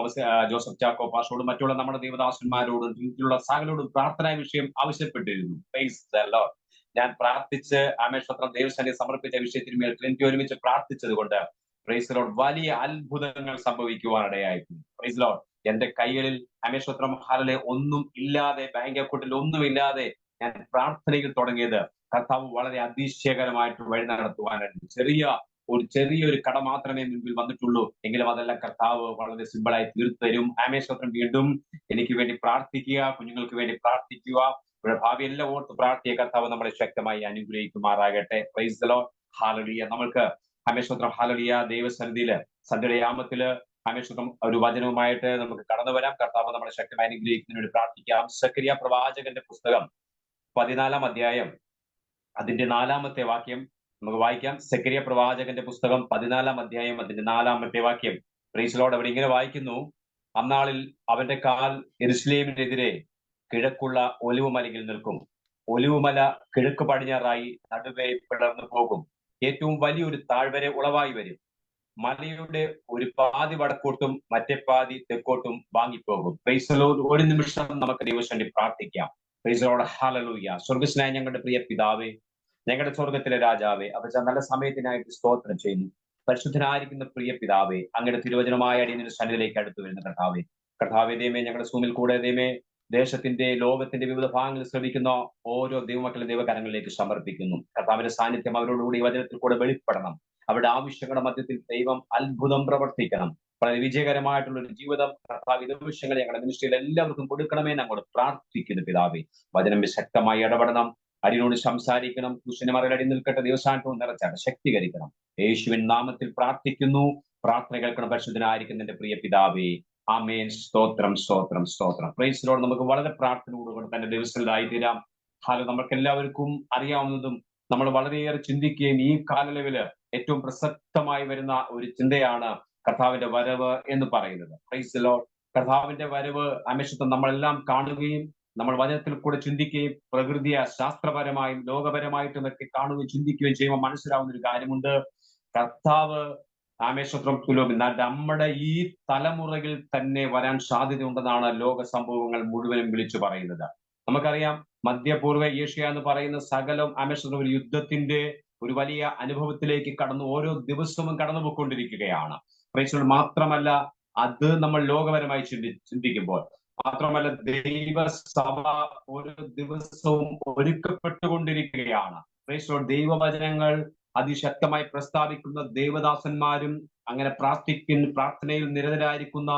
ജോസഫ് ചാക്കോ പാസ്റ്ററോടും മറ്റുള്ള നമ്മുടെ ദേവദാസന്മാരോടും വീട്ടിലുള്ള സകലോടും പ്രാർത്ഥനാ വിഷയം ആവശ്യപ്പെട്ടിരുന്നു. Price the Lord. ഞാൻ പ്രാർത്ഥിച്ച് ആമേശ്വത്രം ദേവസേനയെ സമർപ്പിച്ച വിഷയത്തിന് ട്രെൻഡി ഒരുമിച്ച് പ്രാർത്ഥിച്ചത് കൊണ്ട് പ്രൈസ് ലോർഡ് വലിയ അത്ഭുതങ്ങൾ സംഭവിക്കുവാനിടയായിരുന്നു. Praise Lord. എന്റെ കൈകളിൽ ആമേശ്വത്രം ഹാലലെ ഒന്നും ഇല്ലാതെ, ബാങ്ക് അക്കൗണ്ടിൽ ഒന്നുമില്ലാതെ ഞാൻ പ്രാർത്ഥനയിൽ തുടങ്ങിയത് കർത്താവ് വളരെ അതിശയകരമായിട്ട് വഴി നടത്തുവാനായിരുന്നു. ചെറിയൊരു കട മാത്രമേ മുൻപിൽ വന്നിട്ടുള്ളൂ. എങ്കിലും അതെല്ലാം കർത്താവ് വളരെ സിമ്പിളായി തീർത്തു തരും. ആമേശ്വത്രം വീണ്ടും എനിക്ക് വേണ്ടി പ്രാർത്ഥിക്കുക, കുഞ്ഞുങ്ങൾക്ക് വേണ്ടി പ്രാർത്ഥിക്കുക, ഭാവി എല്ലാം ഓർത്ത് പ്രാർത്ഥിക്കുക. കർത്താവ് നമ്മളെ ശക്തമായി അനുഗ്രഹിക്കുമാറാകട്ടെ. Price the lord, hallelujah. നമ്മൾക്ക് ആമേശ്വത്രം ഹല്ലേലൂയ ദൈവസന്നിധിയില് സന്ധ്യയാമത്തില് ആമേശ്വരം ഒരു വചനവുമായിട്ട് നമുക്ക് കടന്നു വരാം. കർത്താവ് നമ്മളെ ശക്തമായി അനുഗ്രഹിക്കുന്നതിന് വേണ്ടി പ്രാർത്ഥിക്കാം. സക്കറിയ പ്രവാചകന്റെ പുസ്തകം 14 അധ്യായം അതിന്റെ 4-ാമത്തെ വാക്യം നമുക്ക് വായിക്കാം. സക്കറിയ പ്രവാചകന്റെ പുസ്തകം 14 അധ്യായം അതിന്റെ 4-ാമത്തെ വാക്യം. Praise Lord. അവിടെ ഇങ്ങനെ വായിക്കുന്നു: അന്നാളിൽ അവന്റെ കാൽ യെരൂശലേമിനെതിരെ കിഴക്കുള്ള ഒലിവുമലയിൽ നിൽക്കും. ഒലിവുമല കിഴക്ക് പടിഞ്ഞാറായി നടുവേ പിളർന്നു പോകും. ഏറ്റവും വലിയൊരു താഴ്വര ഉളവായി വരും. മലയുടെ ഒരു പാതി വടക്കോട്ടും മറ്റേ പാതി തെക്കോട്ടും വാങ്ങിപ്പോകും. Praise Lord. ഒരു നിമിഷം നമുക്ക് ദൈവസന്നിധി പ്രാർത്ഥിക്കാം. Praise Lord, hallelujah. സ്വർഗ്ഗസ്നായ ഞങ്ങളുടെ പ്രിയ പിതാവേ, ഞങ്ങളുടെ സ്വർഗത്തിലെ രാജാവേ, അപ്പച്ച നല്ല സമയത്തിനായിട്ട് സ്തോത്രം ചെയ്യുന്നു. പരിശുദ്ധനായിരിക്കുന്ന പ്രിയ പിതാവേ, അങ്ങയുടെ തിരുവചനമായ അടിയന്റെ സന്നിധിയിലേക്ക് അടുത്തു വരുന്ന കർത്താവേ ദൈവമേ, ഞങ്ങളുടെ സൂമിൽ കൂടെ ദൈവമേ ദേശത്തിന്റെ ലോകത്തിന്റെ വിവിധ ഭാഗങ്ങളിൽ ശ്രമിക്കുന്ന ഓരോ ദൈവമക്കളെ ദൈവകരങ്ങളിലേക്ക് സമർപ്പിക്കുന്നു. കർത്താവിന്റെ സാന്നിധ്യം അവരോടുകൂടി വചനത്തിൽ കൂടെ വെളിപ്പെടണം. അവരുടെ ആവശ്യങ്ങളുടെ മധ്യത്തിൽ ദൈവം അത്ഭുതം പ്രവർത്തിക്കണം. വളരെ വിജയകരമായിട്ടുള്ള ഒരു ജീവിതം കർത്താവ് വിഷയങ്ങൾ ഞങ്ങളുടെ മിനിസ്ട്രിയിൽ എല്ലാവർക്കും കൊടുക്കണമേ ഞങ്ങൾ പ്രാർത്ഥിക്കുന്നു. പിതാവേ, വചനം ശക്തമായി ഇടപെടണം, അടിയോട് സംസാരിക്കണം. കുശിന്റെ മറയിൽ നിൽക്കട്ടെ, ദിവസാന്തവും നിറച്ചാണ് ശക്തീകരിക്കണം. യേശുവിൻ നാമത്തിൽ പ്രാർത്ഥിക്കുന്നു. പ്രാർത്ഥന കേൾക്കണം പരിശുദ്ധനായിരിക്കുന്ന എന്റെ പ്രിയ പിതാവേ, ആമേൻ. സ്തോത്രം, സ്തോത്രം, സ്തോത്രം. Praise Lord. നമുക്ക് വളരെ പ്രാർത്ഥനയോടുകൂടെ തന്നെ ദിവസങ്ങളിലായി തീരാം. നമുക്ക് എല്ലാവർക്കും അറിയാവുന്നതും നമ്മൾ വളരെയേറെ ചിന്തിക്കുകയും ഈ കാലയളവില് ഏറ്റവും പ്രസക്തമായി വരുന്ന ഒരു ചിന്തയാണ് കർത്താവിന്റെ വരവ് എന്ന് പറയുന്നത്. Praise Lord. കർത്താവിന്റെ വരവ് ആമേശത്വം നമ്മളെല്ലാം കാണുകയും നമ്മൾ വചനത്തിൽ കൂടെ ചിന്തിക്കുകയും പ്രകൃതിയ ശാസ്ത്രപരമായും ലോകപരമായിട്ടും ഒക്കെ കാണുകയും ചിന്തിക്കുകയും ചെയ്യുമ്പോൾ മനസ്സിലാവുന്ന ഒരു കാര്യമുണ്ട്. കർത്താവ് ആമേശ്വത്രം തുലോം നമ്മുടെ ഈ തലമുറയിൽ തന്നെ വരാൻ സാധ്യതയുണ്ടെന്നാണ് ലോക സംഭവങ്ങൾ മുഴുവനും വിളിച്ചു പറയുന്നത്. നമുക്കറിയാം, മധ്യപൂർവ്വ ഏഷ്യ എന്ന് പറയുന്ന സകലം ആമേശ്വരം ഒരു യുദ്ധത്തിന്റെ ഒരു വലിയ അനുഭവത്തിലേക്ക് ഓരോ ദിവസവും കടന്നു പോയിക്കൊണ്ടിരിക്കുകയാണ്. പ്രേക്ഷകർ മാത്രമല്ല, അത് നമ്മൾ ലോകപരമായി ചിന്തിക്കുമ്പോൾ മാത്രമല്ല, ദൈവസഭ ഓരോ ദിവസവും ഒരുക്കപ്പെട്ടുകൊണ്ടിരിക്കുകയാണ്. പ്രേക്ഷകർ ദൈവവചനങ്ങൾ അതിശക്തമായി പ്രസ്താവിക്കുന്ന ദേവദാസന്മാരും അങ്ങനെ പ്രാർത്ഥനയിൽ നിരതരായിരിക്കുന്ന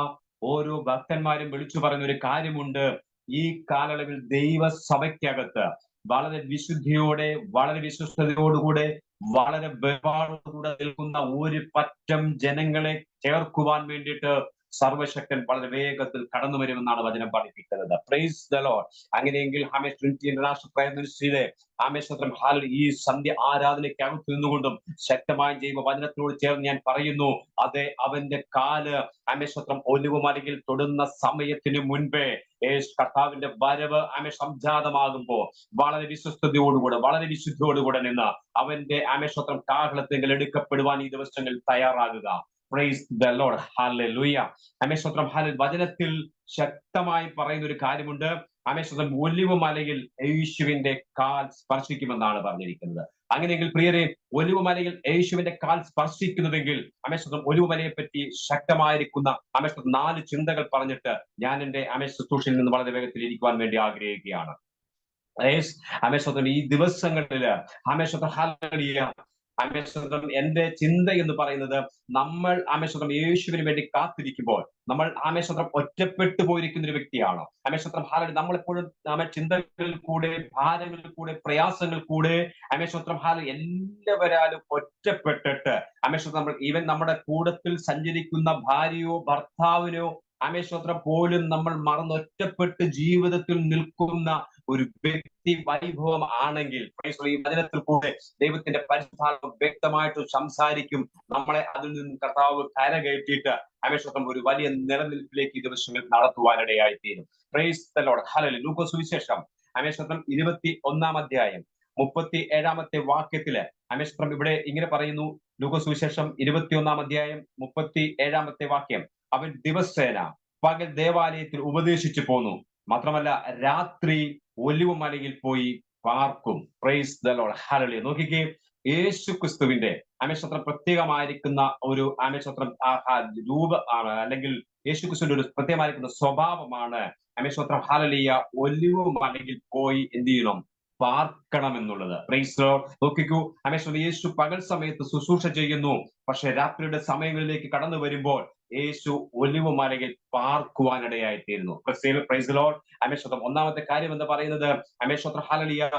ഓരോ ഭക്തന്മാരും വിളിച്ചു പറയുന്ന ഒരു കാര്യമുണ്ട്. ഈ കാലയളവിൽ ദൈവസഭയ്ക്കകത്ത് വളരെ വിശുദ്ധിയോടെ, വളരെ വിശ്വസ്തയോടുകൂടെ, വളരെ ബലവാനോടുകൂടെ നിൽക്കുന്ന ഒരു പറ്റം ജനങ്ങളെ ചേർക്കുവാൻ വേണ്ടിയിട്ട് സർവശക്തൻ വളരെ വേഗത്തിൽ കടന്നു വരുമെന്നാണ് വചനം പഠിപ്പിക്കുന്നത്. Price the Lord. അങ്ങനെയെങ്കിൽ ഹാമേഷ് ട്രിനിറ്റി ഇന്റർനാഷണൽ പ്രയർ മിനിസ്ട്രിയിലെ ആമേശ്വത്രം ഹാലിൽ ഈ സന്ധ്യ ആരാധനയ്ക്കകത്ത് നിന്നുകൊണ്ടും ശക്തമായി ചെയ്യുമ്പോൾ വചനത്തിനോട് ചേർന്ന് ഞാൻ പറയുന്നു, അതെ, അവന്റെ കാല് ആമേശ്വത്രം ഒലിവുമലയിൽ തൊടുന്ന സമയത്തിന് മുൻപേ കർത്താവിന്റെ വരവ് സംജാതമാകുമ്പോ വളരെ വിശ്വസ്തയോടുകൂടെ, വളരെ വിശുദ്ധിയോടുകൂടെ നിന്ന് അവന്റെ ആമേശ്വത്രം കാഹളത്തെങ്കിൽ എടുക്കപ്പെടുവാൻ ഈ ദിവസങ്ങളിൽ തയ്യാറാകുക. പ്രൈസ് ദ ലോർഡ്, ഹല്ലേലൂയ. ആമേശ്വത്രം ഹാലിൽ വചനത്തിൽ ശക്തമായി പറയുന്ന ഒരു കാര്യമുണ്ട്. ആമേശ്വരം ഒലിവ് മലയിൽ യേശുവിന്റെ കാൽ സ്പർശിക്കുമെന്നാണ് പറഞ്ഞിരിക്കുന്നത്. അങ്ങനെയെങ്കിൽ പ്രിയരെ, ഒലിവ് മലയിൽ യേശുവിന്റെ കാൽ സ്പർശിക്കുന്നതെങ്കിൽ ആമേശ്വരം ഒലിവ് മലയെ പറ്റി ശക്തമായിരിക്കുന്ന ആമേശ്വരം 4 ചിന്തകൾ പറഞ്ഞിട്ട് ഞാൻ എന്റെ ശുശ്രൂഷയിൽ നിന്ന് വളരെ വേഗത്തിൽ ഇരിക്കുവാൻ വേണ്ടി ആഗ്രഹിക്കുകയാണ്. ആമേശ്വരം ഈ ദിവസങ്ങളില് ആമേശ്വരം എന്റെ ചിന്ത എന്ന് പറയുന്നത്, നമ്മൾ ആമേശ്വരം യേശുവിന് വേണ്ടി കാത്തിരിക്കുമ്പോൾ നമ്മൾ ആമേശ്വരം ഒറ്റപ്പെട്ടു പോയിരിക്കുന്ന ഒരു വ്യക്തിയാണ്. ആമേശ്വരം നമ്മളെപ്പോഴും ചിന്തകളിൽ കൂടെ, ഭാരങ്ങളിൽ കൂടെ, പ്രയാസങ്ങൾ കൂടെ ആമേശ്വരം എല്ലാവരാലും ഒറ്റപ്പെട്ടിട്ട് ആമേശ്വരം ഈവൻ നമ്മുടെ കൂടത്തിൽ സഞ്ചരിക്കുന്ന ഭാര്യയോ ഭർത്താവിനോ ആമേശ്വരം പോലും നമ്മൾ മറന്നൊറ്റപ്പെട്ട് ജീവിതത്തിൽ നിൽക്കുന്ന ഒരു വ്യക്തി വൈഭവം ആണെങ്കിൽ ഈ വചനത്തിൽ കൂടെ ദൈവത്തിന്റെ പരിശുദ്ധാത്മ വ്യക്തമായിട്ട് സംസാരിക്കും. നമ്മളെ അതിൽ നിന്ന് കർത്താവ് കരകയറ്റിയിട്ട് ആമേശ്വരം ഒരു വലിയ നിലനിൽപ്പിലേക്ക് ഈ ദിവസങ്ങൾ നടത്തുവാനിടയായി തീരും. Price the lord. ഹല്ലേലൂയ. ലൂക്കോസ് സുവിശേഷം ആമേശ്വരം 21-ാം അധ്യായം 37-ാമത്തെ വാക്യത്തില് ആമേശ്വരം ഇവിടെ ഇങ്ങനെ പറയുന്നു. ലൂക്കോസ് സുവിശേഷം 21-ാം അധ്യായം 37-ാമത്തെ വാക്യം, അവൻ ദിവസേന പകൽ ദേവാലയത്തിൽ ഉപദേശിച്ചു പോന്നു, മാത്രമല്ല രാത്രി ഒലിവ് മലയിൽ പോയി പാർക്കും. Price the lord. ഹല്ലേലൂയ. നോക്കിക്കേ, യേശു ക്രിസ്തുവിന്റെ ആമേശ്വരം പ്രത്യേകമായിരിക്കുന്ന ഒരു ആമേശ്വരം രൂപ അല്ലെങ്കിൽ യേശു ക്രിസ്തുവിന്റെ ഒരു പ്രത്യേകമായിരിക്കുന്ന സ്വഭാവമാണ് ആമേശ്വരം ഹല്ലേലൂയ ഒലിവ് മലയിൽ പോയി എന്ത് ചെയ്യണം? പാർക്കണം എന്നുള്ളത്. Praise the lord. നോക്കിക്കൂ, ആമേശ്വരം യേശു പകൽ സമയത്ത് ശുശ്രൂഷ ചെയ്യുന്നു, പക്ഷെ രാത്രിയുടെ സമയങ്ങളിലേക്ക് കടന്നു വരുമ്പോൾ യേശു ഒലിവ് മലയിൽ പാർക്കുവാനിടയായിത്തീരുന്നു. Praise the lord. ആമേശ്വരം ഒന്നാമത്തെ കാര്യം എന്ന് പറയുന്നത് ആമേശ്വരം ഹല്ലേലൂയ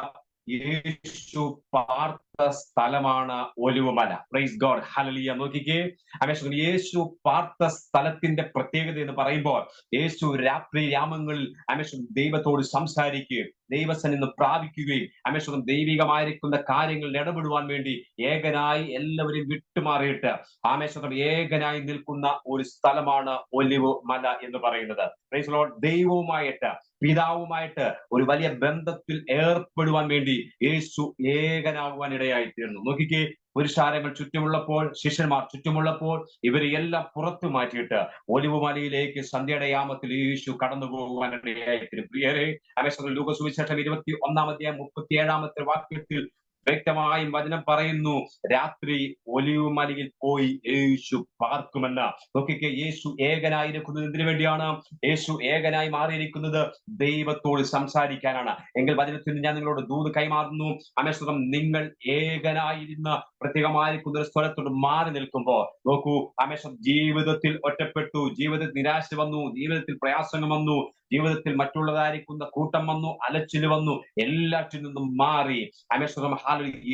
യേശു പാർത്ത സ്ഥലമാണ് ഒലിവ് മല. Praise God. ഹല്ലേലൂയ. നോക്കിക്കേ, ആമേശ്വരം യേശു പാർത്ത സ്ഥലത്തിന്റെ പ്രത്യേകത എന്ന് പറയുമ്പോൾ യേശു രാത്രി യാമങ്ങളിൽ ആമേശ്വരം ദൈവത്തോട് സംസാരിക്കുകയും ദൈവസന്നിധിയിൽ നിന്ന് പ്രാപിക്കുകയും ആമേശ്വരം ദൈവികമായിരിക്കുന്ന കാര്യങ്ങളിൽ ഇടപെടുവാൻ വേണ്ടി ഏകനായി എല്ലാവരും വിട്ടുമാറിയിട്ട് ആമേശ്വരം ഏകനായി നിൽക്കുന്ന ഒരു സ്ഥലമാണ് ഒലിവ് മല എന്ന് പറയുന്നത്. Praise lord. ദൈവവുമായിട്ട് പിതാവുമായിട്ട് ഒരു വലിയ ബന്ധത്തിൽ ഏർപ്പെടുവാൻ വേണ്ടി യേശു ഏകനാകുവാൻ ഇടയായിത്തീർന്നു. നോക്കിക്കേ, പുരുഷാരങ്ങൾ ചുറ്റുമുള്ളപ്പോൾ, ശിഷ്യന്മാർ ചുറ്റുമുള്ളപ്പോൾ ഇവരെ എല്ലാം പുറത്തു മാറ്റിയിട്ട് ഒലിവ് മലയിലേക്ക് സന്ധ്യയുടെ യാമത്തിൽ യേശു കടന്നു പോകുവാൻ ഇടയായിത്തീരും. പ്രിയരെ, ആമേശ്വരം ലൂക്കോസ് സുവിശേഷം 21-ാം അധ്യായം 37-ാമത്തെ വാക്യത്തിൽ വ്യക്തമായും വചനം പറയുന്നു, രാത്രി ഒലിവ് മലയിൽ പോയി യേശു പാർക്കുമെന്ന്. നോക്കിക്കേ, യേശു ഏകനായിരിക്കുന്നത് എന്തിനു വേണ്ടിയാണ്? യേശു ഏകനായി മാറിയിരിക്കുന്നത് ദൈവത്തോട് സംസാരിക്കാനാണ്. എങ്കിൽ വചനത്തിൽ ഞാൻ നിങ്ങളോട് ദൂത് കൈമാറുന്നു. ആമേശ്വരം നിങ്ങൾ ഏകനായിരുന്ന പ്രത്യേകമായിരിക്കുന്ന ഒരു സ്ഥലത്തോട് മാറി നിൽക്കുമ്പോൾ നോക്കൂ, ആമേശ്വരം ജീവിതത്തിൽ ഒറ്റപ്പെട്ടു, ജീവിതത്തിൽ നിരാശ വന്നു, ജീവിതത്തിൽ പ്രയാസങ്ങൾ വന്നു, ജീവിതത്തിൽ മറ്റുള്ളതായിരിക്കുന്ന കൂട്ടം വന്നു, അലച്ചിൽ വന്നു, എല്ലാറ്റിൽ നിന്നും മാറി ആമേശ്വരം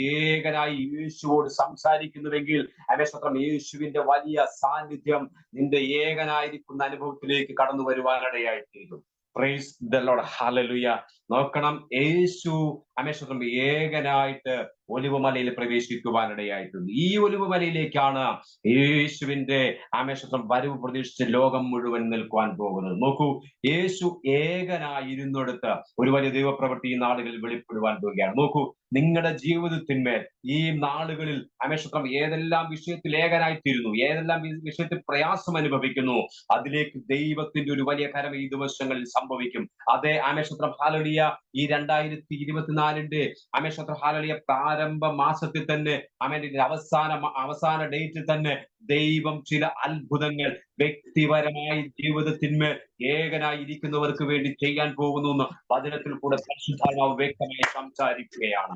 ഏകനായി യേശുവോട് സംസാരിക്കുന്നുവെങ്കിൽ ആമേശ്വരം യേശുവിന്റെ വലിയ സാന്നിധ്യം നിന്റെ ഏകനായിരിക്കുന്ന അനുഭവത്തിലേക്ക് കടന്നു വരുവാനിടയായിത്തീരും. Praise the lord. ഹല്ലേലൂയ. നോക്കണം, യേശു ആമേശ്വരം ഏകനായിട്ട് ഒലിവ് മലയിൽ പ്രവേശിക്കുവാനിടയായിട്ടുണ്ട്. ഈ ഒലിവ് മലയിലേക്കാണ് യേശുവിന്റെ ആമേശ്വരം വരവ് പ്രതീക്ഷിച്ച് ലോകം മുഴുവൻ നിൽക്കുവാൻ പോകുന്നത്. നോക്കൂ, യേശു ഏകനായിരുന്നിടത്ത് ഒരു വലിയ ദൈവപ്രവൃത്തി ഈ നാളുകളിൽ വെളിപ്പെടുവാൻ പോവുകയാണ്. നോക്കൂ, നിങ്ങളുടെ ജീവിതത്തിന്മേൽ ഈ നാളുകളിൽ ആമേശ്വരം ഏതെല്ലാം വിഷയത്തിൽ ഏകനായിത്തീരുന്നു, ഏതെല്ലാം വിഷയത്തിൽ പ്രയാസം അനുഭവിക്കുന്നു, അതിലേക്ക് ദൈവത്തിന്റെ ഒരു വലിയ കരം ഈ ദിവസങ്ങളിൽ സംഭവിക്കും. അതേ ആമേശ്വരം ഹല്ലേലൂയ ഈ 2024 ആമേശ്വരം ഹല്ലേലൂയ പ്രാരംഭ മാസത്തിൽ തന്നെ ആമേന്റെ അവസാന ഡേറ്റിൽ തന്നെ ദൈവം ചില അത്ഭുതങ്ങൾ വ്യക്തിപരമായി ജീവിതത്തിന്മേൽ ഏകനായി ഇരിക്കുന്നവർക്ക് വേണ്ടി ചെയ്യാൻ പോകുന്നു എന്ന് വചനത്തിൽ കൂടെ പരിശുദ്ധാത്മാവ് വ്യക്തമായി സംസാരിക്കുകയാണ്.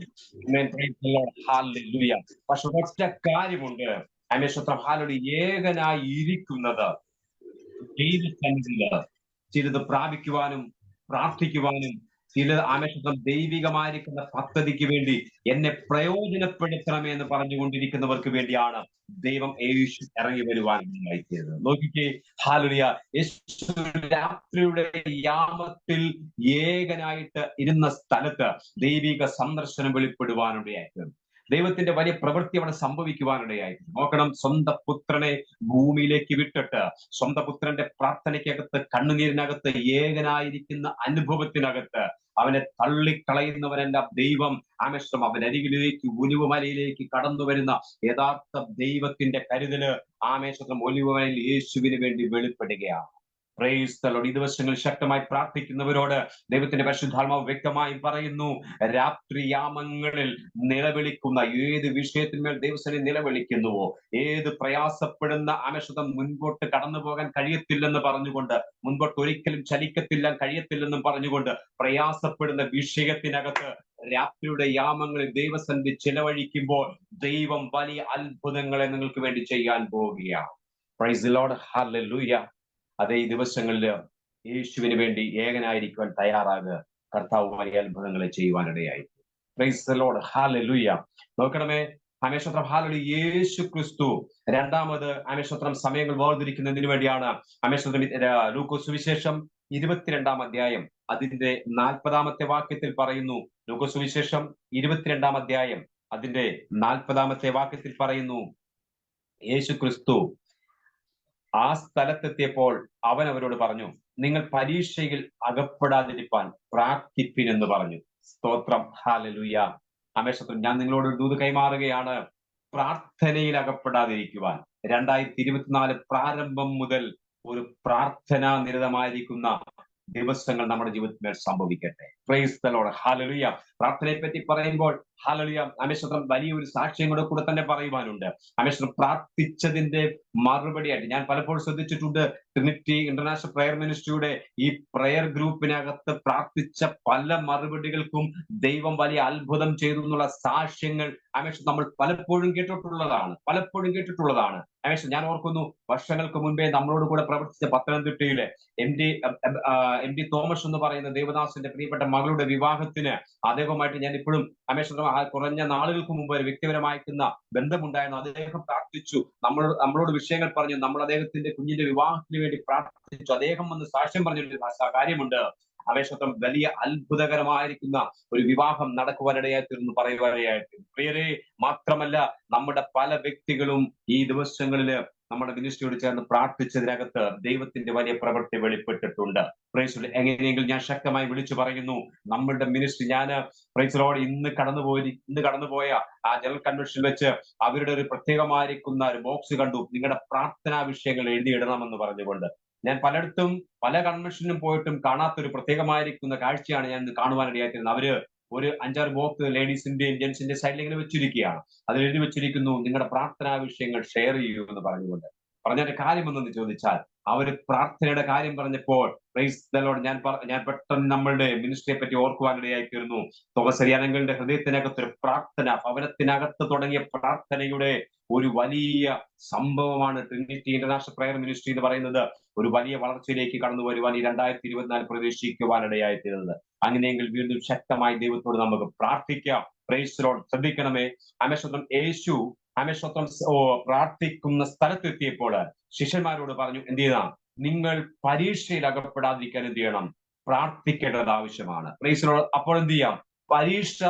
ഹല്ലേലൂയ. പക്ഷെ ഒറ്റ കാര്യമുണ്ട്, ആമേശ്വരം ഹല്ലേലൂയ ഏകനായി ഇരിക്കുന്നത് ദൈവസന്നിധിയിൽ ചിലത് പ്രാപിക്കുവാനും പ്രാർത്ഥിക്കുവാനും ചില ആമേശ്വരം ദൈവികമായിരിക്കുന്ന പദ്ധതിക്ക് വേണ്ടി എന്നെ പ്രയോജനപ്പെടുത്തണമേ എന്ന് പറഞ്ഞുകൊണ്ടിരിക്കുന്നവർക്ക് വേണ്ടിയാണ് ദൈവം യേശു ഇറങ്ങി വരുവാനായിത്തീരുന്നത്. നോക്കിക്കേ, ഹല്ലേലൂയ. യേശു രാത്രിയുടെ യാമത്തിൽ ഏകനായിട്ട് ഇരുന്ന സ്ഥലത്ത് ദൈവിക സന്ദർശനം വെളിപ്പെടുവാനിടയായിത്തീർന്നു. ദൈവത്തിന്റെ വലിയ പ്രവൃത്തി അവിടെ സംഭവിക്കുവാനിടയായിട്ടുണ്ട്. നോക്കണം, സ്വന്തം പുത്രനെ ഭൂമിയിലേക്ക് വിട്ടിട്ട് സ്വന്തം പുത്രന്റെ പ്രാർത്ഥനയ്ക്കകത്ത്, കണ്ണുനീരിനകത്ത്, ഏകനായിരിക്കുന്ന അനുഭവത്തിനകത്ത് അവനെ തള്ളിക്കളയുന്നവനല്ല ദൈവം ആമേശ്വരം അവനരികിലേക്ക് ഒലിവ് മലയിലേക്ക് കടന്നു വരുന്ന യഥാർത്ഥ ദൈവത്തിന്റെ കരുതല് ആമേശ്വരം ഒലിവ് മലയിൽ യേശുവിന് വേണ്ടി വെളിപ്പെടുകയാണ്. Price the Lord. ഈ ദിവസങ്ങളിൽ ശക്തമായി പ്രാർത്ഥിക്കുന്നവരോട് ദൈവത്തിന്റെ പരിശുദ്ധാത്മാവ് വ്യക്തമായി പറയുന്നു, രാത്രിയാമങ്ങളിൽ നിലവിളിക്കുന്ന ഏത് വിഷയത്തിന്മേൽ ദൈവസന്നിധി നിലവിളിക്കുന്നുവോ, ഏത് പ്രയാസപ്പെടുന്ന ആമേശതം മുൻപോട്ട് കടന്നു പോകാൻ കഴിയത്തില്ലെന്ന് പറഞ്ഞുകൊണ്ട്, മുൻപോട്ട് ഒരിക്കലും ചലിക്കത്തില്ല കഴിയത്തില്ലെന്നും പറഞ്ഞുകൊണ്ട് പ്രയാസപ്പെടുന്ന വിഷയത്തിനകത്ത് രാത്രിയുടെ യാമങ്ങളിൽ ദൈവസന്നിധി ചിലവഴിക്കുമ്പോൾ ദൈവം വലിയ അത്ഭുതങ്ങളെ നിങ്ങൾക്ക് വേണ്ടി ചെയ്യാൻ പോവുകയാണ്. Price the lord. ഹല്ലേലൂയ. അതേ ഈ ദിവസങ്ങളിൽ യേശുവിന് വേണ്ടി ഏകനായിരിക്കുവാൻ തയ്യാറാകുക. കർത്താവ് വലിയ അത്ഭുതങ്ങളെ ചെയ്യുവാനിടയായി. Praise the lord. ഹല്ലേലൂയ. നോക്കണമേ, ആമേശത്രം ഹാലലൂയ. യേശു ക്രിസ്തു രണ്ടാമത് ആമേശത്രം സമയങ്ങൾ വേർതിരിക്കുന്നതിന് വേണ്ടിയാണ് ആമേശത്രം ലൂക്കോസ് സുവിശേഷം 22-ാം അധ്യായം അതിന്റെ 40-ാമത്തെ വാക്യത്തിൽ പറയുന്നു. ലൂക്കോസ് സുവിശേഷം 22-ാം അധ്യായം അതിന്റെ 40-ാമത്തെ വാക്യത്തിൽ പറയുന്നു, യേശു ക്രിസ്തു ആ സ്ഥലത്തെത്തിയപ്പോൾ അവൻ അവരോട് പറഞ്ഞു, നിങ്ങൾ പരീക്ഷയിൽ അകപ്പെടാതിരിപ്പാൻ പ്രാർത്ഥിപ്പിൻ എന്ന് പറഞ്ഞു. സ്തോത്രം. ഹല്ലേലൂയ. ആമേശത്രം ഞാൻ നിങ്ങളോട് ഒരു ദൂത് കൈമാറുകയാണ്. പ്രാർത്ഥനയിൽ അകപ്പെടാതിരിക്കുവാൻ 2024 പ്രാരംഭം മുതൽ ഒരു പ്രാർത്ഥനാ നിരതമായിരിക്കുന്ന ദിവസങ്ങൾ നമ്മുടെ ജീവിതത്തിൽ സംഭവിക്കട്ടെ. Price the lord. ഹല്ലേലൂയ. പ്രാർത്ഥനയെ പറ്റി പറയുമ്പോൾ ഹല്ലേലൂയ ആമേശത്രം വലിയൊരു സാക്ഷ്യം കൂടെ തന്നെ പറയുവാനുണ്ട്. ആമേശത്രം പ്രാർത്ഥിച്ചതിന്റെ മറുപടിയായിട്ട് ഞാൻ പലപ്പോഴും ശ്രദ്ധിച്ചിട്ടുണ്ട്, ട്രിനിറ്റി ഇന്റർനാഷണൽ പ്രയർ മിനിസ്ട്രിയുടെ ഈ പ്രയർ ഗ്രൂപ്പിനകത്ത് പ്രാർത്ഥിച്ച പല മറുപടികൾക്കും ദൈവം വലിയ അത്ഭുതം ചെയ്തു എന്നുള്ള സാക്ഷ്യങ്ങൾ ആമേശം നമ്മൾ പലപ്പോഴും കേട്ടിട്ടുള്ളതാണ്. ആമേശം ഞാൻ ഓർക്കുന്നു, വർഷങ്ങൾക്ക് മുൻപേ നമ്മളോട് കൂടെ പ്രവർത്തിച്ച പത്തനംതിട്ടയിലെ എം ഡി തോമസ് എന്ന് പറയുന്ന ദേവദാസിന്റെ പ്രിയപ്പെട്ട മകളുടെ വിവാഹത്തിന് അദ്ദേഹവുമായിട്ട് ഞാൻ ഇപ്പോഴും ആമേശം കുറഞ്ഞ നാളുകൾക്ക് മുമ്പ് ഒരു വ്യക്തിപരമായിട്ടുന്ന ബന്ധമുണ്ടായിരുന്നു. അദ്ദേഹം പ്രാർത്ഥിച്ചു, നമ്മളോട് വിഷയങ്ങൾ പറഞ്ഞു, നമ്മൾ അദ്ദേഹത്തിന്റെ കുഞ്ഞിന്റെ വിവാഹത്തിന് വേണ്ടി പ്രാർത്ഥിച്ചു. അദ്ദേഹം വന്ന് സാക്ഷ്യം പറഞ്ഞൊരു കാര്യമുണ്ട്. ആവേശത്വം വലിയ അത്ഭുതകരമായിരിക്കുന്ന ഒരു വിവാഹം നടക്കുവാനിടയായി തീർന്നു പറയുവാനിടയായിട്ട്. പ്രിയരെ, മാത്രമല്ല നമ്മുടെ പല വ്യക്തികളും ഈ ദിവസങ്ങളില് നമ്മുടെ മിനിസ്ട്രിയോട് ചേർന്ന് പ്രാർത്ഥിച്ചതിനകത്ത് ദൈവത്തിന്റെ വലിയ പ്രവൃത്തി വെളിപ്പെട്ടിട്ടുണ്ട്. പ്രൈസ് എങ്ങനെയെങ്കിലും ഞാൻ ശക്തമായി വിളിച്ചു പറയുന്നു, നമ്മളുടെ മിനിസ്ട്രി, ഞാൻ പ്രൈസിലോട് ഇന്ന് കടന്നുപോയ ആ ജനറൽ കൺവെൻഷനിൽ വെച്ച് അവരുടെ ഒരു പ്രത്യേകമായിരിക്കുന്ന ഒരു ബോക്സ് കണ്ടു, നിങ്ങളുടെ പ്രാർത്ഥനാ വിഷയങ്ങൾ എഴുതിയിടണമെന്ന് പറഞ്ഞുകൊണ്ട്. ഞാൻ പലയിടത്തും പല കൺവെൻഷനും പോയിട്ടും കാണാത്തൊരു പ്രത്യേകമായിരിക്കുന്ന കാഴ്ചയാണ് ഞാൻ കാണുവാനിടയായിത്തീരുന്നത്. അവര് ഒരു 5-6 ബോക്സ് ലേഡീസിന്റെയും ജെന്റ്സിന്റെ സൈഡിൽ ഇങ്ങനെ വെച്ചിരിക്കുകയാണ്. അതിൽ എഴുതി വെച്ചിരിക്കുന്നു, നിങ്ങളുടെ പ്രാർത്ഥനാ വിഷയങ്ങൾ ഷെയർ ചെയ്യൂ എന്ന് പറഞ്ഞുകൊണ്ട്. പറഞ്ഞതിന്റെ കാര്യം എന്തെന്ന് ചോദിച്ചാൽ, അവര് പ്രാർത്ഥനയുടെ കാര്യം പറഞ്ഞപ്പോൾ പ്രൈസ് ദി ലോർഡ് ഞാൻ പെട്ടെന്ന് നമ്മളുടെ മിനിസ്ട്രിയെ പറ്റി ഓർക്കുവാനിടയായി തീർന്നു. തോമസരിയാനങ്ങളുടെ ഹൃദയത്തിനകത്ത് ഒരു പ്രാർത്ഥന, ഭവനത്തിനകത്ത് തുടങ്ങിയ പ്രാർത്ഥനയുടെ ഒരു വലിയ സംഭവമാണ് ട്രിനിറ്റി ഇന്റർനാഷണൽ പ്രയർ മിനിസ്ട്രി എന്ന് പറയുന്നത്. ഒരു വലിയ വളർച്ചയിലേക്ക് കടന്നു വരുവാൻ ഈ 2024 പ്രവേശിക്കുവാനിടയായി തീരുന്നത്. അങ്ങനെയെങ്കിൽ വീണ്ടും ശക്തമായി ദൈവത്തോട് നമുക്ക് പ്രാർത്ഥിക്കാം. Praise the lord. ശ്രദ്ധിക്കണമേ, ആമേശത്വം പ്രാർത്ഥിക്കുന്ന സ്ഥലത്തെത്തിയപ്പോൾ ശിഷ്യന്മാരോട് പറഞ്ഞു, എന്ത് ചെയ്യണം? നിങ്ങൾ പരീക്ഷയിൽ അകപ്പെടാതിരിക്കാൻ എന്ത് ചെയ്യണം? പ്രാർത്ഥിക്കേണ്ടത് ആവശ്യമാണ്. Price the Lord. അപ്പോൾ എന്ത് ചെയ്യാം? പരീക്ഷ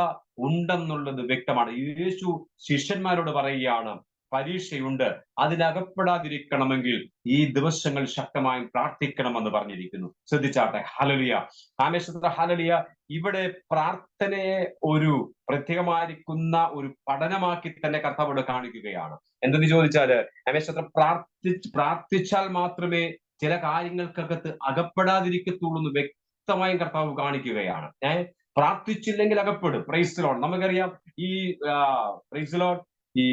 ഉണ്ടെന്നുള്ളത് വ്യക്തമാണ്. യേശു ശിഷ്യന്മാരോട് പറയുകയാണ്, പരീക്ഷയുണ്ട്, അതിനകപ്പെടാതിരിക്കണമെങ്കിൽ ഈ ദിവസങ്ങൾ ശക്തമായും പ്രാർത്ഥിക്കണമെന്ന് പറഞ്ഞിരിക്കുന്നു. ശ്രദ്ധിച്ചാട്ടെ. ഹല്ലേലൂയ. ആമേശത്ര ഹല്ലേലൂയ. ഇവിടെ പ്രാർത്ഥനയെ ഒരു പ്രത്യേകമായിരിക്കുന്ന ഒരു പഠനമാക്കി തന്നെ കർത്താവോട് കാണിക്കുകയാണ്. എന്തെന്ന് ചോദിച്ചാല്, ആമേശത്ര പ്രാർത്ഥിച്ചാൽ മാത്രമേ ചില കാര്യങ്ങൾക്കകത്ത് അകപ്പെടാതിരിക്കത്തുള്ളൂ എന്ന് വ്യക്തമായും കർത്താവ് കാണിക്കുകയാണ്. പ്രാർത്ഥിച്ചില്ലെങ്കിൽ അകപ്പെടും. Praise the lord. നമുക്കറിയാം ഈ പ്രൈസ് ദി ലോർഡ്, ഈ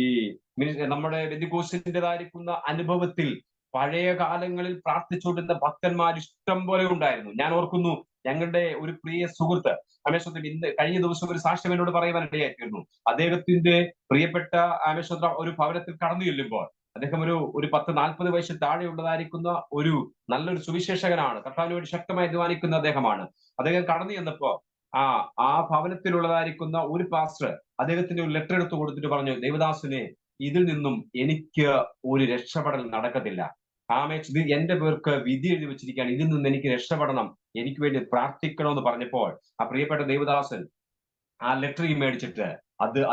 നമ്മുടെ ബെന്തിക്കോസ്തിന്റേതായിരിക്കുന്ന അനുഭവത്തിൽ പഴയ കാലങ്ങളിൽ പ്രാർത്ഥിച്ചുകൊണ്ടിരുന്ന ഭക്തന്മാർ ഇഷ്ടം പോലെ ഉണ്ടായിരുന്നു. ഞാൻ ഓർക്കുന്നു, ഞങ്ങളുടെ ഒരു പ്രിയ സുഹൃത്ത് ആമേശ്വരത്തിൽ കഴിഞ്ഞ ദിവസം ഒരു സാക്ഷ്യം എന്നോട് പറയുവാനിടയായിരുന്നു. അദ്ദേഹത്തിന്റെ പ്രിയപ്പെട്ട ആമേശ്വര ഒരു ഭവനത്തിൽ കടന്നു ചെല്ലുമ്പോൾ അദ്ദേഹം ഒരു 10-40 വയസ്സിൽ താഴെയുള്ളതായിരിക്കുന്ന ഒരു നല്ലൊരു സുവിശേഷകനാണ്. കർത്താവിന് വേണ്ടി ശക്തമായി അധ്വാനിക്കുന്ന അദ്ദേഹമാണ്. അദ്ദേഹം കടന്നു ചെന്നപ്പോ ആ ഭവനത്തിലുള്ളതായിരിക്കുന്ന ഒരു പാസ്റ്റർ അദ്ദേഹത്തിന്റെ ഒരു ലെറ്റർ എടുത്തു കൊടുത്തിട്ട് പറഞ്ഞു, ദേവദാസിനെ, ഇതിൽ നിന്നും എനിക്ക് ഒരു രക്ഷപ്പെടൽ നടക്കത്തില്ല. ഇത് എന്റെ പേർക്ക് വിധി എഴുതി വെച്ചിരിക്കുകയാണ്, ഇതിൽ നിന്ന് എനിക്ക് രക്ഷപ്പെടണം, എനിക്ക് വേണ്ടി പ്രാർത്ഥിക്കണമെന്ന് പറഞ്ഞപ്പോൾ ആ പ്രിയപ്പെട്ട ദേവദാസൻ ആ ലെറ്റർ മേടിച്ചിട്ട്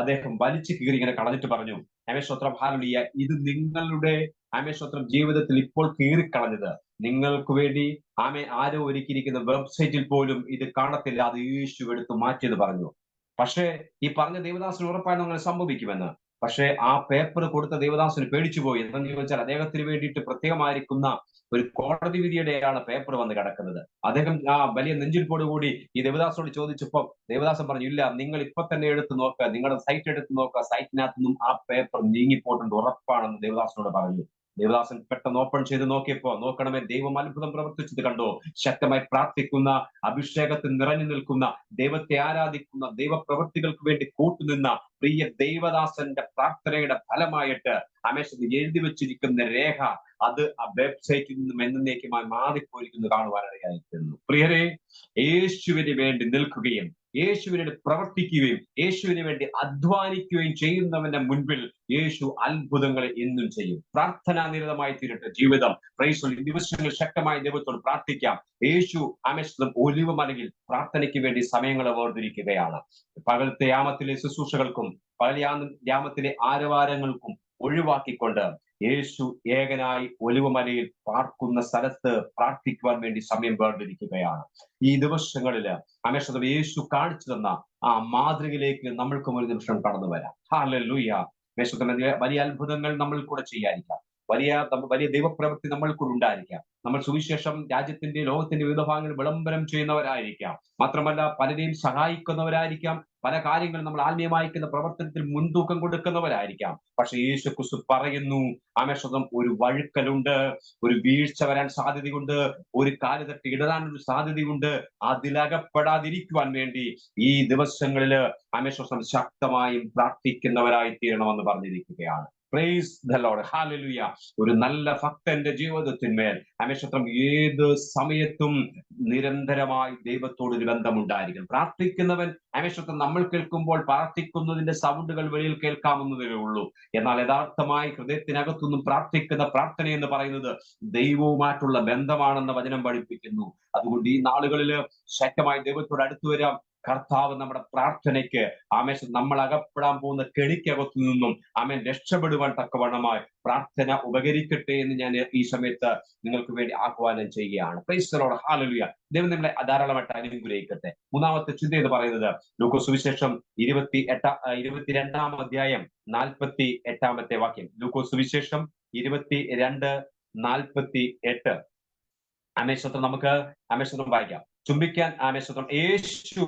അദ്ദേഹം വലിച്ചു കീറി ഇങ്ങനെ കളഞ്ഞിട്ട് പറഞ്ഞു, ആമേശ്വത്രം ഹാലൂയ, ഇത് നിങ്ങളുടെ ആമേശ്വത്രം ജീവിതത്തിൽ ഇപ്പോൾ കീറിക്കളഞ്ഞത് നിങ്ങൾക്ക് വേണ്ടി ആരോ ഒരുക്കിയിരിക്കുന്ന വെബ്സൈറ്റിൽ പോലും ഇത് കാണത്തില്ല, അത് യേശു എടുത്ത് മാറ്റിയെന്ന് പറഞ്ഞു. പക്ഷേ ഈ പറഞ്ഞ ദേവദാസന് ഉറപ്പാണ് അങ്ങനെ സംഭവിക്കുമെന്ന്. പക്ഷെ ആ പേപ്പർ കൊടുത്ത ദേവദാസന് പേടിച്ചു പോയി. എന്തെന്ന് ചോദിച്ചാൽ അദ്ദേഹത്തിന് വേണ്ടിയിട്ട് പ്രത്യേകമായിരിക്കുന്ന ഒരു കോടതി വിധിയുടെയാണ് പേപ്പർ വന്ന് കിടക്കുന്നത്. അദ്ദേഹം ആ വലിയ നെഞ്ചിരിപ്പോടുകൂടി ഈ ദേവദാസോട് ചോദിച്ചപ്പോൾ ദേവദാസൻ പറഞ്ഞു, ഇല്ല, നിങ്ങൾ ഇപ്പൊ തന്നെ എടുത്ത് നോക്കുക, നിങ്ങളുടെ സൈറ്റ് എടുത്ത് നോക്കുക, സൈറ്റിനകത്ത് നിന്നും ആ പേപ്പർ നീങ്ങിപ്പോയിട്ടുണ്ട്, ഉറപ്പാണെന്ന് ദേവദാസനോട് പറഞ്ഞു. ദേവദാസൻ പെട്ടെന്ന് ഓപ്പൺ ചെയ്ത് നോക്കിയപ്പോ, നോക്കണമേ, ദൈവം അത്ഭുതം പ്രവർത്തിച്ചത് കണ്ടോ. ശക്തമായി പ്രാർത്ഥിക്കുന്ന, അഭിഷേകത്തിൽ നിറഞ്ഞു നിൽക്കുന്ന, ദൈവത്തെ ആരാധിക്കുന്ന, ദൈവപ്രവൃത്തികൾക്ക് വേണ്ടി കൂട്ടുനിന്ന പ്രിയ ദൈവദാസന്റെ പ്രാർത്ഥനയുടെ ഫലമായിട്ട് അമേശത്ത് എഴുതി വെച്ചിരിക്കുന്ന രേഖ അത് ആ വെബ്സൈറ്റിൽ നിന്നും എന്നേക്കുമായി മാറിപ്പോയിരിക്കുന്നു കാണുവാനിടയായിരുന്നു. പ്രിയരെ, യേശുവിന് വേണ്ടി നിൽക്കുകയും യേശുവിന് വേണ്ടി പ്രവർത്തിക്കുകയും യേശുവിന് വേണ്ടി അധ്വാനിക്കുകയും ചെയ്യുന്നവന്റെ മുൻപിൽ യേശു അത്ഭുതങ്ങളെ എന്നും ചെയ്യും. പ്രാർത്ഥനാനിരതമായി തീരട്ടെ ജീവിതം. പ്രൈസ് ഈ ദിവസങ്ങളിൽ ശക്തമായി ദൈവത്തോട് പ്രാർത്ഥിക്കാം. യേശു അമേശത്തും ഒലിവ് മലയിൽ പ്രാർത്ഥനയ്ക്ക് വേണ്ടി സമയങ്ങളെ വേർതിരിക്കുകയാണ്. പകലത്തെ യാമത്തിലെ ശുശ്രൂഷകൾക്കും പകൽ യാമത്തിലെ ആരവാരങ്ങൾക്കും ഒഴിവാക്കിക്കൊണ്ട് യേശു ഏകനായി ഒലിവുമലയിൽ പാർക്കുന്ന സ്ഥലത്ത് പ്രാർത്ഥിക്കുവാൻ വേണ്ടി സമയം വേർതിരിക്കുകയാണ്. ഈ ദിവസങ്ങളിൽ അമേശം യേശു കാണിച്ചു തന്ന ആ മാതൃകയിലേക്ക് നമ്മൾക്കും ഒരു നിമിഷം കടന്നു വരാം. ഹല്ലേലൂയ. വലിയ അത്ഭുതങ്ങൾ നമ്മൾ കൂടെ ചെയ്യാതിരിക്കാം, വലിയ ദൈവപ്രവൃത്തി നമ്മൾ കൂടെ ഉണ്ടായിരിക്കാം. നമ്മൾ സുവിശേഷം രാജ്യത്തിന്റെ ലോകത്തിന്റെ വിവിധ ഭാഗങ്ങളിൽ വിളംബരം ചെയ്യുന്നവരായിരിക്കാം. മാത്രമല്ല പലരെയും സഹായിക്കുന്നവരായിരിക്കാം. പല കാര്യങ്ങൾ നമ്മൾ ആത്മീയമായിരിക്കുന്ന പ്രവർത്തനത്തിൽ മുൻതൂക്കം കൊടുക്കുന്നവരായിരിക്കാം. പക്ഷെ യേശു ക്രിസ്തു പറയുന്നു, ആമേശം ഒരു വഴുക്കലുണ്ട്, ഒരു വീഴ്ച വരാൻ സാധ്യതയുണ്ട്, ഒരു കാല് തട്ടി ഇടരാനൊരു സാധ്യതയുണ്ട്. അതിലകപ്പെടാതിരിക്കുവാൻ വേണ്ടി ഈ ദിവസങ്ങളിൽ ആമേശം ശക്തമായും പ്രാർത്ഥിക്കുന്നവരായി തീരണമെന്ന് പറഞ്ഞിരിക്കുകയാണ്. Price the lord. ഹല്ലേലൂയ. ഒരു നല്ല ഭക്തന്റെ ജീവിതത്തിന്മേൽ അമേശത്രം ഏത് സമയത്തും നിരന്തരമായി ദൈവത്തോടൊരു ബന്ധമുണ്ടായിരിക്കും. പ്രാർത്ഥിക്കുന്നവൻ അമേശത്രം നമ്മൾ കേൾക്കുമ്പോൾ പ്രാർത്ഥിക്കുന്നതിന്റെ സൗണ്ടുകൾ വെളിയിൽ കേൾക്കാമെന്നതേ ഉള്ളൂ. എന്നാൽ യഥാർത്ഥമായി ഹൃദയത്തിനകത്തുനിന്നും പ്രാർത്ഥിക്കുന്ന പ്രാർത്ഥന എന്ന് പറയുന്നത് ദൈവവുമായിട്ടുള്ള ബന്ധമാണെന്ന് വചനം പഠിപ്പിക്കുന്നു. അതുകൊണ്ട് ഈ നാളുകളിൽ ശക്തമായി ദൈവത്തോട് അടുത്തു വരാം. കർത്താവ് നമ്മുടെ പ്രാർത്ഥനയ്ക്ക് ആമേശം നമ്മൾ അകപ്പെടാൻ പോകുന്ന കെണിക്കകത്തു നിന്നും ആമേൻ രക്ഷപ്പെടുവാൻ തക്കവണ്ണമായി പ്രാർത്ഥന ഉപകരിക്കട്ടെ എന്ന് ഞാൻ ഈ സമയത്ത് നിങ്ങൾക്ക് വേണ്ടി ആഹ്വാനം ചെയ്യുകയാണ്. Price the lord. ഹല്ലേലൂയ. ദൈവം നമ്മളെ ധാരാളമായിട്ട് അനുഗ്രഹിക്കട്ടെ. മൂന്നാമത്തെ ചിന്ത എന്ന് പറയുന്നത് ലൂക്കോസ് സുവിശേഷം 22-ാം അധ്യായം 48-ാമത്തെ വാക്യം. ലൂക്കോസ് സുവിശേഷം 22:48. ആമേശത്വം നമുക്ക് ആമേശത്വം വായിക്കാം. ചുംബിക്കാൻ ആമേശത്വം. യേശു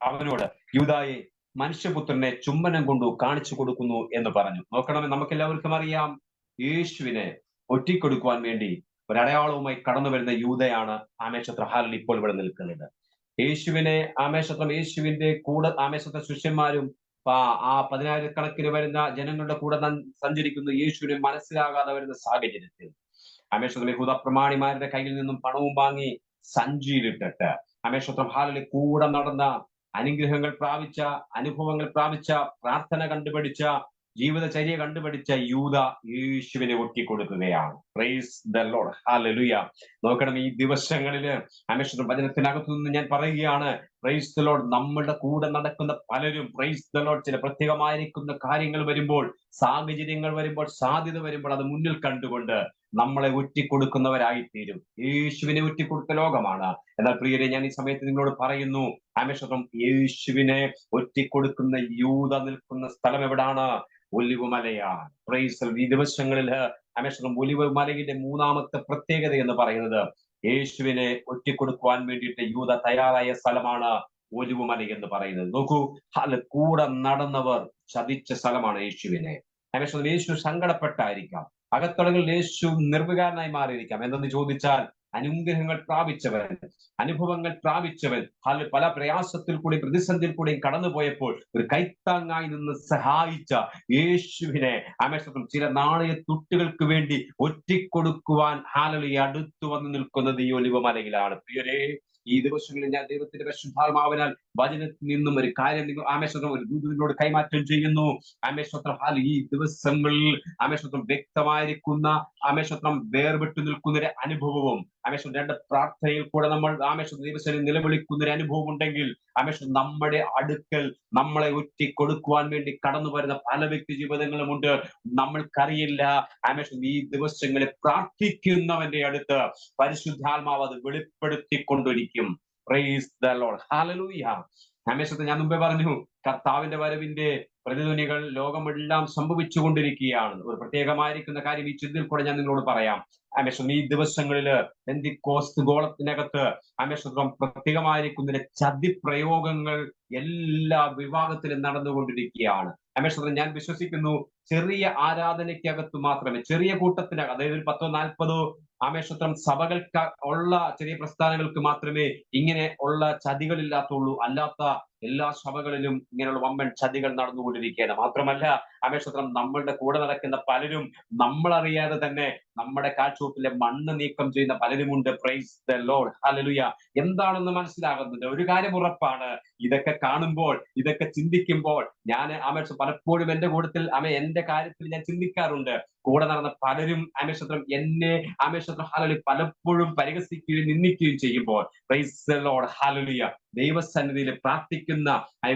അവനോട്, യൂദായെ, മനുഷ്യപുത്രനെ ചുംബനം കൊണ്ടു കാണിച്ചു കൊടുക്കുന്നു എന്ന് പറഞ്ഞു. നോക്കണമേ, നമുക്കെല്ലാവർക്കും അറിയാം, യേശുവിനെ ഒറ്റിക്കൊടുക്കുവാൻ വേണ്ടി ഒരടയാളവുമായി കടന്നു വരുന്ന യൂദയാണ് ആമേശത്ര ഹാലിൽ ഇപ്പോൾ ഇവിടെ നിൽക്കുന്നത്. യേശുവിനെ ആമേശത്രം യേശുവിന്റെ കൂടെ ആമേശത്ര ശിഷ്യന്മാരും ആ 10,000-കണക്കിന് വരുന്ന ജനങ്ങളുടെ കൂടെ സഞ്ചരിക്കുന്നു. യേശുവിനെ മനസ്സിലാകാതെ വരുന്ന സാഹചര്യത്തിൽ ആമേശത്രം യഹൂദ പ്രമാണിമാരുടെ കയ്യിൽ നിന്നും പണവും വാങ്ങി സഞ്ചിയിലിട്ടിട്ട് ആമേശത്രം ഹാലിൽ കൂടെ നടന്ന അനുഗ്രഹങ്ങൾ പ്രാപിച്ച, അനുഭവങ്ങൾ പ്രാപിച്ച, പ്രാർത്ഥന കണ്ടുപിടിച്ച, ജീവിതചര്യ കണ്ടുപിടിച്ച യൂദ യേശുവിനെ ഒറ്റിക്കൊടുക്കുകയാണ്. Praise the lord. ഹല്ലേലൂയ. നോക്കണം, ഈ ദിവസങ്ങളിൽ ആമേശത്രം വചനത്തിനകത്തു നിന്ന് ഞാൻ പറയുകയാണ്, പ്രൈസ് ദ ലോർഡ്, നമ്മളുടെ കൂടെ നടക്കുന്ന പലരും പ്രൈസ് ദ ലോർഡ് ചില പ്രത്യേകമായിരിക്കുന്ന കാര്യങ്ങൾ വരുമ്പോൾ, സാഹചര്യങ്ങൾ വരുമ്പോൾ, സാധ്യത വരുമ്പോൾ അത് മുന്നിൽ കണ്ടുകൊണ്ട് നമ്മളെ ഒറ്റിക്കൊടുക്കുന്നവരായിത്തീരും. യേശുവിനെ ഒറ്റിക്കൊടുത്ത ലോകമാണ്. എന്നാൽ പ്രിയരെ, ഞാൻ ഈ സമയത്ത് നിങ്ങളോട് പറയുന്നു, ആമേശത്രം യേശുവിനെ ഒറ്റിക്കൊടുക്കുന്ന യൂദ നിൽക്കുന്ന സ്ഥലം എവിടാണ്? ഒലിവുമലയാണ്. പ്രൈസ്. ഈ ദിവസങ്ങളിൽ ആമേശത്രം ഒലിവുമലയുടെ മൂന്നാമത്തെ പ്രത്യേകത എന്ന് പറയുന്നത് യേശുവിനെ ഒറ്റിക്കൊടുക്കുവാൻ വേണ്ടിയിട്ട് യൂദ തയ്യാറായ സ്ഥലമാണ് ഒലിവുമല എന്ന് പറയുന്നത്. നോക്കൂ, കൂടെ നടന്നവർ ചതിച്ച സ്ഥലമാണ് യേശുവിനെ. ആമേശത്രം യേശു സങ്കടപ്പെട്ടായിരിക്കാം, അകത്തളങ്ങളിൽ യേശു നിർവികാരനായി മാറിയിരിക്കാം. എന്തെന്ന് ചോദിച്ചാൽ, അനുഗ്രഹങ്ങൾ പ്രാപിച്ചവൻ, അനുഭവങ്ങൾ പ്രാപിച്ചവൻ, പല പ്രയാസത്തിൽ കൂടി പ്രതിസന്ധിയിൽ കൂടിയും കടന്നുപോയപ്പോൾ ഒരു കൈത്താങ്ങായി നിന്ന് സഹായിച്ച യേശുവിനെ ആമേശത്രം ചില നാണയ തുട്ടുകൾക്ക് വേണ്ടി ഒറ്റിക്കൊടുക്കുവാൻ ഹാലലി അടുത്തു വന്ന് നിൽക്കുന്നത് ഈ ഒലിവുമലയിലാണ്. പ്രിയരേ, ഈ ദിവസങ്ങളിൽ ഞാൻ ദൈവത്തിന്റെ പരിശുദ്ധാത്മാവിനാൽ വചനത്തിൽ നിന്നും ഒരു കാര്യം നിങ്ങൾ ആമേശത്രം ഒരു ദൂതനോട് കൈമാറ്റം ചെയ്യുന്നു. ആമേശത്രം ഈ ദിവസങ്ങളിൽ ആമേശത്രം വ്യക്തമായിരിക്കുന്ന ആമേശത്രം വേർപെട്ടു നിൽക്കുന്ന ഒരു അനുഭവവും ആമേശം രണ്ട് പ്രാർത്ഥനയിൽ കൂടെ നമ്മൾ ആമേശം ദിവസം നിലവിളിക്കുന്ന ഒരു അനുഭവം ഉണ്ടെങ്കിൽ ആമേശം നമ്മുടെ അടുക്കൽ നമ്മളെ ഒറ്റിക്കൊടുക്കുവാൻ വേണ്ടി കടന്നു വരുന്ന പല വ്യക്തി ജീവിതങ്ങളുമുണ്ട്. നമ്മൾക്കറിയില്ല. ആമേശം ഈ ദിവസങ്ങളിൽ പ്രാർത്ഥിക്കുന്നവന്റെ അടുത്ത് പരിശുദ്ധാത്മാവ് അത് വെളിപ്പെടുത്തിക്കൊണ്ടിരിക്കും. Praise the lord. ഹല്ലേലൂയ. ആമേശത്തെ ഞാൻ മുമ്പേ പറഞ്ഞു, കർത്താവിന്റെ വരവിന്റെ പ്രതിധ്വനികൾ ലോകമെല്ലാം സംഭവിച്ചുകൊണ്ടിരിക്കുകയാണ്. ഒരു പ്രത്യേകമായിരിക്കുന്ന കാര്യം ഈ ചിന്തയിൽ കൂടെ ഞാൻ നിങ്ങളോട് പറയാം. അമേശ്വരം ഈ ദിവസങ്ങളില് പെന്തിക്കോസ്ത് ഗോളത്തിനകത്ത് അമേശ്വരം പ്രത്യേകമായിരിക്കുന്ന ചതി പ്രയോഗങ്ങൾ എല്ലാ വിഭാഗത്തിലും നടന്നുകൊണ്ടിരിക്കുകയാണ്. അമേശ്വരം ഞാൻ വിശ്വസിക്കുന്നു ചെറിയ ആരാധനയ്ക്കകത്ത് മാത്രമേ, ചെറിയ കൂട്ടത്തിനകത്ത്, അതായത് ഒരു 10-40 ആമേശ്വരം സഭകൾക്ക് ഉള്ള ചെറിയ പ്രസ്ഥാനങ്ങൾക്ക് മാത്രമേ ഇങ്ങനെ ഉള്ള ചതികളില്ലാത്തുള്ളൂ. അല്ലാത്ത എല്ലാ സഭകളിലും ഇങ്ങനെയുള്ള വമ്പൻ ചതികൾ നടന്നുകൊണ്ടിരിക്കുകയാണ്. മാത്രമല്ല ആമേശ്വരം നമ്മളുടെ കൂടെ നടക്കുന്ന പലരും നമ്മളറിയാതെ തന്നെ നമ്മുടെ കാൽച്ചൂട്ടിലെ മണ്ണ് നീക്കം ചെയ്യുന്ന പലരുമുണ്ട്. പ്രൈസ് ദ ലോർഡ്, ഹല്ലേലൂയ. എന്താണെന്ന് മനസ്സിലാകുന്നുണ്ട്. ഒരു കാര്യം ഉറപ്പാണ്, ഇതൊക്കെ കാണുമ്പോൾ, ഇതൊക്കെ ചിന്തിക്കുമ്പോൾ ഞാൻ ആമേശ്വരം പലപ്പോഴും എന്റെ കൂട്ടത്തിൽ എന്റെ കാര്യത്തിൽ ഞാൻ ചിന്തിക്കാറുണ്ട്. കൂടെ നടന്ന പലരും ആമേശ്വരം എന്നെ ആമേശ്വരം ഹല്ലേലൂയ പലപ്പോഴും പരിഹസിക്കുകയും നിന്ദിക്കുകയും ചെയ്യുമ്പോൾ പ്രൈസ് ദ ലോർഡ്, ഹല്ലേലൂയ, ദൈവസന്നിധിയിൽ പ്രാർത്ഥിക്കുന്ന,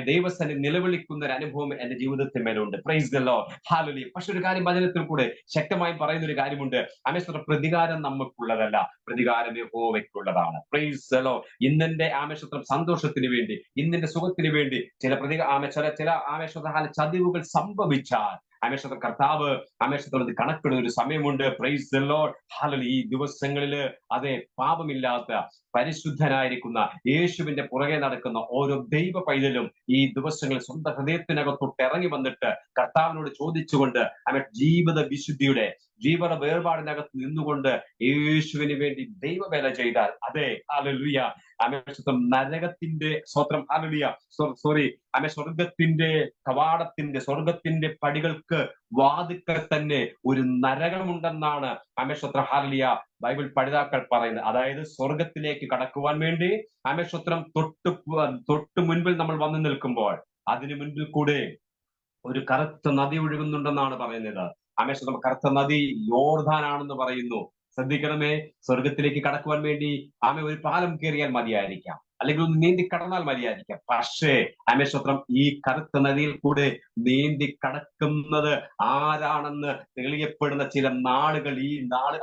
ദൈവസന്നിധി നിലവിളിക്കുന്ന ഒരു അനുഭവം എന്റെ ജീവിതത്തിൽ മേലുണ്ട്. പ്രൈസ് ദ ലോർഡ്, ഹല്ലേലൂയ. പക്ഷെ ഒരു കാര്യം വചനത്തിൽ കൂടെ ശക്തമായി പറയുന്ന ഒരു കാര്യമുണ്ട്. ആമേശ്വരം പ്രതികാരം നമുക്കുള്ളതല്ല, പ്രതികാരം യഹോവയ്ക്കുള്ളതാണ്. Price the Lord. ഇന്നെന്റെ ആമേശ്വരം സന്തോഷത്തിന് വേണ്ടി, ഇന്നിന്റെ സുഖത്തിന് വേണ്ടി ചില ആമേശ്വര ചതിവുകൾ സംഭവിച്ചാൽ ആമേശ്വരം കർത്താവ് ആമേശ്വരത്തിൽ കണക്കിടുന്ന ഒരു സമയമുണ്ട്. Price the lord, hallelujah. ഈ ദിവസങ്ങളില് അതെ പാപമില്ലാത്ത പരിശുദ്ധനായിരിക്കുന്ന യേശുവിന്റെ പുറകെ നടക്കുന്ന ഓരോ ദൈവ പൈതലും ഈ ദിവസങ്ങളിൽ സ്വന്തം ഹൃദയത്തിനകത്തോട്ട് ഇറങ്ങി വന്നിട്ട് കർത്താവിനോട് ചോദിച്ചുകൊണ്ട് ജീവിത വിശുദ്ധിയുടെ ജീവന വേർപാടിനകത്ത് നിന്നുകൊണ്ട് യേശുവിന് വേണ്ടി ദൈവവേല ചെയ്താൽ, അതെ ഹല്ലേലൂയ, ആമേശ്വരം നരകത്തിന്റെ സ്വത്രം, ഹല്ലേലൂയ, സ്വർഗത്തിന്റെ കവാടത്തിന്റെ, സ്വർഗത്തിന്റെ പടികൾക്ക് വാതിക്കൽ തന്നെ ഒരു നരകമുണ്ടെന്നാണ് ആമേശ്വരം ഹല്ലേലൂയ ബൈബിൾ പഠിതാക്കൾ പറയുന്നത്. അതായത് സ്വർഗത്തിലേക്ക് കടക്കുവാൻ വേണ്ടി ആമേശ്വരം തൊട്ട് മുൻപിൽ നമ്മൾ വന്നു നിൽക്കുമ്പോൾ അതിനു മുൻപിൽ കൂടെ ഒരു കറുത്ത നദി ഒഴുകുന്നുണ്ടെന്നാണ് പറയുന്നത്. ആമേശ്വരം കറുത്ത നദി യോർദാനാണെന്ന് പറയുന്നു. ശ്രദ്ധിക്കണമേ, സ്വർഗത്തിലേക്ക് കടക്കുവാൻ വേണ്ടി ഒരു പാലം കയറിയാൽ മതിയായിരിക്കാം, അല്ലെങ്കിൽ ഒന്ന് നീന്തി കടന്നാൽ മതിയായിരിക്കാം. പക്ഷേ ആമേശ്വരം ഈ കറുത്ത നദിയിൽ കൂടെ നീന്തി കടക്കുന്നത് ആരാണെന്ന് തെളിയപ്പെടുന്ന ചില നാളുകൾ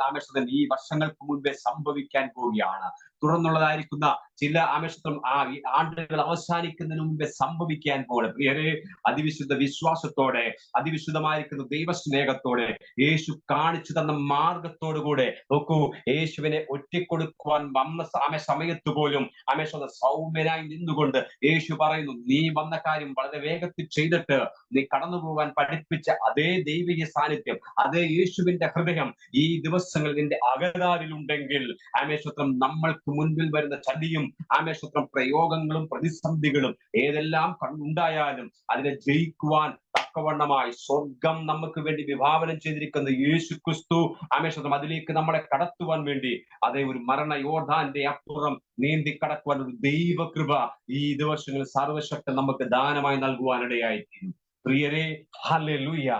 ആമേശ്വരം ഈ വർഷങ്ങൾക്ക് മുൻപേ സംഭവിക്കാൻ പോവുകയാണ്. തുടർന്നുള്ളതായിരിക്കുന്ന ചില ആമേശ്വരം ഈ ആണ്ടുകൾ അവസാനിക്കുന്നതിന് മുമ്പേ സംഭവിക്കാൻ പോലെ പ്രിയരെ, അതിവിശുദ്ധ വിശ്വാസത്തോടെ, അതിവിശുദ്ധമായിരിക്കുന്ന ദൈവസ്നേഹത്തോടെ, യേശു കാണിച്ചു തന്ന മാർഗത്തോടു കൂടെ നോക്കൂ, യേശുവിനെ ഒറ്റിക്കൊടുക്കുവാൻ വന്ന സമയത്ത് പോലും ആമേശ്വരം സൗമ്യനായി നിന്നുകൊണ്ട് യേശു പറയുന്നു, നീ വന്ന കാര്യം വളരെ വേഗത്തിൽ ചെയ്തിട്ട് നീ കടന്നു പോകാൻ പഠിപ്പിച്ച അതേ ദൈവിക സാന്നിധ്യം, അതേ യേശുവിന്റെ ഹൃദയം ഈ ദിവസങ്ങളിൽ നിന്റെ അകതാരിലുണ്ടെങ്കിൽ ആമേശ്വരം നമ്മൾക്ക് മുൻപിൽ വരുന്ന ചതിയും ആമേശ്വരം പ്രയോഗങ്ങളും പ്രതിസന്ധികളും ഏതെല്ലാം ഉണ്ടായാലും അതിനെ ജയിക്കുവാൻ തക്കവണ്ണമായി സ്വർഗം നമുക്ക് വേണ്ടി വിഭാവനം ചെയ്തിരിക്കുന്ന യേശു ക്രിസ്തു ആമേശ്വരം അതിലേക്ക് നമ്മളെ കടത്തുവാൻ വേണ്ടി അതേ ഒരു മരണ യോർദാന്റെ അപ്പുറം നീന്തി കടക്കുവാൻ ഒരു ദൈവകൃപ ഈ ദിവസങ്ങളിൽ സർവശക്തൻ നമുക്ക് ദാനമായി നൽകുവാനിടയായിത്തീരും. പ്രിയരെ, ഹല്ലേലൂയ.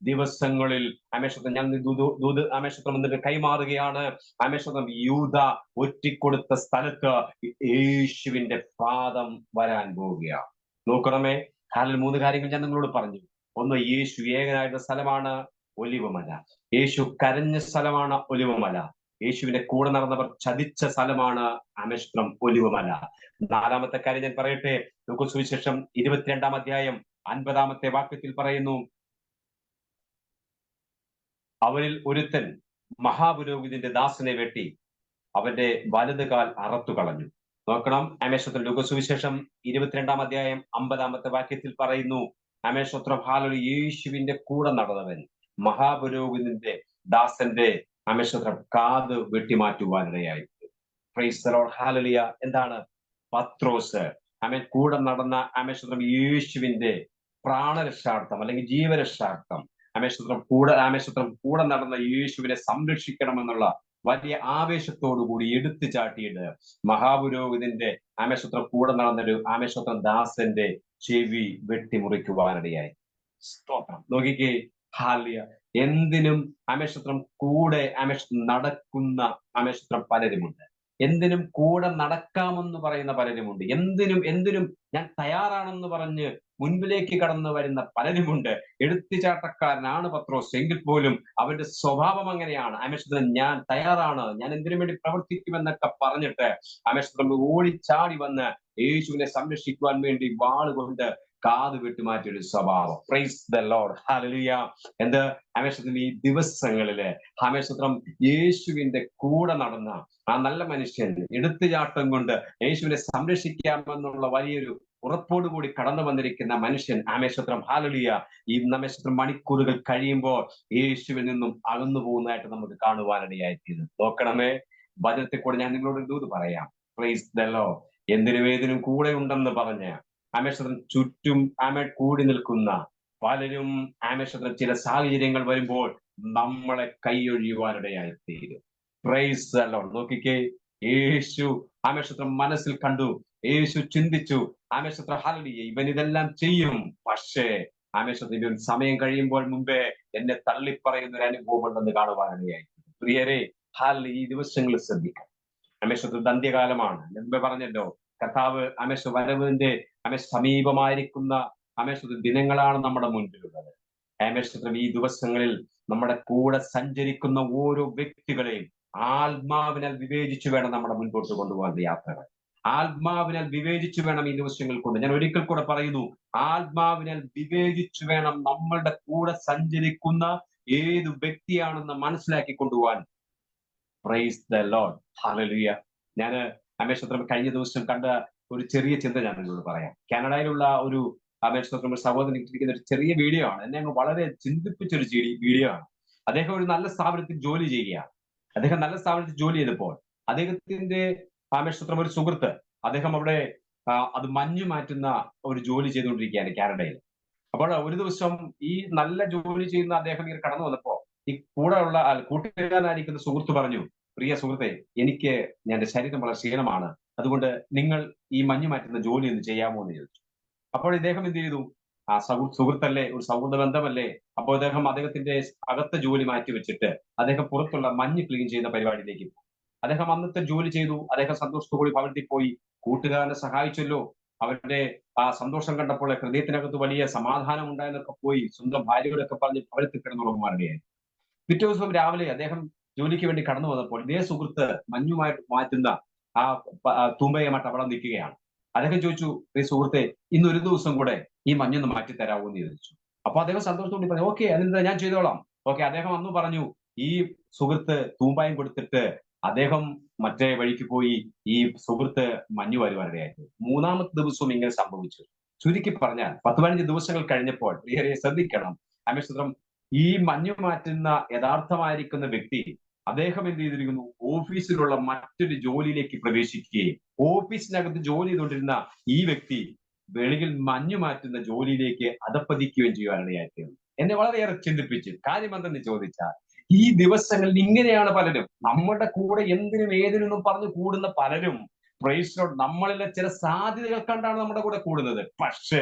ദിവസങ്ങളിൽ ആമേശ്വരം ഞാൻ ആമേശ്വരം എന്നിട്ട് കൈമാറുകയാണ്. ആമേശ്വരം യൂദ ഒറ്റിക്കൊടുത്ത സ്ഥലത്ത് യേശുവിന്റെ പാദം വരാൻ പോവുകയാണ്. നോക്കണമേ, കാലിൽ 3 കാര്യങ്ങൾ ഞാൻ നിങ്ങളോട് പറഞ്ഞു. ഒന്ന്, യേശു ഏകനായിരുന്ന സ്ഥലമാണ് ഒലിവമല. യേശു കരഞ്ഞ സ്ഥലമാണ് ഒലിവമല. യേശുവിന്റെ കൂടെ നടന്നവർ ചതിച്ച സ്ഥലമാണ് ആമേശ്വരം ഒലിവമല. 4-ാമത്തെ കാര്യം ഞാൻ പറയട്ടെ. ലൂക്കോസ് സുവിശേഷം 22-ാം അധ്യായം 50-ാമത്തെ വാക്യത്തിൽ പറയുന്നു, അവരിൽ ഒരുത്തൻ മഹാപുരോഹിതന്റെ ദാസനെ വെട്ടി അവന്റെ വലത് കാൽ അറത്തു കളഞ്ഞു. നോക്കണം, ആമേശ്വരം ലൂക്കോസ് സുവിശേഷം 22-ാം അധ്യായം 50-ാമത്തെ വാക്യത്തിൽ പറയുന്നു, ആമേശ്വരം ഹല്ലേലൂയ, യേശുവിന്റെ കൂടെ നടന്നവൻ മഹാപുരോഹിതന്റെ ദാസന്റെ ആമേശ്വരം കാത് വെട്ടിമാറ്റുവാനിടയായി. പ്രൈസ് ദി ലോർഡ്, ഹല്ലേലൂയ. എന്താണ്? പത്രോസ് കൂടെ നടന്ന ആമേശ്വരം യേശുവിന്റെ പ്രാണരക്ഷാർത്ഥം അല്ലെങ്കിൽ ജീവരക്ഷാർത്ഥം ആമേശ്വരം കൂടെ നടന്ന യേശുവിനെ സംരക്ഷിക്കണമെന്നുള്ള വലിയ ആവേശത്തോടുകൂടി എടുത്തു ചാട്ടിയിട്ട് മഹാപുരോഹിതന്റെ ആമേശ്വരം കൂടെ നടന്നൊരു ആമേശ്വരം ദാസന്റെ ചെവി വെട്ടിമുറിക്കുവാനിടയായി. സ്തോത്രം. നോക്കിക്കേ, ഹല്ലേലൂയ. എന്തിനും ആമേശ്വരം കൂടെ നടക്കുന്ന ആമേശ്വരം പലരുമുണ്ട്. എന്തിനും കൂടെ നടക്കാമെന്ന് പറയുന്ന പലരുമുണ്ട്. എന്തിനും ഞാൻ തയ്യാറാണെന്ന് പറഞ്ഞ് മുൻപിലേക്ക് കടന്നു വരുന്ന പലരുമുണ്ട്. എടുത്തുചാട്ടക്കാരനാണ് പത്രോസ്, എങ്കിൽ പോലും അവന്റെ സ്വഭാവം അങ്ങനെയാണ്. ആമേശ്വരം ഞാൻ തയ്യാറാണ്, ഞാൻ എന്തിനു വേണ്ടി പ്രവർത്തിക്കുമെന്നൊക്കെ പറഞ്ഞിട്ട് ആമേശ്വരം ഓടിച്ചാടി വന്ന് യേശുവിനെ സംരക്ഷിക്കുവാൻ വേണ്ടി വാളുകൊണ്ട് കാത് വിട്ടുമാറ്റിയ ഒരു സ്വഭാവം. Price the lord. ഹല്ലേലൂയ. എന്ത് ആമേശത്തിന് ഈ ദിവസങ്ങളില് ആമേശത്രം യേശുവിന്റെ കൂടെ നടന്ന ആ നല്ല മനുഷ്യൻ എടുത്തുചാട്ടം കൊണ്ട് യേശുവിനെ സംരക്ഷിക്കാമെന്നുള്ള വലിയൊരു ഉറപ്പോടുകൂടി കടന്നു വന്നിരിക്കുന്ന മനുഷ്യൻ ആമേശത്രം ഹല്ലേലൂയ ഈ ആമേശത്രം മണിക്കൂറുകൾ കഴിയുമ്പോൾ യേശുവിൽ നിന്നും അകന്നു പോകുന്നതായിട്ട് നമുക്ക് കാണുവാനിടയായിത്തീരുന്നു. നോക്കണമേ, വചനത്തിൽ കൂടെ ഞാൻ നിങ്ങളോട് ദൂത് പറയാം. Price the Lord. എന്തിനും ഏതിനും കൂടെ ഉണ്ടെന്ന് പറഞ്ഞ ആമേശത്രം ചുറ്റും കൂടി നിൽക്കുന്ന പലരും ആമേശത്രം ചില സാഹചര്യങ്ങൾ വരുമ്പോൾ നമ്മളെ കൈയൊഴിയുവാനിടയായിത്തീരും. Price the Lord. നോക്കിക്കേ, യേശു ആമേശത്രം മനസ്സിൽ കണ്ടു, യേശു ചിന്തിച്ചു, ആമേശത്രം ഹല്ലേലൂയ ഇവൻ ഇതെല്ലാം ചെയ്യും, പക്ഷേ ആമേശത്തിന്റെ ഒരു സമയം കഴിയുമ്പോൾ മുമ്പേ എന്നെ തള്ളിപ്പറയുന്ന ഒരു അനുഭവം ഉണ്ടെന്ന് കാണുവാനിടയായി. പ്രിയരെ, ഈ ദിവസങ്ങളിൽ ശ്രദ്ധിക്കാം. ആമേശത്രം അന്ത്യകാലമാണ്. മുമ്പേ പറഞ്ഞല്ലോ, കർത്താവ് ആമേശ വരവിന്റെ സമീപമായിരിക്കുന്ന ആമേശത്രം ദിനങ്ങളാണ് നമ്മുടെ മുൻപിലുള്ളത്. ആമേശത്രം ഈ ദിവസങ്ങളിൽ നമ്മുടെ കൂടെ സഞ്ചരിക്കുന്ന ഓരോ വ്യക്തികളെയും ആത്മാവിനാൽ വിവേചിച്ചു വേണം നമ്മുടെ മുൻപോട്ട് കൊണ്ടുപോകാൻ യാത്രകൾ. ആത്മാവിനാൽ വിവേചിച്ചു വേണം ഈ ദിവസങ്ങൾ കൊണ്ട്, ഞാൻ ഒരിക്കൽ കൂടെ പറയുന്നു, ആത്മാവിനാൽ വിവേചിച്ചു വേണം നമ്മളുടെ കൂടെ സഞ്ചരിക്കുന്ന ഏത് വ്യക്തിയാണെന്ന് മനസ്സിലാക്കി കൊണ്ടുപോകാൻ. Price the lord. ഹല്ലേലൂയ. ഞാൻ ആമേശത്രം കഴിഞ്ഞ ദിവസം കണ്ട ഒരു ചെറിയ ചിന്ത ഞാൻ നിങ്ങളോട് പറയാം. കാനഡയിലുള്ള ഒരു ആമേശത്രം സഹോദരൻ ഇട്ടിരിക്കുന്ന ഒരു ചെറിയ വീഡിയോ ആണ്. എന്നെ അങ്ങ് വളരെ ചിന്തിപ്പിച്ചൊരു വീഡിയോ ആണ്. അദ്ദേഹം ഒരു നല്ല സ്ഥാപനത്തിൽ ജോലി ചെയ്യുകയാണ്. അദ്ദേഹം നല്ല സ്ഥാപനത്തിൽ ജോലി ചെയ്തപ്പോൾ അദ്ദേഹത്തിന്റെ ആമേശത്രം ഒരു സുഹൃത്ത്, അദ്ദേഹം അവിടെ അത് മഞ്ഞ് മാറ്റുന്ന ഒരു ജോലി ചെയ്തുകൊണ്ടിരിക്കുകയാണ് കാനഡയിൽ. അപ്പോൾ ഒരു ദിവസം ഈ നല്ല ജോലി ചെയ്യുന്ന അദ്ദേഹം ഇങ്ങനെ കടന്നു വന്നപ്പോ ഈ കൂടെയുള്ള കൂട്ടുകാരനായിരിക്കുന്ന സുഹൃത്ത് പറഞ്ഞു, പ്രിയ സുഹൃത്തെ, എന്റെ ശരീരം വളരെ ക്ഷീണമാണ്, അതുകൊണ്ട് നിങ്ങൾ ഈ മഞ്ഞ് മാറ്റുന്ന ജോലി ഒന്ന് ചെയ്യാമോ എന്ന് ചോദിച്ചു. അപ്പോൾ ഇദ്ദേഹം എന്ത് ചെയ്തു? ആ സുഹൃത്തല്ലേ, ഒരു സൗഹൃദ ബന്ധമല്ലേ, അപ്പോൾ അദ്ദേഹത്തിന്റെ അകത്തെ ജോലി മാറ്റി വെച്ചിട്ട് അദ്ദേഹം പുറത്തുള്ള മഞ്ഞ് ക്ലീൻ ചെയ്യുന്ന പരിപാടിയിലേക്ക് പോയി. അദ്ദേഹം അന്നത്തെ ജോലി ചെയ്തു. അദ്ദേഹം സന്തോഷത്തോടുകൂടി ഭവനത്തിൽ പോയി. കൂട്ടുകാരനെ സഹായിച്ചല്ലോ. അവരുടെ ആ സന്തോഷം കണ്ടപ്പോൾ ഹൃദയത്തിനകത്ത് വലിയ സമാധാനം ഉണ്ടായെന്നൊക്കെ പോയി സ്വന്തം ഭാര്യയോടൊക്കെ പറഞ്ഞ് ഭവനത്തിൽ കിടന്നുറങ്ങുവാനിടയായി. പിറ്റേ ദിവസം രാവിലെ അദ്ദേഹം ജോലിക്ക് വേണ്ടി കടന്നു വന്നപ്പോൾ ഇതേ സുഹൃത്ത് മഞ്ഞുമായിട്ട് മാറ്റുന്ന ആ തൂമ്പയുമായിട്ട് അവിടെ നിൽക്കുകയാണ്. അദ്ദേഹം ചോദിച്ചു, ഈ സുഹൃത്തെ, ഇന്നൊരു ദിവസം കൂടെ ഈ മഞ്ഞൊന്ന് മാറ്റി തരാമോ എന്ന് ചോദിച്ചു. അപ്പൊ അദ്ദേഹം സന്തോഷത്തോടെ പറഞ്ഞു, ഓക്കെ, അതെന്താ, ഞാൻ ചെയ്തോളാം. ഓക്കെ. അദ്ദേഹം അന്ന് പറഞ്ഞു, ഈ സുഹൃത്ത് തൂമ്പായം കൊടുത്തിട്ട് അദ്ദേഹം മറ്റേ വഴിക്ക് പോയി ഈ സുഹൃത്ത് മഞ്ഞു വരുവാനിടയായിരുന്നു. മൂന്നാമത്തെ ദിവസവും ഇങ്ങനെ സംഭവിച്ചു. ചുരുക്കി പറഞ്ഞാൽ 10-15 ദിവസങ്ങൾ കഴിഞ്ഞപ്പോൾ പ്രിയരെ ശ്രദ്ധിക്കണം, ആമേശത്രം ഈ മഞ്ഞു മാറ്റുന്ന യഥാർത്ഥമായിരിക്കുന്ന വ്യക്തി അദ്ദേഹം എന്ത് ചെയ്തിരിക്കുന്നു? ഓഫീസിലുള്ള മറ്റൊരു ജോലിയിലേക്ക് പ്രവേശിക്കുകയും ഓഫീസിനകത്ത് ജോലി ചെയ്തുകൊണ്ടിരുന്ന ഈ വ്യക്തി വെളിയിൽ മഞ്ഞു മാറ്റുന്ന ജോലിയിലേക്ക് അധപ്പതിക്കുകയും ചെയ്യുവാനിടയായിത്തീർന്നു. എന്നെ വളരെയേറെ ചിന്തിപ്പിച്ചു. കാര്യം എന്തെന്ന് ചോദിച്ചാൽ, ഈ ദിവസങ്ങളിൽ ഇങ്ങനെയാണ് പലരും നമ്മുടെ കൂടെ എന്തിനും ഏതിനും പറഞ്ഞു കൂടുന്ന പലരും, പ്രൈസ് ലോർഡ്, നമ്മളിലെ ചില സാധ്യതകൾ കണ്ടാണ് നമ്മുടെ കൂടെ കൂടുന്നത്. പക്ഷേ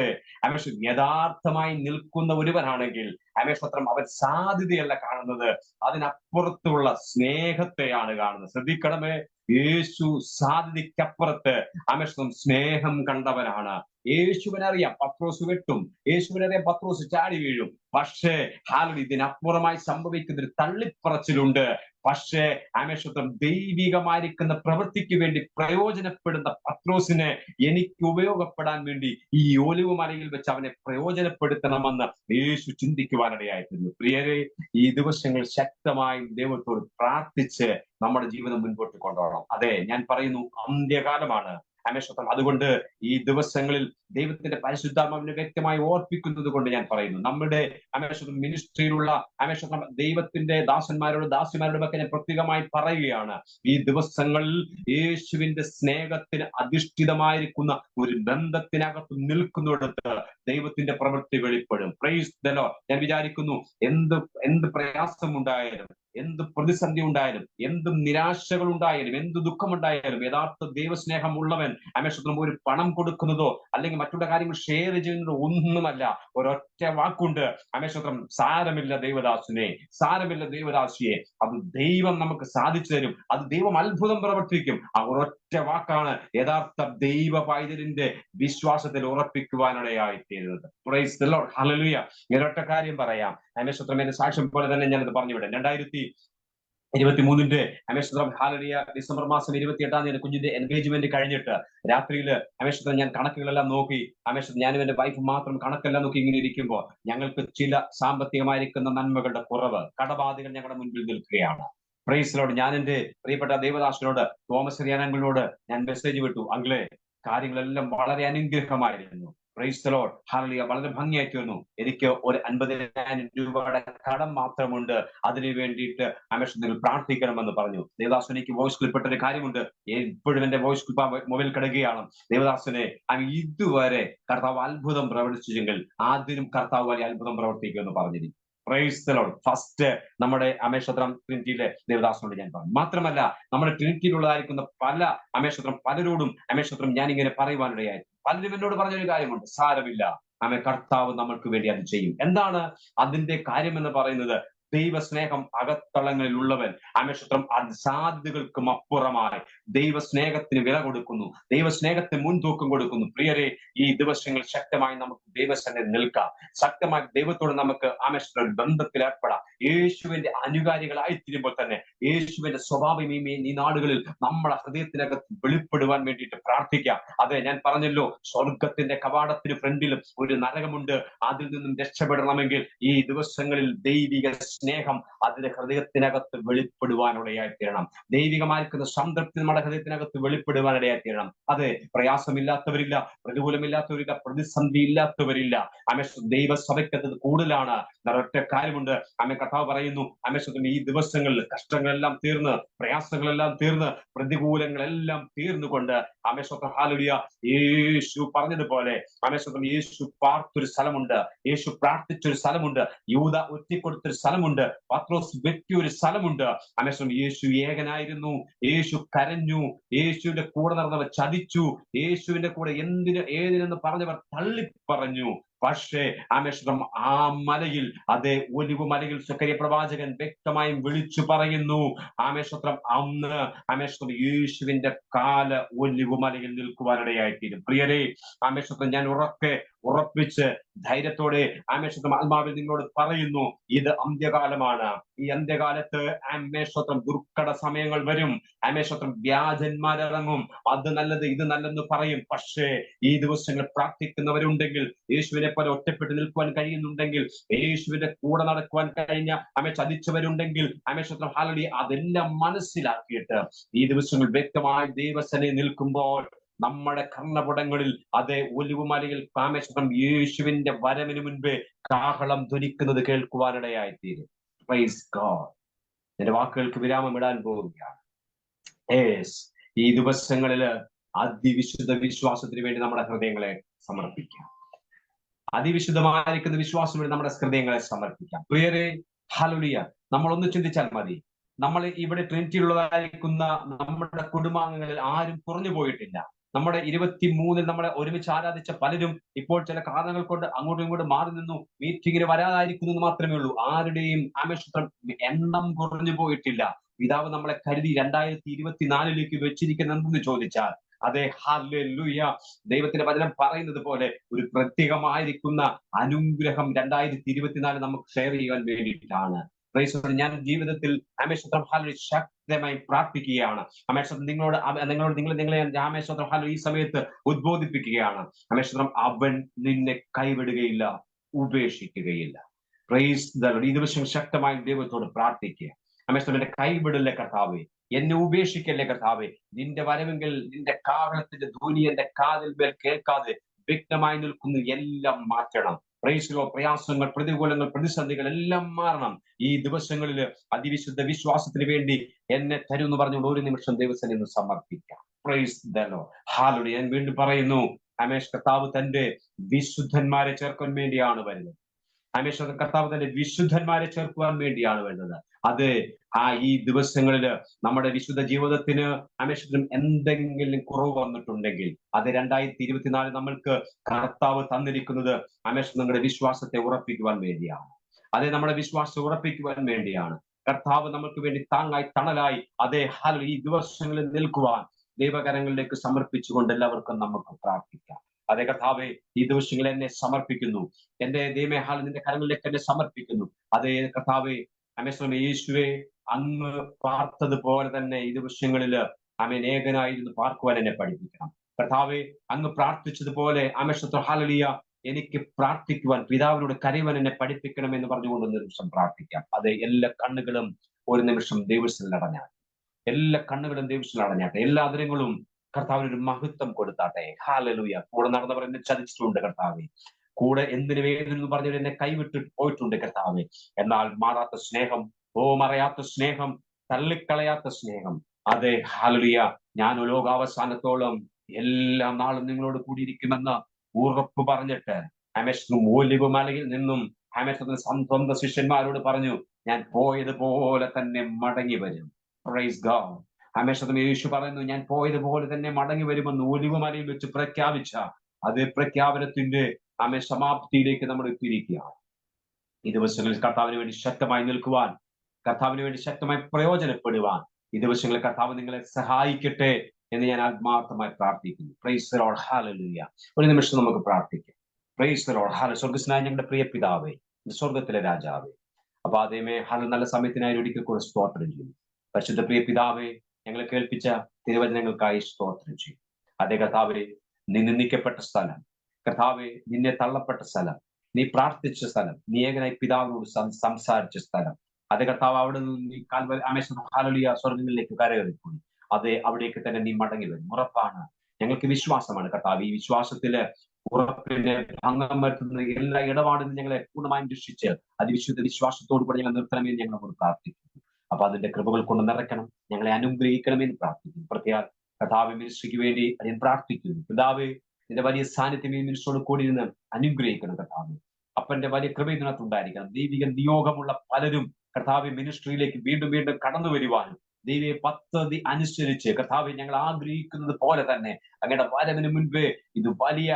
യഥാർത്ഥമായി നിൽക്കുന്ന ഒരുവനാണെങ്കിൽ അമേശ്വത്രം അവൻ സാധ്യതയല്ല കാണുന്നത്, അതിനപ്പുറത്തുള്ള സ്നേഹത്തെയാണ് കാണുന്നത്. ശ്രദ്ധിക്കണമേ, യേശു സാധ്യതയ്ക്കപ്പുറത്ത് അമേശ്വരം സ്നേഹം കണ്ടവനാണ്. യേശുവിനറിയാം പത്രോസ് വെട്ടും, യേശുവിനറിയാം പത്രോസ് ചാടി വീഴും. പക്ഷേ ഇതിനപ്പുറമായി സംഭവിക്കുന്ന ഒരു തള്ളിപ്പറച്ചിലുണ്ട്. പക്ഷേ ആമേശ്വത്രം ദൈവികമായിരിക്കുന്ന പ്രവൃത്തിക്ക് വേണ്ടി പ്രയോജനപ്പെടുന്ന പത്രോസിനെ എനിക്ക് ഉപയോഗപ്പെടാൻ വേണ്ടി ഈ ഒലിവ് മലയിൽ വെച്ച് അവനെ പ്രയോജനപ്പെടുത്തണമെന്ന് യേശു ചിന്തിക്കുവാനിടയായിട്ടുണ്ട്. പ്രിയരെ, ഈ ദിവസങ്ങൾ ശക്തമായി ദൈവത്തോട് പ്രാർത്ഥിച്ച് നമ്മുടെ ജീവിതം മുൻപോട്ട് കൊണ്ടുപോകണം. അതെ, ഞാൻ പറയുന്നു, അന്ത്യകാലമാണ് അമേശ്വത്രം. അതുകൊണ്ട് ഈ ദിവസങ്ങളിൽ ദൈവത്തിന്റെ പരിശുദ്ധാത്മാവിനെ വ്യക്തമായി ഓർപ്പിക്കുന്നത് കൊണ്ട് ഞാൻ പറയുന്നു, നമ്മുടെ അമേശ്വത്രം മിനിസ്ട്രിയിലുള്ള അമേശ്വത്രം ദൈവത്തിന്റെ ദാസന്മാരോടും ഒക്കെ ഞാൻ പ്രത്യേകമായി പറയുകയാണ്, ഈ ദിവസങ്ങളിൽ യേശുവിന്റെ സ്നേഹത്തിന് അധിഷ്ഠിതമായിരിക്കുന്ന ഒരു ബന്ധത്തിനകത്ത് നിൽക്കുന്നിടത്ത് ദൈവത്തിന്റെ പ്രവൃത്തി വെളിപ്പെടും. Praise the lord. ഞാൻ വിചാരിക്കുന്നു, എന്ത് പ്രയാസമുണ്ടായാലും, എന്ത് പ്രതിസന്ധി ഉണ്ടായാലും, എന്ത് നിരാശകൾ ഉണ്ടായാലും, എന്ത് ദുഃഖമുണ്ടായാലും, യഥാർത്ഥ ദൈവസ്നേഹം ഉള്ളവൻ അമേശ്വത്രം ഒരു പണം കൊടുക്കുന്നതോ അല്ലെങ്കിൽ മറ്റുള്ള കാര്യങ്ങൾ ഷെയർ ചെയ്യുന്നതോ ഒന്നുമല്ല. ഒരൊറ്റ വാക്കുണ്ട്, അമേശ്വത്രം, സാരമില്ല ദൈവദാസിനെ, സാരമില്ല ദൈവദാസിയെ, അത് ദൈവം നമുക്ക് സാധിച്ചു തരും, അത് ദൈവം അത്ഭുതം പ്രവർത്തിക്കും. ആ ഒരൊറ്റ വാക്കാണ് യഥാർത്ഥ ദൈവ പൈതലിന്റെ വിശ്വാസത്തിൽ ഉറപ്പിക്കുവാനിടയായിത്തീരുന്നത്. Praise the lord. ഹല്ലേലൂയ. ഒരൊറ്റ കാര്യം പറയാം, അമേശ്വത്രം എന്റെ സാക്ഷ്യം പോലെ തന്നെ ഞാനത് പറഞ്ഞുവിടാം. 23 അമേശ്വരം ഹാലലിയ ഡിസംബർ മാസം 28 കുഞ്ഞിന്റെ എൻഗേജ്മെന്റ് കഴിഞ്ഞിട്ട് രാത്രിയിൽ അമേശ്വരം ഞാൻ കണക്കുകളെല്ലാം നോക്കി. അമേശ്വരം ഞാനും എന്റെ വൈഫ് മാത്രം കണക്കെല്ലാം നോക്കി ഇങ്ങനെ ഇരിക്കുമ്പോൾ ഞങ്ങൾക്ക് ചില സാമ്പത്തികമായിരിക്കുന്ന നന്മകളുടെ കുറവ്, കടബാധകൾ ഞങ്ങളുടെ മുൻപിൽ നിൽക്കുകയാണ്. Praise Lord. ഞാൻ എന്റെ പ്രിയപ്പെട്ട ദേവദാസനോട്, തോമസ് റിയാനങ്കിളിനോട് ഞാൻ മെസ്സേജ് വിട്ടു. അങ്കിളെ, കാര്യങ്ങളെല്ലാം വളരെ അനുഗ്രഹമായിരുന്നു. Praise the lord. ഹല്ലേലൂയ. വളരെ ഭംഗിയായിട്ട് വന്നു. എനിക്ക് ഒരു 50,000 രൂപയുടെ കടം മാത്രമുണ്ട്, അതിനു വേണ്ടിയിട്ട് അമേശ്വരത്തിൽ പ്രാർത്ഥിക്കണമെന്ന് പറഞ്ഞു. ദേവദാസൻ എനിക്ക് വോയിസ് ക്ലിപ്പിട്ട ഒരു കാര്യമുണ്ട്. എപ്പോഴും എന്റെ വോയിസ് ക്ലിപ്പ് മൊബൈൽ കിടക്കുകയാണ്. ദേവദാസനെ ഇതുവരെ കർത്താവ് അത്ഭുതം പ്രവർത്തിച്ചെങ്കിൽ അതിനും കർത്താവ് വലിയ അത്ഭുതം പ്രവർത്തിക്കുമെന്ന് പറഞ്ഞിരിക്കും. Price the Lord. ഫസ്റ്റ് നമ്മുടെ അമേശ്വരം ട്രിനിറ്റിയിലെ ദേവദാസനോട് ഞാൻ പറഞ്ഞു. മാത്രമല്ല നമ്മുടെ ട്രിനിറ്റിയിലുള്ളതായിരിക്കുന്ന പല അമേശ്വരം പലരോടും അമേശ്വരം ഞാൻ ഇങ്ങനെ പറയുവാനിടയായി. പലരും എന്നോട് പറഞ്ഞൊരു കാര്യമുണ്ട്, സാരമില്ല, കർത്താവ് നമ്മൾക്ക് വേണ്ടി അത് ചെയ്യും. എന്താണ് അതിന്റെ കാര്യം എന്ന് പറയുന്നത്? ദൈവസ്നേഹം അകത്തളങ്ങളിൽ ഉള്ളവൻ അമേശ്വരം സാധ്യതകൾക്കും അപ്പുറമായി ദൈവസ്നേഹത്തിന് വില കൊടുക്കുന്നു, ദൈവസ്നേഹത്തിന് മുൻതൂക്കം കൊടുക്കുന്നു. പ്രിയരെ, ഈ ദിവസങ്ങൾ ശക്തമായി നമുക്ക് ദൈവസന്നിധിയിൽ നിൽക്കാം, ശക്തമായി ദൈവത്തോട് നമുക്ക് അമേശ്വരം ബന്ധത്തിൽ ഏർപ്പെടാം. യേശുവിന്റെ അനുകാരികളായി തീരുമ്പോൾ തന്നെ യേശുവിന്റെ സ്വഭാവം ഈ നാടുകളിൽ നമ്മുടെ ഹൃദയത്തിനകത്ത് വെളിപ്പെടുവാൻ വേണ്ടിയിട്ട് പ്രാർത്ഥിക്കാം. അതെ, ഞാൻ പറഞ്ഞല്ലോ, സ്വർഗത്തിന്റെ കവാടത്തിന് ഫ്രണ്ടിലും ഒരു നരകമുണ്ട്. അതിൽ നിന്നും രക്ഷപ്പെടണമെങ്കിൽ ഈ ദിവസങ്ങളിൽ ദൈവിക സ്നേഹം അതിന്റെ ഹൃദയത്തിനകത്ത് വെളിപ്പെടുവാനിടയായി തീരണം. ദൈവികമായിരിക്കുന്ന സംതൃപ്തി നമ്മുടെ ഹൃദയത്തിനകത്ത് വെളിപ്പെടുവാനിടയായി തീരണം. അതെ, പ്രയാസമില്ലാത്തവരില്ല, പ്രതികൂലമില്ലാത്തവരില്ല, പ്രതിസന്ധി ഇല്ലാത്തവരില്ല. ദൈവസഭയ്ക്കത് കൂടുതലാണ്. ഒറ്റ കാര്യമുണ്ട്, കർത്താവ് പറയുന്നു, ഈ ദിവസങ്ങളിൽ കഷ്ടങ്ങളെല്ലാം തീർന്ന്, പ്രയാസങ്ങളെല്ലാം തീർന്ന്, പ്രതികൂലങ്ങളെല്ലാം തീർന്നുകൊണ്ട് ഹല്ലേലൂയ യേശു പറഞ്ഞതുപോലെ യേശു പാർത്തൊരു സ്ഥലമുണ്ട്, യേശു പ്രാർത്ഥിച്ചൊരു സ്ഥലമുണ്ട്, യൂദ ഒറ്റിക്കൊടുത്തൊരു സ്ഥലമുണ്ട്, പത്രോസ് വെട്ടിയൊരു സ്ഥലമുണ്ട്. യേശു ഏകനായിരുന്നു, യേശു കരഞ്ഞു, യേശുവിന്റെ കൂടെ നടന്നവർ ചതിച്ചു, യേശുവിന്റെ കൂടെ ഏതിനെന്ന് പറഞ്ഞവർ തള്ളിപ്പറഞ്ഞു. പക്ഷേ ആ മലയിൽ, അതേ ഒലിവ് മലയിൽ സക്കറിയ പ്രവാചകൻ വ്യക്തമായും വിളിച്ചു പറയുന്നു, അന്ന് യേശുവിന്റെ കാല ഒലിവ് മലയിൽ നിൽക്കുവാനിടയായിത്തീരും. പ്രിയരെ, ഞാൻ ഉറപ്പിച്ച് ധൈര്യത്തോടെ ആത്മാവിൽ നിങ്ങളോട് പറയുന്നു, ഇത് അന്ത്യകാലമാണ്. ഈ അന്ത്യകാലത്ത് ദുർഘട സമയങ്ങൾ വരും. വ്യാജന്മാരിറങ്ങും, അത് നല്ലത് ഇത് നല്ലതെന്ന് പറയും. പക്ഷേ ഈ ദിവസങ്ങൾ പ്രാർത്ഥിക്കുന്നവരുണ്ടെങ്കിൽ, യേശുവിനെ പോലെ ഒറ്റപ്പെട്ട് നിൽക്കുവാൻ കഴിയുന്നുണ്ടെങ്കിൽ, യേശുവിന്റെ കൂടെ നടക്കുവാൻ കഴിഞ്ഞ ചതിച്ചവരുണ്ടെങ്കിൽ, അതെല്ലാം മനസ്സിലാക്കിയിട്ട് ഈ ദിവസങ്ങൾ വ്യക്തമായി ദൈവസന്നിധിയിൽ നിൽക്കുമ്പോൾ നമ്മുടെ കർണപുടങ്ങളിൽ, അതേ ഒലിവുമലയിൽ യേശുവിന്റെ വരവിന് മുൻപേ കാഹളം ധ്വനിക്കുന്നത് കേൾക്കുവാനിടയായിത്തീരും. Praise God. എന്റെ വാക്കുകൾക്ക് വിരാമം ഇടാൻ പോവുകയാണ്. ഈ ദിവസങ്ങളില് അതിവിശുദ്ധ വിശ്വാസത്തിന് വേണ്ടി നമ്മുടെ ഹൃദയങ്ങളെ സമർപ്പിക്കാം. അതിവിശുദ്ധമായിരിക്കുന്ന വിശ്വാസം വേണ്ടി നമ്മുടെ ഹൃദയങ്ങളെ സമർപ്പിക്കാം. പ്രിയരെ, ഹല്ലേലൂയ. നമ്മൾ ഒന്ന് ചിന്തിച്ചാൽ മതി. നമ്മൾ ഇവിടെ ട്രിനിറ്റിയിലുള്ളതായിരിക്കുന്ന നമ്മുടെ കുടുംബാംഗങ്ങളിൽ ആരും കുറഞ്ഞു പോയിട്ടില്ല. നമ്മുടെ 23 നമ്മളെ ഒരുമിച്ച് ആരാധിച്ച പലരും ഇപ്പോൾ ചില കാരണങ്ങൾ കൊണ്ട് അങ്ങോട്ടും ഇങ്ങോട്ടും മാറി നിന്നു, മീറ്റിങ്ങിന് വരാതായിരിക്കുന്നു എന്ന് മാത്രമേ ഉള്ളൂ. ആരുടെയും എണ്ണം കുറഞ്ഞു പോയിട്ടില്ല. പിതാവ് നമ്മളെ കരുതി 2024 വെച്ചിരിക്കുന്ന എന്തെന്ന് ചോദിച്ചാൽ, അതെ, ഹല്ലേലൂയ, ദൈവത്തിന്റെ വചനം പറയുന്നത് പോലെ ഒരു പ്രത്യേകമായിരിക്കുന്ന അനുഗ്രഹം 2024 നമുക്ക് ഷെയർ ചെയ്യാൻ വേണ്ടിയിട്ടാണ്. ഞാൻ ജീവിതത്തിൽ ശക്തമായി പ്രാർത്ഥിക്കുകയാണ്. നിങ്ങളെ ഈ സമയത്ത് ഉദ്ബോധിപ്പിക്കുകയാണ്. അവൻ നിന്നെ കൈവിടുകയില്ല, ഉപേക്ഷിക്കുകയില്ല. ഈ ദിവസം ശക്തമായി ദൈവത്തോട് പ്രാർത്ഥിക്കുക. എന്റെ കൈവിടല്ലേ കർത്താവേ, എന്നെ ഉപേക്ഷിക്കല്ലേ കർത്താവേ, നിന്റെ വരവെങ്കിൽ നിന്റെ കാഹളത്തിന്റെ ധ്വനി എന്റെ കാതിൽ മേൽ കേൾക്കാതെ വ്യക്തമായി നിൽക്കുന്ന എല്ലാം മാറ്റണം. പ്രയാസങ്ങൾ, പ്രതികൂലങ്ങൾ, പ്രതിസന്ധികൾ എല്ലാം മാറണം. ഈ ദിവസങ്ങളിൽ അതിവിശുദ്ധ വിശ്വാസത്തിന് വേണ്ടി എന്നെ തരുമെന്ന് പറഞ്ഞുകൊണ്ട് ഒരു നിമിഷം ദൈവസന്നിധിയിൽ നിന്ന് സമർപ്പിക്കാം. Price the lord. ഹല്ലേലൂയ. ഞാൻ വീണ്ടും പറയുന്നു, കർത്താവ് തന്റെ വിശുദ്ധന്മാരെ ചേർക്കാൻ വേണ്ടിയാണ് വരുന്നത്. കർത്താവ് തന്റെ വിശുദ്ധന്മാരെ ചേർക്കുവാൻ വേണ്ടിയാണ് വരുന്നത്. അത് ഈ ദിവസങ്ങളിൽ നമ്മുടെ വിശുദ്ധ ജീവിതത്തിന് എന്തെങ്കിലും കുറവ് വന്നിട്ടുണ്ടെങ്കിൽ, അത് 2024 നമ്മൾക്ക് കർത്താവ് തന്നിരിക്കുന്നത് നിങ്ങളുടെ വിശ്വാസത്തെ ഉറപ്പിക്കുവാൻ വേണ്ടിയാണ്. അതെ, നമ്മുടെ വിശ്വാസം ഉറപ്പിക്കുവാൻ വേണ്ടിയാണ്. കർത്താവ് നമുക്ക് വേണ്ടി താങ്ങായി തണലായി, അതേ ഈ ദിവസങ്ങളിൽ നിൽക്കുവാൻ ദൈവകരങ്ങളിലേക്ക് സമർപ്പിച്ചുകൊണ്ട് എല്ലാവർക്കും നമുക്ക് പ്രാർത്ഥിക്കാം. അതേ കർത്താവെ, ഈ ദിവസങ്ങൾ എന്നെ സമർപ്പിക്കുന്നു, എന്റെ ദൈവമേ, നിന്റെ കരങ്ങളിലേക്ക് എന്നെ സമർപ്പിക്കുന്നു. അതേ കർത്താവെ, യേശുവേ, അങ്ങ് പാർത്തതുപോലെ തന്നെ ഈ ദിവസങ്ങളില് ആമേൻ ഏകനായിരുന്നു പാർക്കുവാൻ എന്നെ പഠിപ്പിക്കണം. കർത്താവെ, അങ്ങ് പ്രാർത്ഥിച്ചതുപോലെ ഹല്ലേലൂയ എനിക്ക് പ്രാർത്ഥിക്കുവാൻ, പിതാവിനോട് കരയുവാൻ എന്നെ പഠിപ്പിക്കണം എന്ന് പറഞ്ഞുകൊണ്ട് ഒരു നിമിഷം പ്രാർത്ഥിക്കാം. അത് എല്ലാ കണ്ണുകളും ഒരു നിമിഷം ദൈവത്തിൽ അടഞ്ഞാട്ടെ. എല്ലാ കണ്ണുകളും ദൈവത്തിൽ അടഞ്ഞാട്ടെ. എല്ലാ അതിരങ്ങളും കർത്താവിന് ഒരു മഹത്വം കൊടുത്താട്ടെ. ഹല്ലേലൂയ. കൂടെ നടന്നവർ എന്നെ ചതിച്ചിട്ടുണ്ട് കർത്താവെ. കൂടെ എന്തിനു വേദന പറഞ്ഞവർ എന്നെ കൈവിട്ട് പോയിട്ടുണ്ട് കർത്താവെ. എന്നാൽ മാറാത്ത സ്നേഹം, മറയാത്ത സ്നേഹം, തള്ളിക്കളയാത്ത സ്നേഹം, അതെ ഹല്ലേലൂയ, ഞാൻ ലോകാവസാനത്തോളം എല്ലാ നാളും നിങ്ങളോട് കൂടിയിരിക്കുമെന്ന് ഉറപ്പ് പറഞ്ഞിട്ട് ഒലിവ് മലയിൽ നിന്നും സ്വന്തം ശിഷ്യന്മാരോട് പറഞ്ഞു, ഞാൻ പോയതുപോലെ തന്നെ മടങ്ങി വരും. Praise God. യേശു പറയുന്നു, ഞാൻ പോയതുപോലെ തന്നെ മടങ്ങി വരുമെന്ന് ഒലിവ് മലയിൽ വെച്ച് പ്രഖ്യാപിച്ച അതേ പ്രഖ്യാപനത്തിന്റെ സമാപ്തിയിലേക്ക് നമ്മൾ എത്തിയിരിക്കുകയാണ്. ഈ ദിവസങ്ങളിൽ കർത്താവിന് വേണ്ടി ശക്തമായി നിൽക്കുവാൻ, കർത്താവിന് വേണ്ടി ശക്തമായി പ്രയോജനപ്പെടുവാൻ ഈ ദിവസങ്ങളിൽ കർത്താവ് നിങ്ങളെ സഹായിക്കട്ടെ എന്ന് ഞാൻ ആത്മാർത്ഥമായി പ്രാർത്ഥിക്കുന്നു. Price the lord. ഹല്ലേലൂയ. ഒരു നിമിഷം നമുക്ക് പ്രാർത്ഥിക്കാം. Praise the lord. ഹല്ലേലൂയ. സ്വർഗ്ഗസ്നായ ഞങ്ങളുടെ പ്രിയ പിതാവേ, സ്വർഗത്തിലെ രാജാവേ, അപ്പൊ അതേമേ നല്ല സമയത്തിനായി ഒരിക്കൽ കൂടെ സ്തോത്രം ചെയ്യുന്നു. പരിശുദ്ധ പ്രിയ പിതാവേ, ഞങ്ങളെ കേൾപ്പിച്ച തിരുവചനങ്ങൾക്കായി സ്തോത്രം ചെയ്യും. അതേ കർത്താവേ, നീ നിന്ദിക്കപ്പെട്ട സ്ഥലം, കർത്താവെ നിന്നെ തള്ളപ്പെട്ട സ്ഥലം, നീ പ്രാർത്ഥിച്ച സ്ഥലം, നീ ഏകനായി പിതാവിനോട് സംസാരിച്ച സ്ഥലം, അതേ കർത്താവ് അവിടെ നിന്ന് നീ ഹല്ലേലൂയ സ്വർഗങ്ങളിലേക്ക് കരകയറിപ്പോയി. അതെ, അവിടേക്ക് തന്നെ നീ മടങ്ങി വരും. ഉറപ്പാണ്, ഞങ്ങൾക്ക് വിശ്വാസമാണ് കർത്താവ്. ഈ വിശ്വാസത്തില് ഉറപ്പിന്റെ ഭംഗം വരുത്തുന്ന എല്ലാ ഇടപാടിലും ഞങ്ങളെ പൂർണ്ണമായും രക്ഷിച്ച് അതിവിശുദ്ധ വിശ്വാസത്തോടു കൂടി ഞങ്ങൾ നിർത്തണമെന്ന് ഞങ്ങളോട് പ്രാർത്ഥിക്കുന്നു. അപ്പൊ അതിന്റെ കൃപകൾ കൊണ്ട് നിറയ്ക്കണം, ഞങ്ങളെ അനുഗ്രഹിക്കണമെന്ന് പ്രാർത്ഥിക്കുന്നു. പ്രത്യേക കർത്താവ് മിനിസ്ട്രിക്ക് വേണ്ടി ഞാൻ പ്രാർത്ഥിക്കുന്നു. പിതാവ്, നിന്റെ വലിയ സാന്നിധ്യം ഈ മിനിസ്ട്രിയോട് കൂടി ഇരുന്ന് അനുഗ്രഹിക്കണം കർത്താവ്. അപ്പന്റെ വലിയ കൃപ ഇതിനകത്ത് ഉണ്ടായിരിക്കണം. ദൈവിക നിയോഗമുള്ള പലരും കർത്താവ് മിനിസ്ട്രിയിലേക്ക് വീണ്ടും വീണ്ടും കടന്നു വരുവാനും ദൈവീയ പദ്ധതി അനുസരിച്ച് കർത്താവ് ഞങ്ങൾ ആഗ്രഹിക്കുന്നത് പോലെ തന്നെ അങ്ങയുടെ വരവിന് മുൻപേ ഇത് വലിയ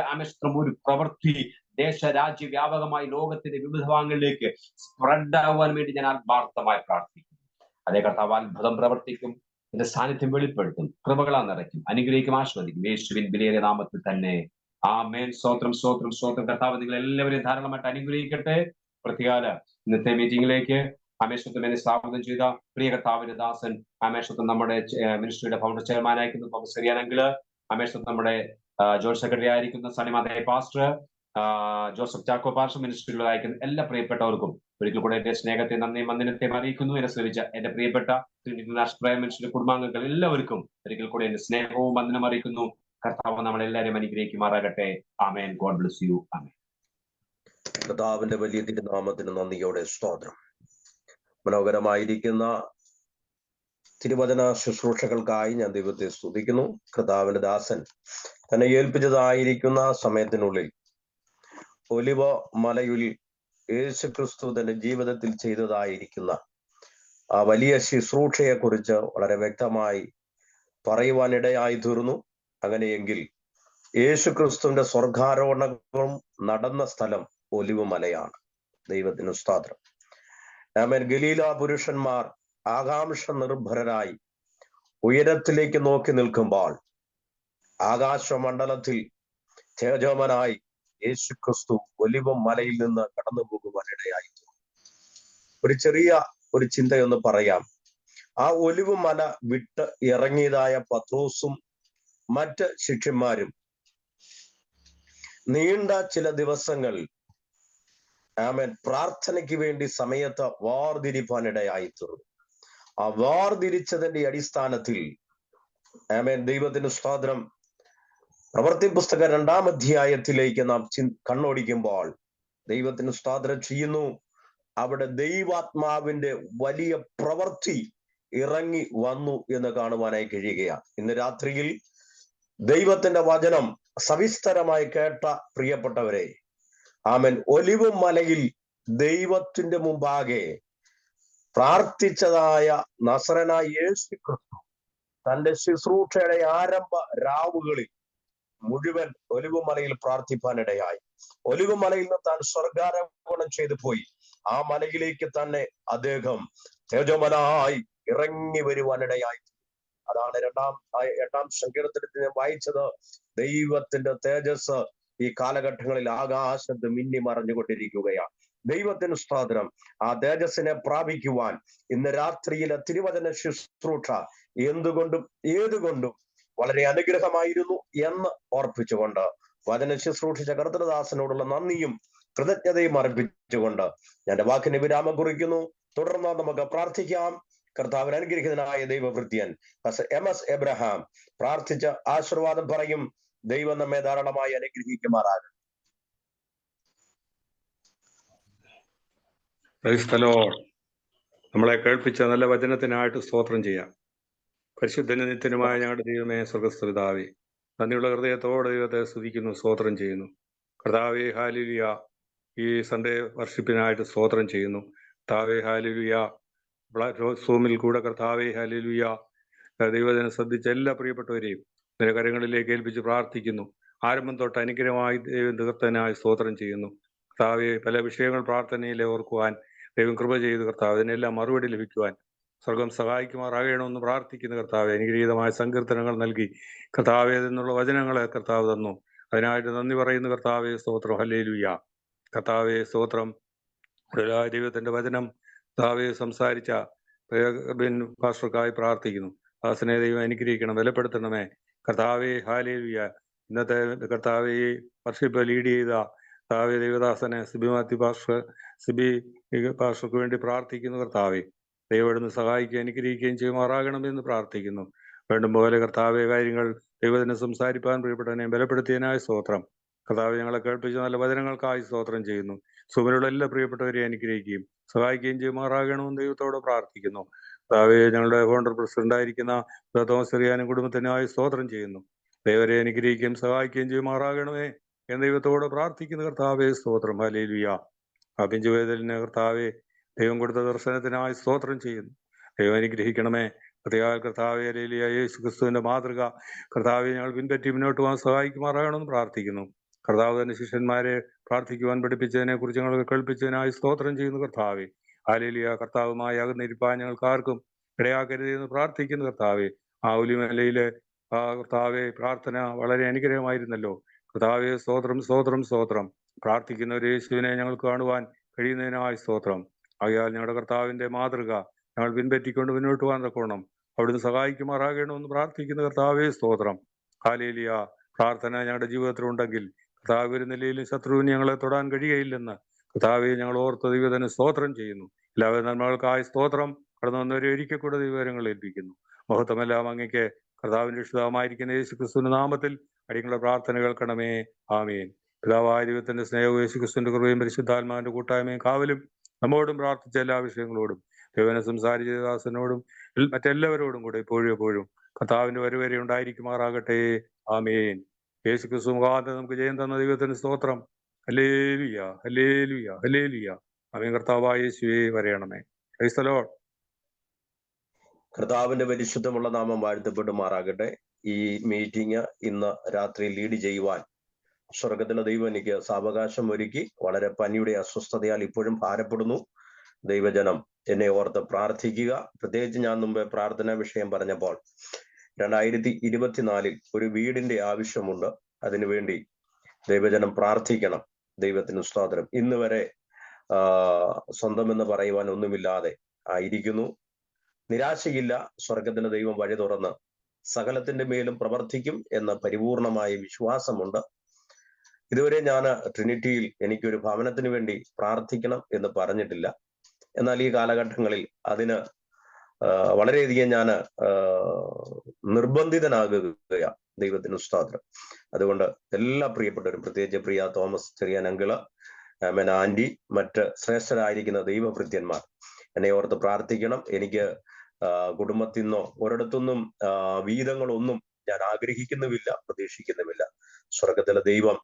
ഒരു പ്രവൃത്തി ദേശരാജ്യ വ്യാപകമായി ലോകത്തിന്റെ വിവിധ ഭാഗങ്ങളിലേക്ക് സ്പ്രെഡ് ആവാൻ വേണ്ടി ഞാൻ ആത്മാർത്ഥമായി പ്രാർത്ഥിക്കുന്നു. അതേ കർത്താവ് അത്ഭുതം പ്രവർത്തിക്കും, എന്റെ സാന്നിധ്യം വെളിപ്പെടുത്തും, കൃപകളാ നിറയ്ക്കും, അനുഗ്രഹിക്കും, ആസ്വദിക്കും. യേശുവിൻ വിലയേറിയ നാമത്തിൽ തന്നെ ആമേൻ. സ്തോത്രം, സ്തോത്രം, സ്തോത്രം. കർത്താവ് നിങ്ങൾ എല്ലാവരെയും ധാരാളമായിട്ട് അനുഗ്രഹിക്കട്ടെ. പ്രത്യേക ഇന്നത്തെ മീറ്റിംഗിലേക്ക് ആമേശ്വരം എന്നെ സ്വാഗതം ചെയ്ത പ്രിയ കർത്താവിന്റെ ദാസൻ, ആമേശ്വരം നമ്മുടെ മിനിസ്ട്രിയുടെ ഫൗണ്ടർ ചെയർമാൻ ആയിരിക്കുന്ന തോമസ് ചെറിയാനെങ്കില്, ആമേശ്വരം നമ്മുടെ ജോർജ് സെക്രട്ടറി ആയിരിക്കുന്ന സണിമാതേ പാസ്റ്റർ, ജോസഫ് ചാക്കോ പാസ്റ്റർ, മിനിസ്ട്രിയിൽ അയക്കുന്ന എല്ലാ പ്രിയപ്പെട്ടവർക്കും ഒരിക്കൽ കൂടെ എന്റെ സ്നേഹത്തെ നന്ദിയും വന്ദനത്തെയും അറിയിക്കുന്നു. എന്നെ ശ്രമിച്ച എന്റെ പ്രിയപ്പെട്ട ഇന്റർനാഷണൽ പ്രയർ മിനിസ്ട്രി കുടുംബാംഗങ്ങൾ എല്ലാവർക്കും ഒരിക്കൽ കൂടെ എന്റെ സ്നേഹവും വന്ദനം അറിയിക്കുന്നു. കർത്താവ് നമ്മളെല്ലാവരും അനുഗ്രഹിക്കുമാറാകട്ടെ. ആമേൻ. God bless you. ആമേൻ. കർത്താവിന്റെ വലിയ തിരുനാമത്തിന് നന്ദിയോടെ സ്തോത്രം. മനോഹരമായിരിക്കുന്ന തിരുവചന ശുശ്രൂഷകൾക്കായി ഞാൻ ദൈവത്തെ സ്തുതിക്കുന്നു. കർത്താവിന്റെ ദാസൻ തന്നെ ഏൽപ്പിച്ചതായിരിക്കുന്ന സമയത്തിനുള്ളിൽ ഒലിവ മലയിൽ യേശുക്രിസ്തു തന്റെ ജീവിതത്തിൽ ചെയ്തതായിരിക്കുന്ന ആ വലിയ ശുശ്രൂഷയെ കുറിച്ച് വളരെ വ്യക്തമായി പറയുവാനിടയായി തീർന്നു. അങ്ങനെയെങ്കിൽ യേശുക്രിസ്തുവിന്റെ സ്വർഗാരോഹണം നടന്ന സ്ഥലം ഒലിവ് മലയാണ്. ദൈവത്തിന് സ്തോത്രം. ആമേൻ. ഗലീല പുരുഷന്മാർ ആകാംക്ഷ നിർഭരരായി ഉയരത്തിലേക്ക് നോക്കി നിൽക്കുമ്പോൾ ആകാശമണ്ഡലത്തിൽ തേജോമനായി യേശുക്രിസ്തു ഒലിവ് മലയിൽ നിന്ന് കടന്നു പോകുവാനിടയായി. ഒരു ചെറിയ ഒരു ചിന്തയൊന്ന് പറയാം. ആ ഒലിവ് മല വിട്ട് ഇറങ്ങിയതായ പത്രോസും മറ്റ് ശിഷ്യന്മാരും നീണ്ട ചില ദിവസങ്ങൾ ആമേൻ പ്രാർത്ഥനയ്ക്ക് വേണ്ടി സമയത്ത് വാർതിരിപ്പാനിടയായി തീർന്നു. ആ വാർതിരിച്ചതിന്റെ അടിസ്ഥാനത്തിൽ ആമേൻ ദൈവത്തിന് സ്തോത്രം. പ്രവൃത്തി പുസ്തകം 2-ാം അധ്യായത്തിലേക്ക് നാം കണ്ണോടിക്കുമ്പോൾ ദൈവത്തിന് സ്തോത്രം ചെയ്യുന്നു. അവിടെ ദൈവാത്മാവിന്റെ വലിയ പ്രവൃത്തി ഇറങ്ങി വന്നു എന്ന് കാണുവാനായി കഴിയുകയാണ്. ഇന്ന് രാത്രിയിൽ ദൈവത്തിന്റെ വചനം സവിസ്തരമായി കേട്ട പ്രിയപ്പെട്ടവരെ, ആമേൻ, ഒലിവ് മലയിൽ ദൈവത്തിന്റെ മുമ്പാകെ പ്രാർത്ഥിച്ചതായ നസറനായ യേശുക്രിസ്തു തന്റെ ശുശ്രൂഷയുടെ ആരംഭ രാവുകളിൽ മുഴുവൻ ഒലിവ് മലയിൽ പ്രാർത്ഥിപ്പാനിടയായി. ഒലിവ് മലയിൽ നിന്ന് താൻ സ്വർഗാരോഹണം ചെയ്തു പോയി. ആ മലയിലേക്ക് തന്നെ അദ്ദേഹം തേജോമനായി ഇറങ്ങി വരുവാനിടയായി. അതാണ് 8-ാം സങ്കീർത്തനത്തിൽ ഞാൻ വായിച്ചത്. ദൈവത്തിന്റെ തേജസ് ഈ കാലഘട്ടങ്ങളിൽ ആകാശത്ത് മിന്നി മറഞ്ഞുകൊണ്ടിരിക്കുകയാണ്. ദൈവത്തിന് സ്തോത്രം. ആ തേജസ്സിനെ പ്രാപിക്കുവാൻ ഇന്ന് രാത്രിയിലെ തിരുവചന ശുശ്രൂഷ എന്തുകൊണ്ടും ഏതുകൊണ്ടും വളരെ അനുഗ്രഹമായിരുന്നു എന്ന് ഓർപ്പിച്ചുകൊണ്ട് വചന ശുശ്രൂഷിച്ച കർത്തൃദാസനോടുള്ള നന്ദിയും കൃതജ്ഞതയും അർപ്പിച്ചുകൊണ്ട് ഞാൻ എൻ്റെ വാക്കിന് വിരാമം കുറിക്കുന്നു. തുടർന്ന് നമുക്ക് പ്രാർത്ഥിക്കാം. കർത്താവിന് അനുഗ്രഹിതനായ ദൈവഭൃത്യൻ MS എബ്രഹാം പ്രാർത്ഥിച്ച ആശീർവാദം പറയും. ദൈവം നമ്മെ ധാരാളമായി അനുഗ്രഹിക്കുമാറാകും. നമ്മളെ കേൾപ്പിച്ച നല്ല വചനത്തിനായിട്ട് സ്തോത്രം ചെയ്യാം. പരിശുദ്ധനും നിത്യനുമായ ഞങ്ങളുടെ ദൈവമേ, സ്വർഗ്ഗസ്ഥ പിതാവേ, നന്ദിയുള്ള ഹൃദയത്തോടെ ദൈവത്തെ സ്തുതിക്കുന്നു, സ്തോത്രം ചെയ്യുന്നു. കർത്താവേ ഹല്ലേലൂയ, ഈ സൺഡേ വർഷിപ്പിനായിട്ട് സ്തോത്രം ചെയ്യുന്നു. കർത്താവേ ഹല്ലേലൂയ, സൂമിൽ കൂടെ കർത്താവേ ഹല്ലേലൂയ ദൈവത്തിനെ ശ്രദ്ധിച്ച എല്ലാ പ്രിയപ്പെട്ടവരെയും നിന്റെ കരങ്ങളിലേക്ക് ഏൽപ്പിച്ച് പ്രാർത്ഥിക്കുന്നു. ആരംഭം തൊട്ട് അനുഗ്രഹമായി ദൈവം തീർത്തനായി സ്തോത്രം ചെയ്യുന്നു. കർത്താവെ, പല വിഷയങ്ങൾ പ്രാർത്ഥനയിൽ ഓർക്കുവാൻ ദൈവം കൃപ ചെയ്തു. കർത്താവ് അതിനെല്ലാം മറുപടി ലഭിക്കുവാൻ സ്വർഗം സഹായിക്കുമാറാകണമെന്ന് പ്രാർത്ഥിക്കുന്ന കർത്താവെ, അനുഗ്രഹീതമായ സങ്കീർത്തനങ്ങൾ നൽകി കർത്താവെ എന്നുള്ള വചനങ്ങളെ കർത്താവ് തന്നു. അതിനായിട്ട് നന്ദി പറയുന്നു കർത്താവെ, സ്തോത്രം. ഹല്ലേലൂയ. കർത്താവെ സ്തോത്രം. ദൈവത്തിന്റെ വചനം കർത്താവെ സംസാരിച്ച പാസ്റ്റർക്കായി പ്രാർത്ഥിക്കുന്നു. ദാസനെ ദൈവം അനുഗ്രഹിക്കണം, ബലപ്പെടുത്തണമേ കർത്താവെ. ഹല്ലേലൂയ. ഇന്നത്തെ കർത്താവെ വർഷിപ്പ് ലീഡ് ചെയ്ത കർത്താവെ ദൈവദാസനെ സിബി മാത്യു പാസ്റ്റർക്ക് വേണ്ടി പ്രാർത്ഥിക്കുന്നു. കർത്താവെ ദൈവം സഹായിക്കുകയും അനുഗ്രഹിക്കുകയും ചെയ്യുമാറാകണമെന്ന് പ്രാർത്ഥിക്കുന്നു. വേണ്ടും പോലെ കർത്താവെ കാര്യങ്ങൾ ദൈവത്തിനെ സംസാരിപ്പാൻ പ്രിയപ്പെട്ടവനെ ബലപ്പെടുത്തിയതിനായ സ്തോത്രം. കർത്താവ് ഞങ്ങളെ കേൾപ്പിച്ച നല്ല വചനങ്ങൾക്കായി സ്തോത്രം ചെയ്യുന്നു. സുമലുള്ള എല്ലാ പ്രിയപ്പെട്ടവരെ അനുഗ്രഹിക്കുകയും സഹായിക്കുകയും ചെയ്യുമാറാകണമെന്ന് ദൈവത്തോട് പ്രാർത്ഥിക്കുന്നു. കർത്താവെ ഞങ്ങളുടെ ഫൗണ്ടർ പ്രസിഡന്റായിരിക്കുന്ന തോമസ് ചെറിയാനും കുടുംബത്തിനായി സ്തോത്രം ചെയ്യുന്നു. ദൈവരെ അനുഗ്രഹിക്കുകയും സഹായിക്കുകയും ചെയ്യുമാറാകണമേ എന്ന് ദൈവത്തോട് പ്രാർത്ഥിക്കുന്ന കർത്താവെ സ്തോത്രം. ഹല്ലേലൂയ. ആ പിഞ്ചുവേദലിന് കർത്താവെ ദൈവം കൊടുത്ത ദർശനത്തിനായി സ്തോത്രം ചെയ്യുന്നു. ദൈവം അനുഗ്രഹിക്കണമേ. കർത്താവെ ഹല്ലേലൂയ. യേശു ക്രിസ്തുവിന്റെ മാതൃക കർത്താവെ ഞങ്ങൾ പിൻപറ്റി മുന്നോട്ട് പോകാൻ സഹായിക്കുമാറാകണമെന്ന് പ്രാർത്ഥിക്കുന്നു. കർത്താവ് തന്നെ ശിഷ്യന്മാരെ പ്രാർത്ഥിക്കുവാൻ പഠിപ്പിച്ചതിനെ കുറിച്ച് ഞങ്ങൾക്ക് കേൾപ്പിച്ചതിനായി സ്തോത്രം ചെയ്യുന്നു. കർത്താവെ ഹല്ലേലൂയ. കർത്താവുമായി അകന്നിരിപ്പാൻ ഞങ്ങൾക്ക് ആർക്കും ഇടയാക്കരുതെന്ന് പ്രാർത്ഥിക്കുന്നു. കർത്താവെ ആ ഒലിമലയിലെ കർത്താവെ പ്രാർത്ഥന വളരെ അനുഗ്രഹമായിരുന്നല്ലോ. കർത്താവെ സ്തോത്രം, സ്തോത്രം, സ്തോത്രം. പ്രാർത്ഥിക്കുന്ന ഒരു യേശുവിനെ ഞങ്ങൾക്ക് കാണുവാൻ കഴിയുന്നതിനായി സ്തോത്രം. ആകയാൽ ഞങ്ങളുടെ കർത്താവിന്റെ മാതൃക ഞങ്ങൾ പിൻപറ്റിക്കൊണ്ട് മുന്നോട്ട് പോകാൻ തക്കോണം അവിടുന്ന് സഹായിക്കുമാറാകണമെന്ന് പ്രാർത്ഥിക്കുന്ന കർത്താവെ സ്തോത്രം. ഹല്ലേലൂയ. പ്രാർത്ഥന ഞങ്ങളുടെ ജീവിതത്തിലുണ്ടെങ്കിൽ കർത്താവ് ഒരു നിലയിലും ശത്രുവിന് ഞങ്ങളെ തൊടാൻ കഴിയുകയില്ലെന്ന് കർത്താവെ ഞങ്ങൾ ഓർത്ത് ദൈവത്തിന് സ്തോത്രം ചെയ്യുന്നു. എല്ലാവരും നന്മകൾക്കായി സ്തോത്രം. കടന്നു വന്നവരെ ഒരിക്കൽ കൂടെ ദൈവകരങ്ങൾ ഏൽപ്പിക്കുന്നു. മഹത്വമെല്ലാം അങ്ങയ്ക്ക് കർത്താവിന്റെ രക്ഷിതാവായിരിക്കുന്ന യേശു ക്രിസ്തുവിന്റെ നാമത്തിൽ അടിയങ്ങളുടെ പ്രാർത്ഥന കേൾക്കണമേ. ആമേൻ. പിതാവായ ദൈവത്തിന്റെ സ്നേഹവും യേശു ക്രിസ്തുവിന്റെ കൃപയും പരിശുദ്ധാത്മാവിന്റെ കൂട്ടായ്മയും കാവലും നമ്മോടും പ്രാർത്ഥിച്ച എല്ലാ വിഷയങ്ങളോടും ദൈവനെ സംസാരിച്ച ദാസനോടും മറ്റെല്ലാവരോടും കൂടെ എപ്പോഴും കർത്താവിന്റെ വരെ ഉണ്ടായിരിക്കുമാറാകട്ടെ. ആമേൻ. യേശു ക്രിസ്തു മുഖാന്തരം നമുക്ക് ജയം തന്ന ദൈവത്തിന് സ്തോത്രം. ഹല്ലേലൂയ, ഹല്ലേലൂയ, ഹല്ലേലൂയ. ആമേൻ. കർത്താവായ യേശുവേ വരയണമേ. Price the Lord. കർത്താവിന്റെ പരിശുദ്ധമുള്ള നാമം വാഴ്ത്തപ്പെടുമാറാകട്ടെ. ഈ മീറ്റിംഗ് ഇന്ന് രാത്രി ലീഡ് ചെയ്യുവാൻ സ്വർഗത്തിലെ ദൈവം എനിക്ക് സാവകാശം ഒരുക്കി. വളരെ പനിയുടെ അസ്വസ്ഥതയാൽ ഇപ്പോഴും ഭാരപ്പെടുന്നു. ദൈവജനം എന്നെ ഓർത്ത് പ്രാർത്ഥിക്കുക. പ്രത്യേകിച്ച് ഞാൻ മുമ്പ് പ്രാർത്ഥനാ വിഷയം പറഞ്ഞപ്പോൾ 2024 ഒരു വീടിന്റെ ആവശ്യമുണ്ട്. അതിനുവേണ്ടി ദൈവജനം പ്രാർത്ഥിക്കണം. ദൈവത്തിന് സ്തോത്രം. ഇന്ന് വരെ സ്വന്തം എന്ന് പറയുവാൻ ഒന്നുമില്ലാതെ ആയിരിക്കുന്നു. നിരാശയില്ല. സ്വർഗത്തിന്റെ ദൈവം വഴി തുറന്ന് സകലത്തിന്റെ മേലും പ്രവർത്തിക്കും എന്ന പരിപൂർണമായ വിശ്വാസമുണ്ട്. ഇതുവരെ ഞാൻ ട്രിനിറ്റിയിൽ എനിക്കൊരു ഭവനത്തിന് വേണ്ടി പ്രാർത്ഥിക്കണം എന്ന് പറഞ്ഞിട്ടില്ല. എന്നാൽ ഈ കാലഘട്ടങ്ങളിൽ അതിന് വളരെയധികം ഞാൻ നിർബന്ധിതനാകുകയാണ്. ദൈവത്തിന് സ്തോത്രം. അതുകൊണ്ട് എല്ലാ പ്രിയപ്പെട്ടവരും, പ്രത്യേകിച്ച് പ്രിയ തോമസ് ചെറിയാൻ അങ്കിള്, ആന്റി, മറ്റ് ശ്രേഷ്ഠരായിരിക്കുന്ന ദൈവഭൃത്യന്മാർ എന്നെ ഓർത്ത് പ്രാർത്ഥിക്കണം. എനിക്ക് കുടുംബത്തിൽ നിന്നോ ഒരിടത്തൊന്നും വീതങ്ങളൊന്നും ഞാൻ ആഗ്രഹിക്കുന്നുമില്ല, പ്രതീക്ഷിക്കുന്നുമില്ല. സ്വർഗത്തിലെ ദൈവം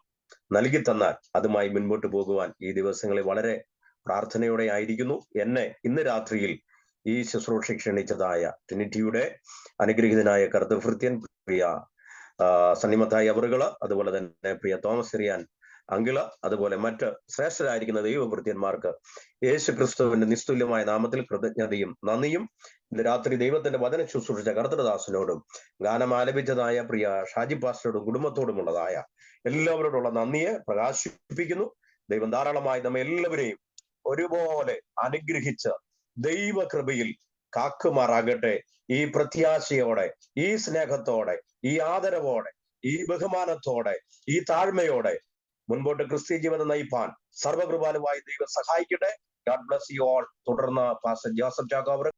നൽകി തന്നാൽ അതുമായി മുൻപോട്ട് പോകുവാൻ ഈ ദിവസങ്ങളിൽ വളരെ പ്രാർത്ഥനയോടെ ആയിരിക്കുന്നു. എന്നെ ഇന്ന് രാത്രിയിൽ ഈ ശുശ്രൂഷ ക്ഷണിച്ചതായ ട്രിനിറ്റിയുടെ അനുഗ്രഹീതനായ കർത്തൃഭൃത്യൻ പ്രിയ സണ്ണിമത്തായി അവറുകള്, അതുപോലെ തന്നെ പ്രിയ തോമസ് ചെറിയാൻ അങ്കിള്, അതുപോലെ മറ്റ് ശ്രേഷ്ഠരായിരിക്കുന്ന ദൈവഭൃത്യന്മാർക്ക് യേശു ക്രിസ്തുവിന്റെ നിസ്തുല്യമായ നാമത്തിൽ കൃതജ്ഞതയും നന്ദിയും. ഇന്ന് രാത്രി ദൈവത്തിന്റെ വചന ശുശ്രൂഷിച്ച കർത്തൃദാസനോടും ഗാനം ആലപിച്ചതായ പ്രിയ ഷാജി പാസ്റ്ററോടും കുടുംബത്തോടുമുള്ളതായ എല്ലാവരോടുള്ള നന്ദിയെ പ്രകാശിപ്പിക്കുന്നു. ദൈവം ധാരാളമായി നമ്മെ എല്ലാവരെയും ഒരുപോലെ അനുഗ്രഹിച്ച് ദൈവകൃപയിൽ കാക്കുമാറാകട്ടെ. ഈ പ്രത്യാശയോടെ, ഈ സ്നേഹത്തോടെ, ഈ ആദരവോടെ, ഈ ബഹുമാനത്തോടെ, ഈ താഴ്മയോടെ മുൻപോട്ട് ക്രിസ്ത്യ ജീവിതം നയിപ്പാൻ സർവകൃപാലുവായി ദൈവം സഹായിക്കട്ടെ. God bless you all. തുടർന്ന് പാസ്റ്റർ ജോസഫ് ജാക്കോബ്